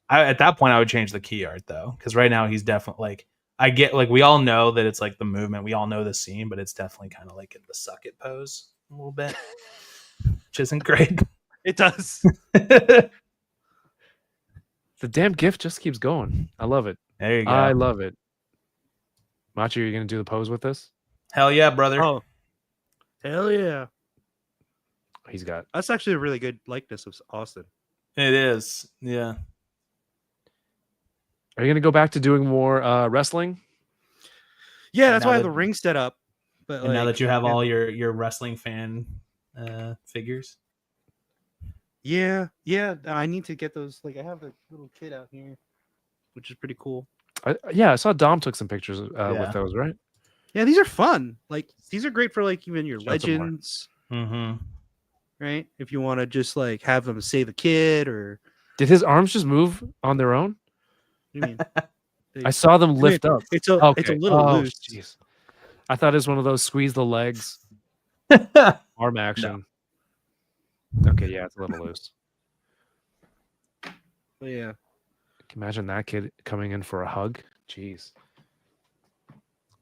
at that point I would change the key art though, because right now he's definitely like, I get, like, we all know that it's like the movement, we all know the scene, but it's definitely kind of like in the suck it pose a little bit, which isn't great. It does. The damn gift just keeps going. I love it. There you go. I love it. Matchu, are you gonna do the pose with this? Hell yeah, brother. Oh, hell yeah. He's got. That's actually a really good likeness of Austin. It is. Yeah. Are you gonna go back to doing more wrestling? Yeah, that's now why I have that- the ring set up. But And now like, that you have all your wrestling fan figures. yeah, I need to get those. Like, I have a little kid out here, which is pretty cool. I saw Dom took some pictures with those, right? Yeah, these are fun. Like, these are great for like even your Show some more. legends, Mm-hmm. right? If you want to just like have them save a kid, or Did his arms just move on their own? what do you mean? I saw them lift up. It's a little loose. Jeez. I thought it was one of those squeeze the legs arm action. Okay, yeah, it's a little loose. But yeah. Can you imagine that kid coming in for a hug? Jeez.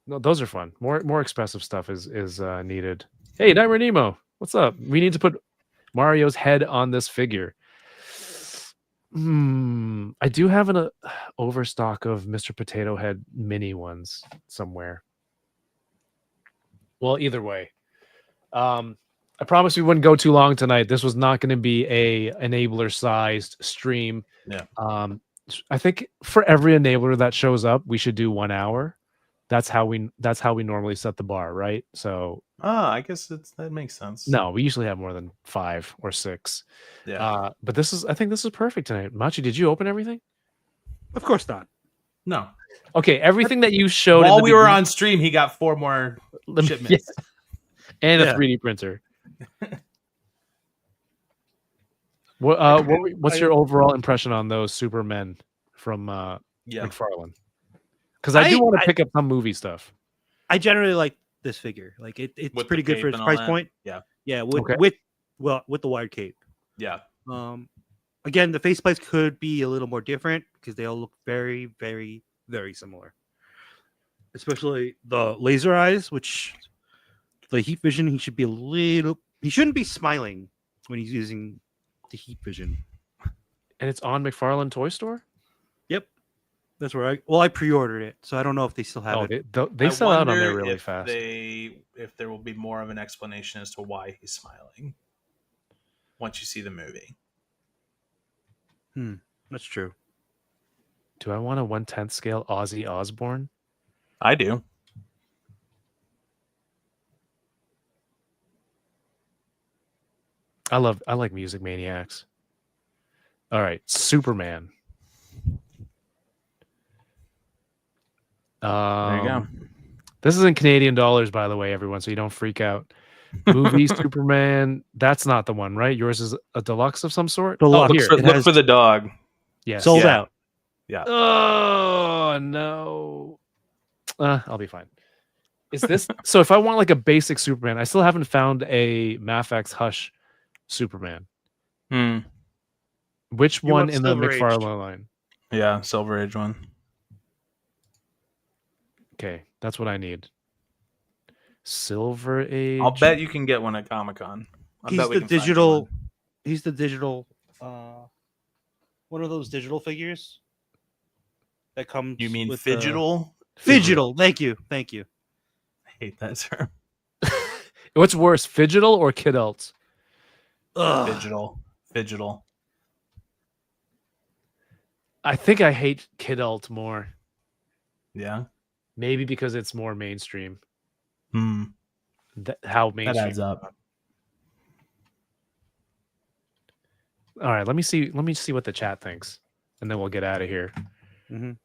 No, those are fun. More expressive stuff is needed. Hey, Nightmare Nemo, what's up? We need to put Mario's head on this figure. I do have an overstock of Mr. Potato Head mini ones somewhere. Well, either way, I promised we wouldn't go too long tonight. This was not going to be a enabler-sized stream. Yeah. I think for every enabler that shows up, we should do 1 hour. That's how we normally set the bar, right? So, I guess that makes sense. no, we usually have more than 5 or 6. Yeah. But I think this is perfect tonight. Machi, did you open everything? Of course not. No. Okay, everything that you showed While we were on stream, he got 4 more shipments. Yeah. And Yeah. a 3D printer. What's your overall impression on those Supermen from McFarlane? Because I do want to pick up some movie stuff. I generally like this figure. Like it's With pretty the good for cape its and all price that? point. Yeah. Yeah, Okay. with the wide cape. Yeah. Again, the faceplates could be a little more different because they all look very, very, very similar. Especially the laser eyes, which the heat vision, he shouldn't be smiling when he's using the heat vision. And it's on McFarlane Toy Store? Yep. That's where I pre-ordered it, so I don't know if they still have it. They sell out on wonder there really if fast. If there will be more of an explanation as to why he's smiling once you see the movie. That's true. Do I want a 1/10 scale Ozzy Osbourne? I do. I like Music Maniacs. All right, Superman. There you go. This is in Canadian dollars, by the way, everyone, so you don't freak out. Movie Superman. That's not the one, right? Yours is a deluxe of some sort. Deluxe. Oh, here. Look for the dog. Yes. Sold Yeah. out. Yeah. Oh no. I'll be fine. Is this so? If I want like a basic Superman, I still haven't found a Mafex Hush Superman. Which You one want in the Silver Age. McFarlane line? Yeah, Silver Age one. Okay, that's what I need. Silver Age. I'll bet you can get one at Comic-Con. He's the digital. He's the digital. One of those digital figures that comes. You mean with Fidgetal? Fidgetal. Thank you. I hate that term. What's worse, Fidgetal or Kidult? Fidgetal. I think I hate Kidult more. Yeah. Maybe because it's more mainstream. How That mainstream? adds up. All right, let me see what the chat thinks, and then we'll get out of here. Mhm.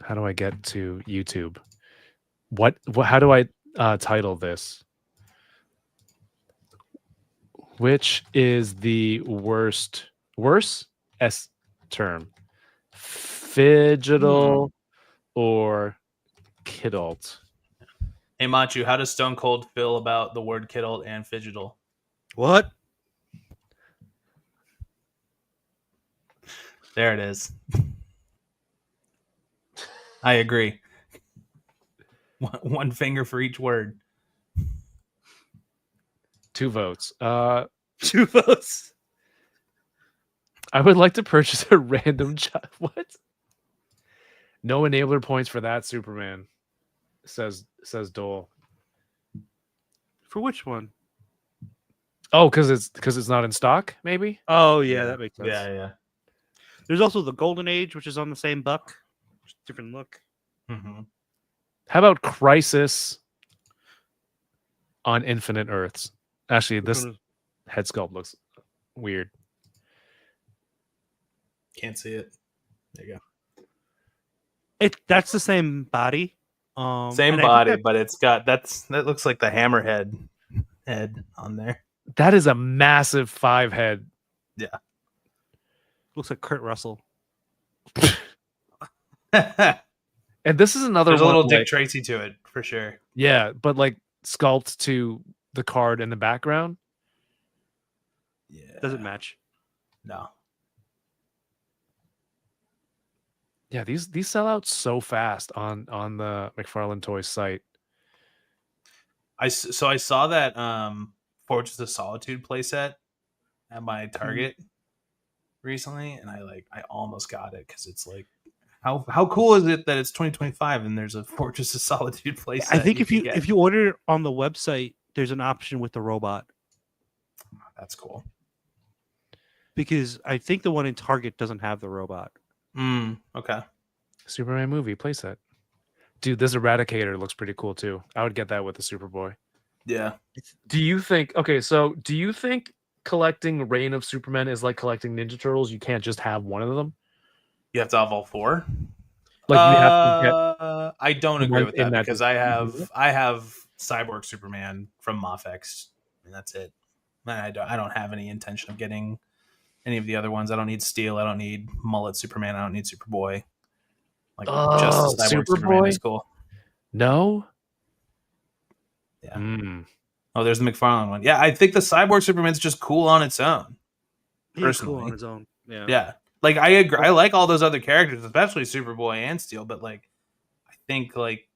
How do I get to YouTube? What how do I title this? Which is the worse S term? Fidgetal or Kidult? Hey, Matchu, how does Stone Cold feel about the word Kidult and Fidgetal? What? There it is. I agree. One finger for each word. 2 votes. 2 votes. I would like to purchase a random what? No enabler points for that, Superman. Says Dole. For which one? Oh, because it's not in stock, maybe? Oh yeah, that makes sense. Yeah. There's also the Golden Age, which is on the same buck, different look. Mm-hmm. How about Crisis on Infinite Earths? Actually, this head sculpt looks weird. Can't see it. There you That's the same body. go. Same and body, but it's got that looks like the hammerhead head on there. That is a massive 5 head. Yeah. Looks like Kurt Russell. And this is another There's a one, little Dick like, Tracy to it for sure. yeah, but like sculpt to the card in the background. Yeah. Doesn't match. No. Yeah, these sell out so fast on the McFarlane Toys site. I saw that Fortress of Solitude playset at my Target recently, and I almost got it because it's like, how cool is it that it's 2025 and there's a Fortress of Solitude playset? I think if you order it on the website, there's an option with the robot. That's cool. Because I think the one in Target doesn't have the robot. Okay. Superman movie playset. Dude, this Eradicator looks pretty cool too. I would get that with the Superboy. Yeah. Do you think collecting Reign of Superman is like collecting Ninja Turtles? You can't just have one of them? You have to have all 4? Like you have to get I don't agree with that in that because I have Cyborg Superman from Mafex, and that's it. I don't have any intention of getting any of the other ones. I don't need Steel. I don't need Mullet Superman. I don't need Superboy. Like just Cyborg Superman is cool. No? Yeah. Oh, there's the McFarlane one. Yeah, I think the Cyborg Superman's just cool on its own. Personally. Cool on its own. Yeah. Yeah. Like I agree. I like all those other characters, especially Superboy and Steel, but like I think like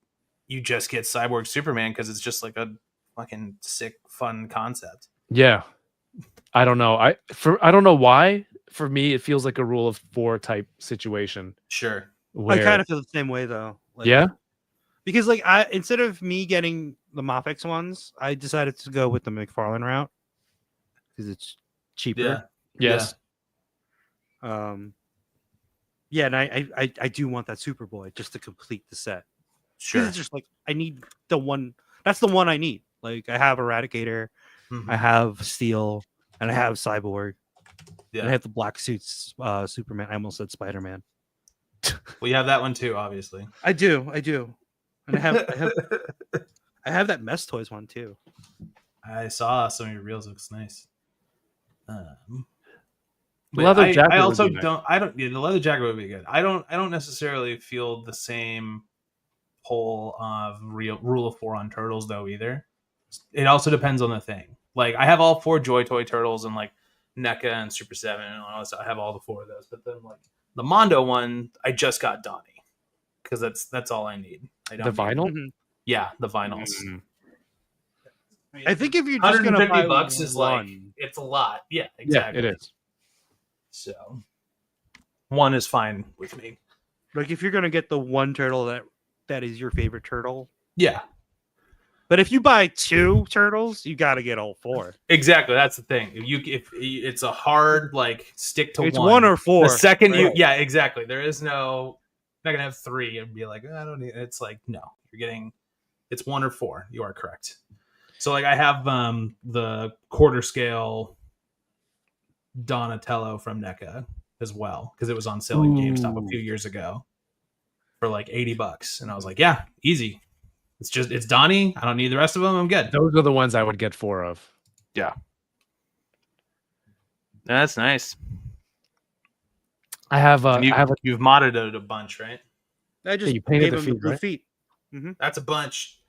you just get Cyborg Superman because it's just like a fucking sick, fun concept. Yeah. I don't know. I don't know why. For me, it feels like a rule of 4 type situation. Sure. I kind of feel the same way though. Like, yeah. Because like instead of me getting the Mafex ones, I decided to go with the McFarlane route because it's cheaper. Yeah. Yes. Yeah, and I do want that Superboy just to complete the set. Sure. It's just like I need the one. That's the one I need. Like I have Eradicator, I have Steel, and I have Cyborg. Yeah. And I have the black suits Superman. I almost said Spider-Man. Well, you have that one too, obviously. I do. And I have that Mess Toys one too. I saw some of your reels. Looks nice. Leather jacket. I also would be nice. don't. I don't. Yeah, the leather jacket would be good. I don't necessarily feel the same pull of rule of 4 on turtles though either. It also depends on the thing. Like I have all 4 Joy Toy turtles and like NECA and Super 7 and all that. I have all the 4 of those. But then like the Mondo one, I just got Donnie because that's all I need. I don't The vinyl? Yeah, the vinyls. I think if you're just gonna buy $150 is like one, it's a lot. Yeah, exactly. Yeah, it is. So 1 is fine with me. like if you're gonna get the one turtle that is your favorite turtle, Yeah. But if you buy 2 turtles, you got to get all 4. Exactly. That's the thing. If it's a hard like stick to It's one. 1 or 4. The second right? yeah, exactly. There is no. Not gonna have 3 and be like, I don't need. It's like no, you're getting. It's 1 or 4. You are correct. So like I have the quarter scale Donatello from NECA as well because it was on sale at GameStop a few years ago for like $80, and I was like, yeah, easy. It's Donnie. I don't need the rest of them. I'm good. Those are the ones I would get 4 of. Yeah, that's nice. I have You've modded it a bunch, right? I just you painted gave the him feet, the blue right? feet. That's a bunch.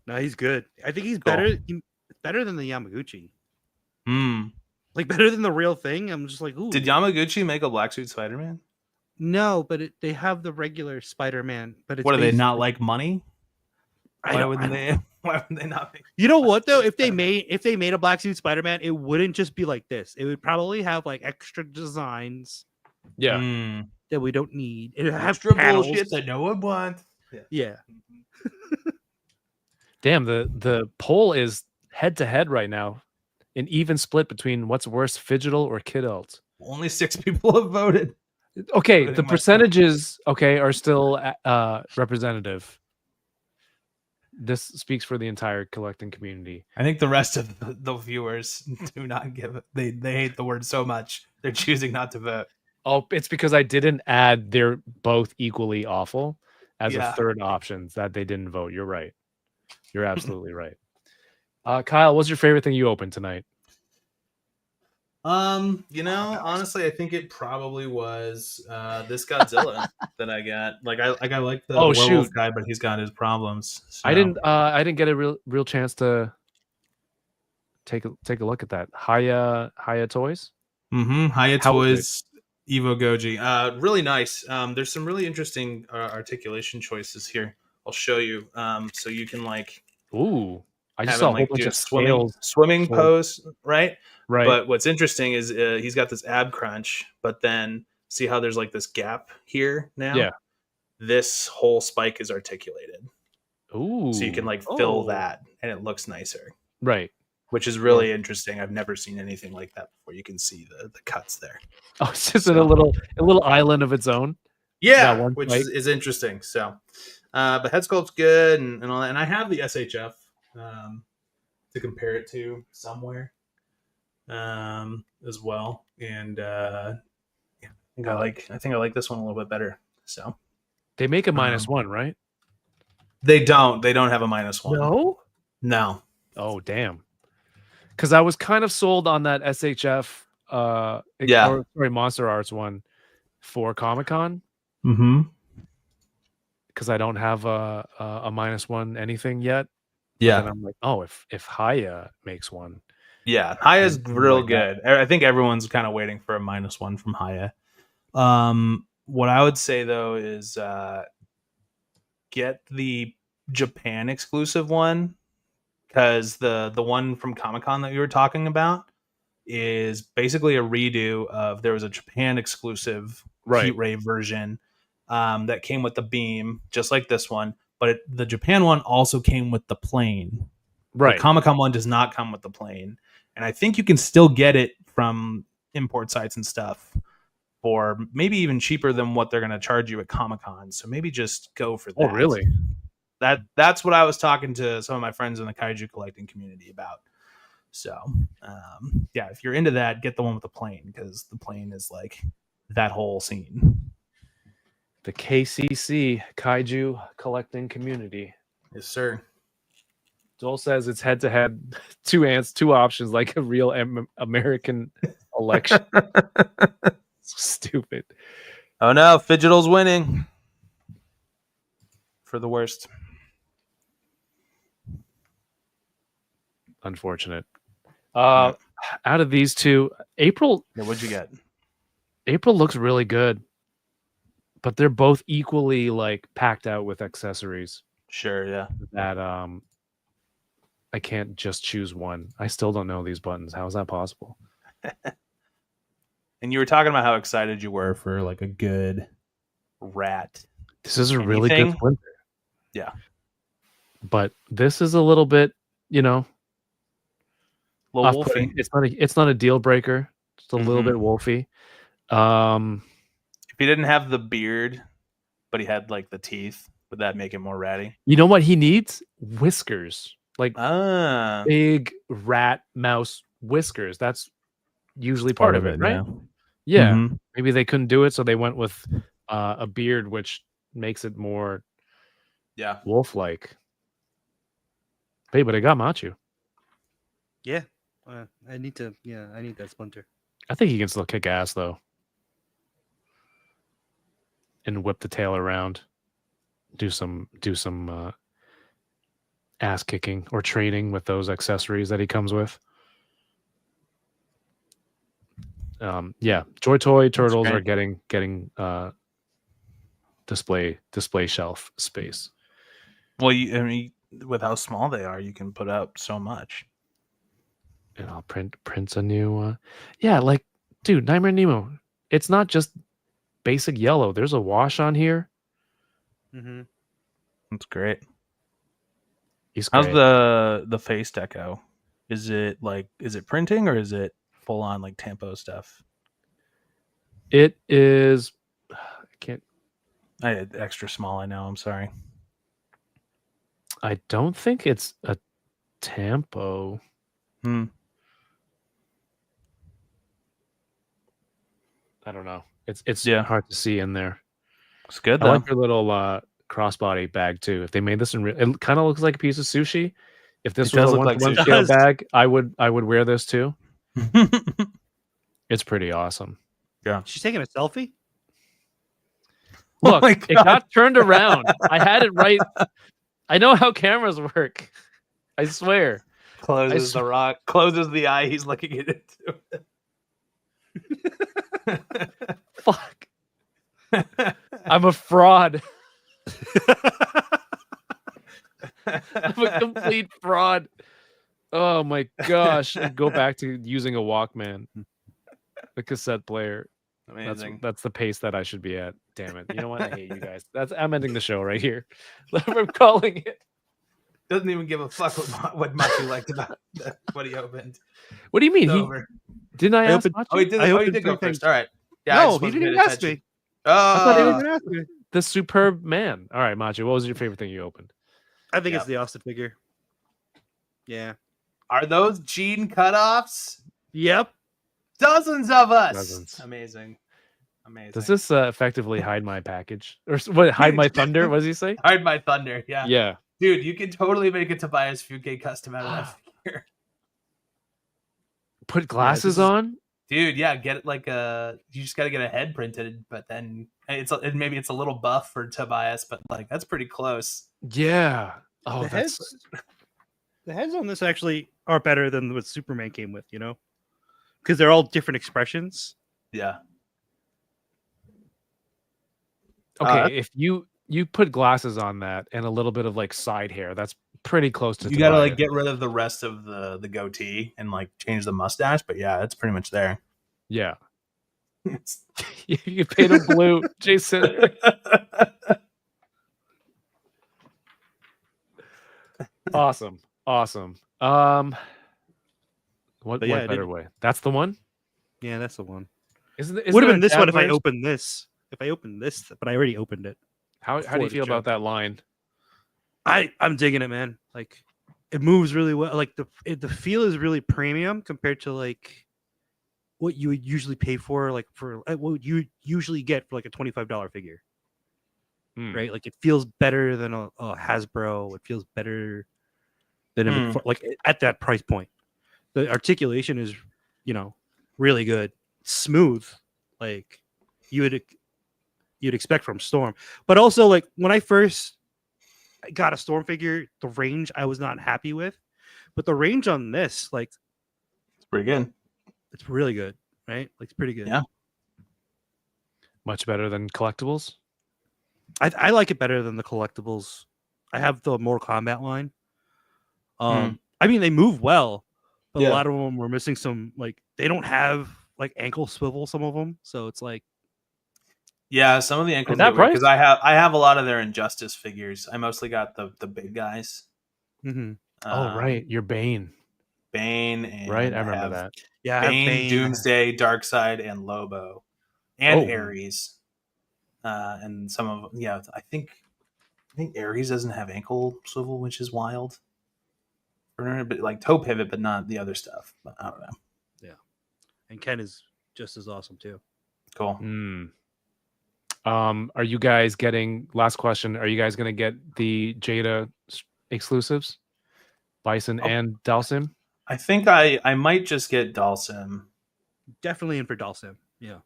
No, he's good. I think he's Cool. better than the Yamaguchi. Mm. Like better than the real thing. I'm just like, ooh. Did Yamaguchi make a black suit Spider-Man? No, but they have the regular Spider-Man. But it's What, do they not basically- like money? Why wouldn't they not make? You know what though? If they made a black suit Spider-Man, it wouldn't just be like this. It would probably have like extra designs Yeah. Mm. that we don't need. It would have Extra panels. bullshit that no one wants. Yeah. Damn, the poll is head to head right now. An even split between what's worse, Fidgetal or Kid Alt. Only 6 people have voted. Okay, Putting the my- percentages are still representative. This speaks for the entire collecting community. I think the rest of the viewers do not give it. They hate the word so much they're choosing not to vote. Oh, it's because I didn't add they're both equally awful as Yeah. a third option that they didn't vote. You're right. You're absolutely right. Kyle, what's your favorite thing you opened tonight? Honestly, I think it probably was this Godzilla that I got. I like the Oh, werewolf shoot. guy, but he's got his problems. So. I didn't get a real chance to take a look at that. Haya Toys. Haya How was Toys Evo Goji. Really nice. There's some really interesting articulation choices here. I'll show you. So you can like Ooh, I just have saw him a whole like bunch do of swimming for- pose, right? Right. But what's interesting is he's got this ab crunch, but then see how there's like this gap here now? Yeah. This whole spike is articulated. Ooh. So you can like fill that and it looks nicer, Right. which is really interesting. I've never seen anything like that before. You can see the cuts there. Oh, it's just in a little island of its own. Yeah, That one which spike. is interesting. So, but head sculpt's good and all that. And I have the SHF to compare it to somewhere as well. And I think I like this one a little bit better. So They make a -1, right? they don't have a -1. No. Oh, damn. Because I was kind of sold on that SHF, Monster Arts one for Comic-Con. Mm-hmm. Because I don't have a -1 anything yet. Yeah. And I'm like, oh, if Haya makes one. Yeah, Haya's Something real like good. I think everyone's kind of waiting for a -1 from Haya. What I would say though is get the Japan exclusive one because the one from Comic-Con that you were talking about is basically a redo of there was a Japan exclusive Heat Ray version that came with the beam, just like this one, but the Japan one also came with the plane. Right. The Comic-Con one does not come with the plane. And I think you can still get it from import sites and stuff for maybe even cheaper than what they're going to charge you at Comic-Con. So maybe just go for that. Oh, really? That's what I was talking to some of my friends in the kaiju collecting community about. So, yeah, if you're into that, get the one with the plane because the plane is like that whole scene. The KCC Kaiju Collecting Community. Yes, sir. Joel says it's head to head, 2 ants, 2 options, like a real American election. So stupid. Oh no, Fidgetal's winning for the worst. Unfortunate. Out of these two, April What'd you get? April looks really good, but they're both equally like packed out with accessories Sure, yeah. that I can't just choose one. I still don't know these buttons. How is that possible? And you were talking about how excited you were for like a good rat. This is a really good Anything? splinter. Yeah. But this is a little bit, you know, Little off-putting. wolfy. It's not a deal breaker. It's a little bit wolfy. If he didn't have the beard, but he had like the teeth, would that make him more ratty? You know what he needs? Whiskers. Like Ah, big rat mouse whiskers. That's usually part of it, right? Yeah. Yeah. Maybe they couldn't do it, so they went with a beard, which makes it more wolf-like. Hey, but I got Matchu. Yeah. I need that splinter. I think he can still kick ass though, and whip the tail around. Do some ass kicking or training with those accessories that he comes with. Yeah, Joy Toy turtles are getting display shelf space. Well, I mean, with how small they are, you can put up so much. And I'll print a new yeah, like, dude, Nightmare Nemo. It's not just basic yellow. There's a wash on here. That's great. He's How's great. the face deco? Is it printing or is it full on like Tampo stuff? It is. I can't. I had extra small. I know. I'm sorry. I don't think it's a Tampo. I don't know. It's hard to see in there. It's good I though. like your little crossbody bag too. If they made this in real, it kind of looks like a piece of sushi. If this was a one scale bag, I would wear this too. It's pretty awesome. Yeah. She's taking a selfie? Look, it got turned around. I had it right. I know how cameras work. I swear. Closes the rock, closes the eye he's looking at it too. Fuck. I'm a fraud. I'm a complete fraud. Oh my gosh. I'd go back to using a Walkman. The cassette player. Amazing. That's the pace that I should be at. Damn it. You know what? I hate you guys. I'm ending the show right here. I'm calling it. Doesn't even give a fuck what Matchu liked about what he opened. What do you mean? Didn't I ask Matchu? Oh, he did. You did go first. All right. Yeah, no, he didn't even ask me. Oh, I thought he was going to ask me. The superb man. All right, Matchu, what was your favorite thing you opened? I think it's the Austin figure. Yeah. Are those Gene cutoffs? Yep. Dozens of us. Dozens. Amazing. Does this effectively hide my package? Or what? Hide my thunder? What does he say? Hide my thunder. Yeah. Yeah. Dude, you can totally make a Tobias Fuke custom out of that figure. Put glasses on? Dude, yeah, get it like you just got to get a head printed, but then maybe it's a little buff for Tobias, but like that's pretty close. Yeah. Oh, the heads on this actually are better than what Superman came with, you know? Because they're all different expressions. Yeah. Okay, if you put glasses on that and a little bit of like side hair, that's pretty close to you gotta like get rid of the rest of the goatee and like change the mustache, but yeah, it's pretty much there. Yeah. You paint him blue, Jason. Awesome. What better way? That's the one? Yeah, that's the one. Would have been this one if I opened this. If I opened this, but I already opened it. How do you feel about that line? I'm digging it, man. Like it moves really well. Like the feel is really premium compared to like what you would usually pay for, like for what you usually get for like a $25 figure. Right? Like it feels better than a Hasbro. It feels better than like at that price point. The articulation is, really good, smooth, like you'd expect from Storm. But also, like when I first got a Storm figure, the range I was not happy with, but the range on this, like, it's pretty good. It's really good, right? Like it's pretty good. Yeah. Much better than collectibles. I like it better than the collectibles. I have the Mortal Kombat line. I mean, they move well, but a lot of them were missing some. Like they don't have like ankle swivel. Some of them, so it's like Yeah, some of the ankles that because price? I have a lot of their Injustice figures. I mostly got the big guys. Mm-hmm. Oh, right. You're Bane. Bane, Right? and I I remember have that. Yeah, I have Bane, Bane. Doomsday, Darkseid, and Lobo, and Oh. Ares. And some of I think Ares doesn't have ankle swivel, which is wild. But like toe pivot, but not the other stuff. But I don't know. Yeah, and Ken is just as awesome too. Cool. Are you guys getting? Last question. Are you guys going to get the Jada exclusives, Bison and Dalsim? I think I might just get Dalsim. Definitely in for Dalsim. Yeah.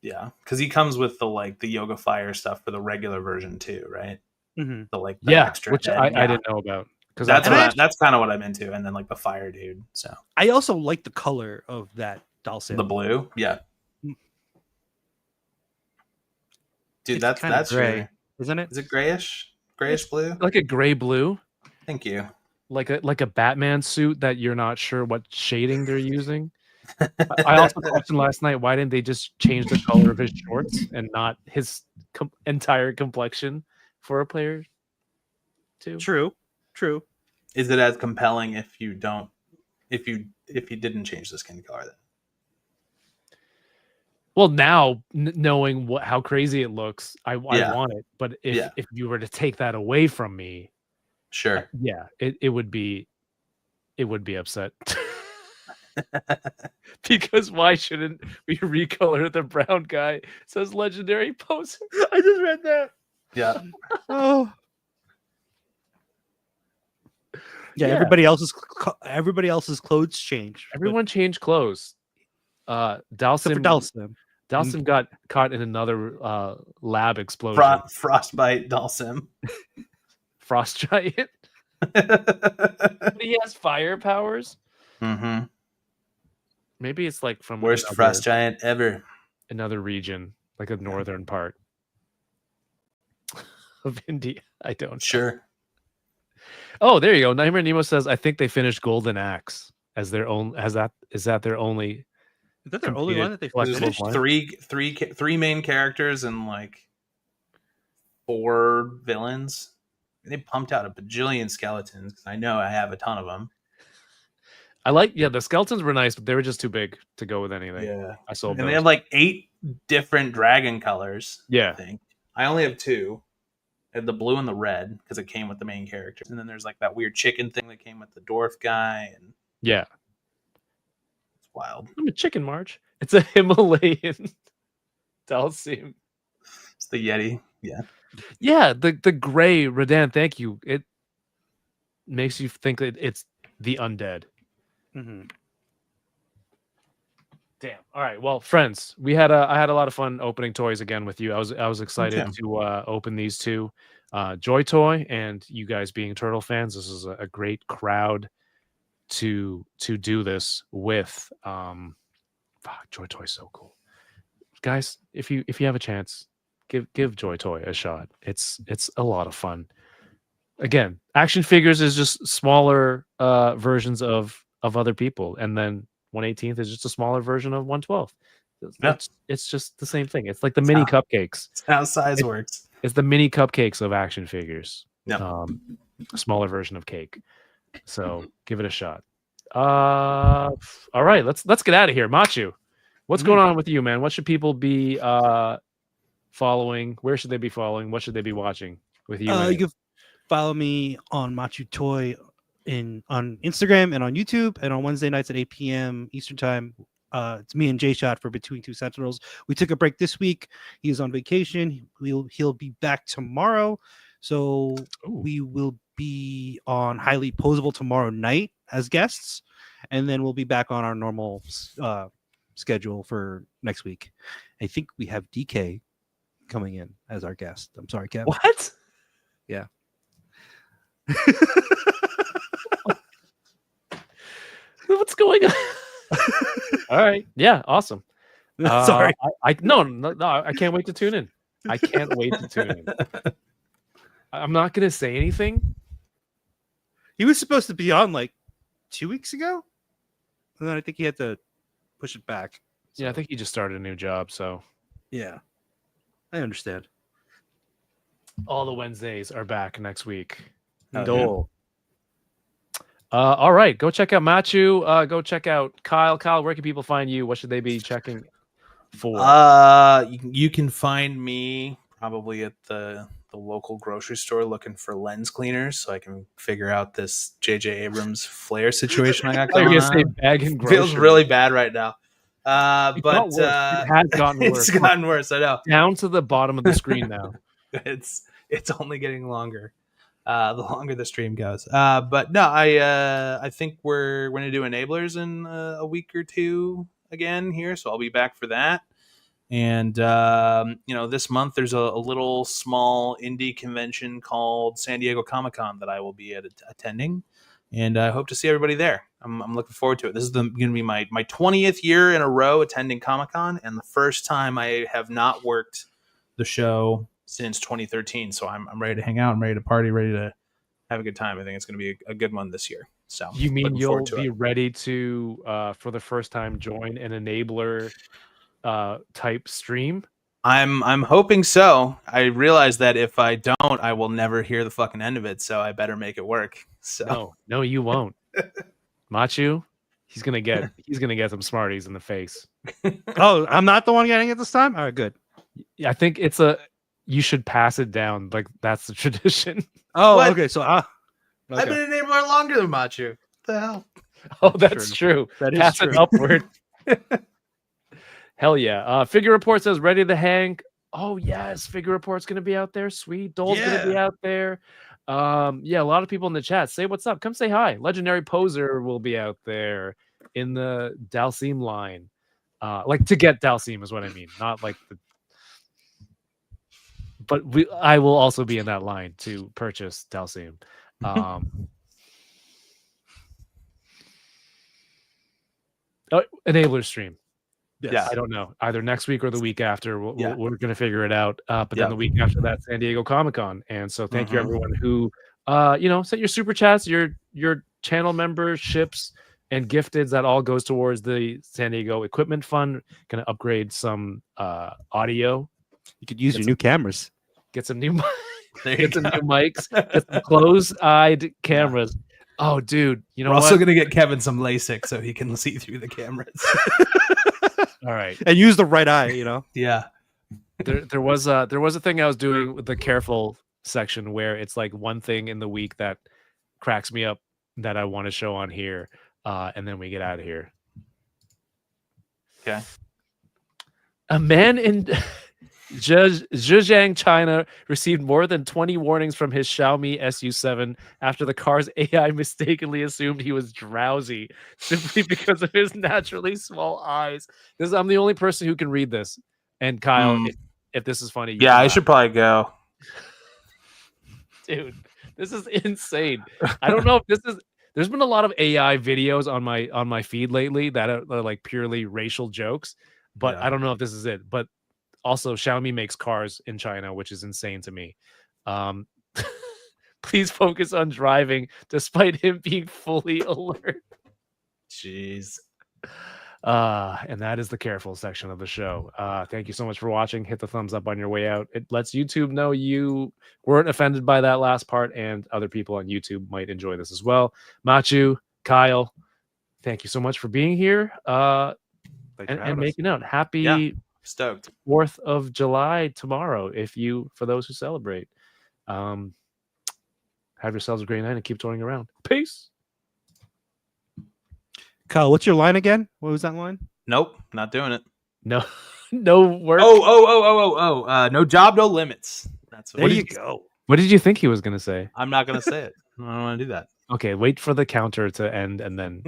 Yeah, because he comes with the Yoga Fire stuff for the regular version too, right? Mm-hmm. The extra which head. I didn't know about because That's kind of what I'm into, and then like the fire dude. So I also like the color of that Dalsim. the blue, yeah, dude, It's that's gray, isn't it? Is it grayish blue? like a gray blue, Thank you. like a Batman suit that you're not sure what shading they're using. I also questioned last night, why didn't they just change the color of his shorts and not his entire complexion for a player too? True. Is it as compelling if you didn't change the skin color then? Well, now knowing how crazy it looks, I want it. But if you were to take that away from me, Sure. It would be upset. Because why shouldn't we recolor the brown guy? It says legendary poser. I just read that. Yeah. Oh. Yeah, everybody else's clothes changed. Everyone changed clothes. Dalsim got caught in another lab explosion. Frostbite Dalsim. Frost giant. He has fire powers. Mm-hmm. Maybe it's like from worst frost giant ever. Another region, like a northern part of India. I don't know. Sure. Oh, there you go. Nightmare Nemo says, I think they finished Golden Axe as their own. Is that their only? Is that their only one that they finished? Three main characters and like 4 villains. They pumped out a bajillion skeletons because I know I have a ton of them. I like, the skeletons were nice, but they were just too big to go with anything. Yeah, I sold and those. they have like 8 different dragon colors. Yeah, I think I only have 2. I have the blue and the red because it came with the main characters, and then there's like that weird chicken thing that came with the dwarf guy, and yeah, it's wild. I'm a chicken, March. It's a Himalayan Dalsim. It's the Yeti. Yeah, the gray Radan. Thank you. It makes you think that it's the undead. Mm-hmm. Damn. All right. Well, friends, I had a lot of fun opening toys again with you. I was excited to open these two, Joy Toy, and you guys being Turtle fans. This is a great crowd to do this with. Joy Toy is so cool, guys. If you have a chance, give Joy Toy a shot. It's a lot of fun. Again, action figures is just smaller versions of other people, and then 1/18 is just a smaller version of 1/12. It's just the same thing. It's like the mini cupcakes. It's how size works. It's the mini cupcakes of action figures. Yeah. A smaller version of cake. So give it a shot. All right, let's get out of here. Matchu, what's going on with you, man? What should people be following? Where should they be following? What should they be watching with you? You can follow me on Matchu Toy on Instagram and on YouTube, and on Wednesday nights at 8 p.m. Eastern time. It's me and Jay Shot for Between Two Sentinels. We took a break this week. He's on vacation. He'll be back tomorrow. So we will be on Highly Posable tomorrow night as guests, and then we'll be back on our normal schedule for next week. I think we have DK coming in as our guest. I'm sorry, Kevin. What? Yeah. What's going on? All right. Yeah. Awesome. Sorry. No, I can't wait to tune in. I can't wait to tune in. I'm not going to say anything. He was supposed to be on like 2 weeks ago, and then I think he had to push it back. Yeah, I think he just started a new job, so Yeah, I understand. all the Wednesdays are back next week. Oh, Dole. All right, go check out Matchu. Go check out Kyle. Kyle, where can people find you? What should they be checking for? You can find me probably at the local grocery store looking for lens cleaners so I can figure out this J.J. Abrams flare situation I got You're going gonna say on. bag and Feels grocery. really bad right now. It But got worse. It has gotten worse. It's gotten worse. I know. Down to the bottom of the screen now. It's only getting longer. The longer the stream goes. But no, I think we're going to do enablers in a week or two again here, so I'll be back for that. And this month there's a little small indie convention called San Diego Comic-Con that I will be attending, and I hope to see everybody there. I'm looking forward to it. This is going to be my 20th year in a row attending Comic-Con, and the first time I have not worked the show since 2013. So I'm ready to hang out. I'm ready to party, ready to have a good time. I think it's going to be a good one this year. So You mean looking you'll forward to be it. ready to, for the first time, join an enabler type stream? I'm hoping so. I realize that if I don't, I will never hear the fucking end of it. So I better make it work. So No, you won't. Matchu, he's gonna get some Smarties in the face. Oh, I'm not the one getting it this time. All right, good. I think you should pass it down. Like that's the tradition. Oh, What? okay. So I've been an enabler longer than Matchu. What the hell? Oh, that's true. That is Pass true. it upward. Hell yeah. Figure Report says ready to hang. Oh yes, Figure Report's gonna be out there. Sweet. Dole's gonna be out there. Yeah, a lot of people in the chat. Say what's up. Come say hi. Legendary Poser will be out there in the Dalsim line. Like to get Dalsim is what I mean. Not like the but I will also be in that line to purchase Dalsim. Enabler stream. yes. Yeah. I don't know. Either next week or the week after. Yeah. We're going to figure it out. But then the week after that, San Diego Comic-Con. And so thank you everyone who, sent your super chats, your channel memberships and gifteds. That all goes towards the San Diego Equipment Fund. Going to upgrade some audio. You could use your new cameras. Get some new There you get some go. new mics. Get some closed-eyed cameras. Oh, dude. You know We're what? also going to get Kevin some LASIK so he can see through the cameras. All right. And use the right eye, Yeah. There was a thing I was doing with the careful section where it's like one thing in the week that cracks me up that I want to show on here, and then we get out of here. Okay. A man in Zhejiang, China, received more than 20 warnings from his Xiaomi SU7 after the car's AI mistakenly assumed he was drowsy simply because of his naturally small eyes. I'm the only person who can read this. And Kyle, if this is funny, you Yeah, can I laugh. should probably go. Dude, this is insane. I don't know if this is. There's been a lot of AI videos on my feed lately that are like purely racial jokes, but Yeah. I don't know if this is it. But also, Xiaomi makes cars in China, which is insane to me. Please focus on driving, despite him being fully alert. Jeez. And that is the careful section of the show. Thank you so much for watching. Hit the thumbs up on your way out. It lets YouTube know you weren't offended by that last part, and other people on YouTube might enjoy this as well. Matchu, Kyle, thank you so much for being here and making out. Happy Stoked. 4th of July tomorrow, for those who celebrate. Have yourselves a great night and keep touring around. Peace. Kyle, what's your line again? What was that line? Nope, not doing it. No work. No job, no limits. That's There you go. What did you think he was going to say? I'm not going to say it. I don't want to do that. Okay, wait for the counter to end and then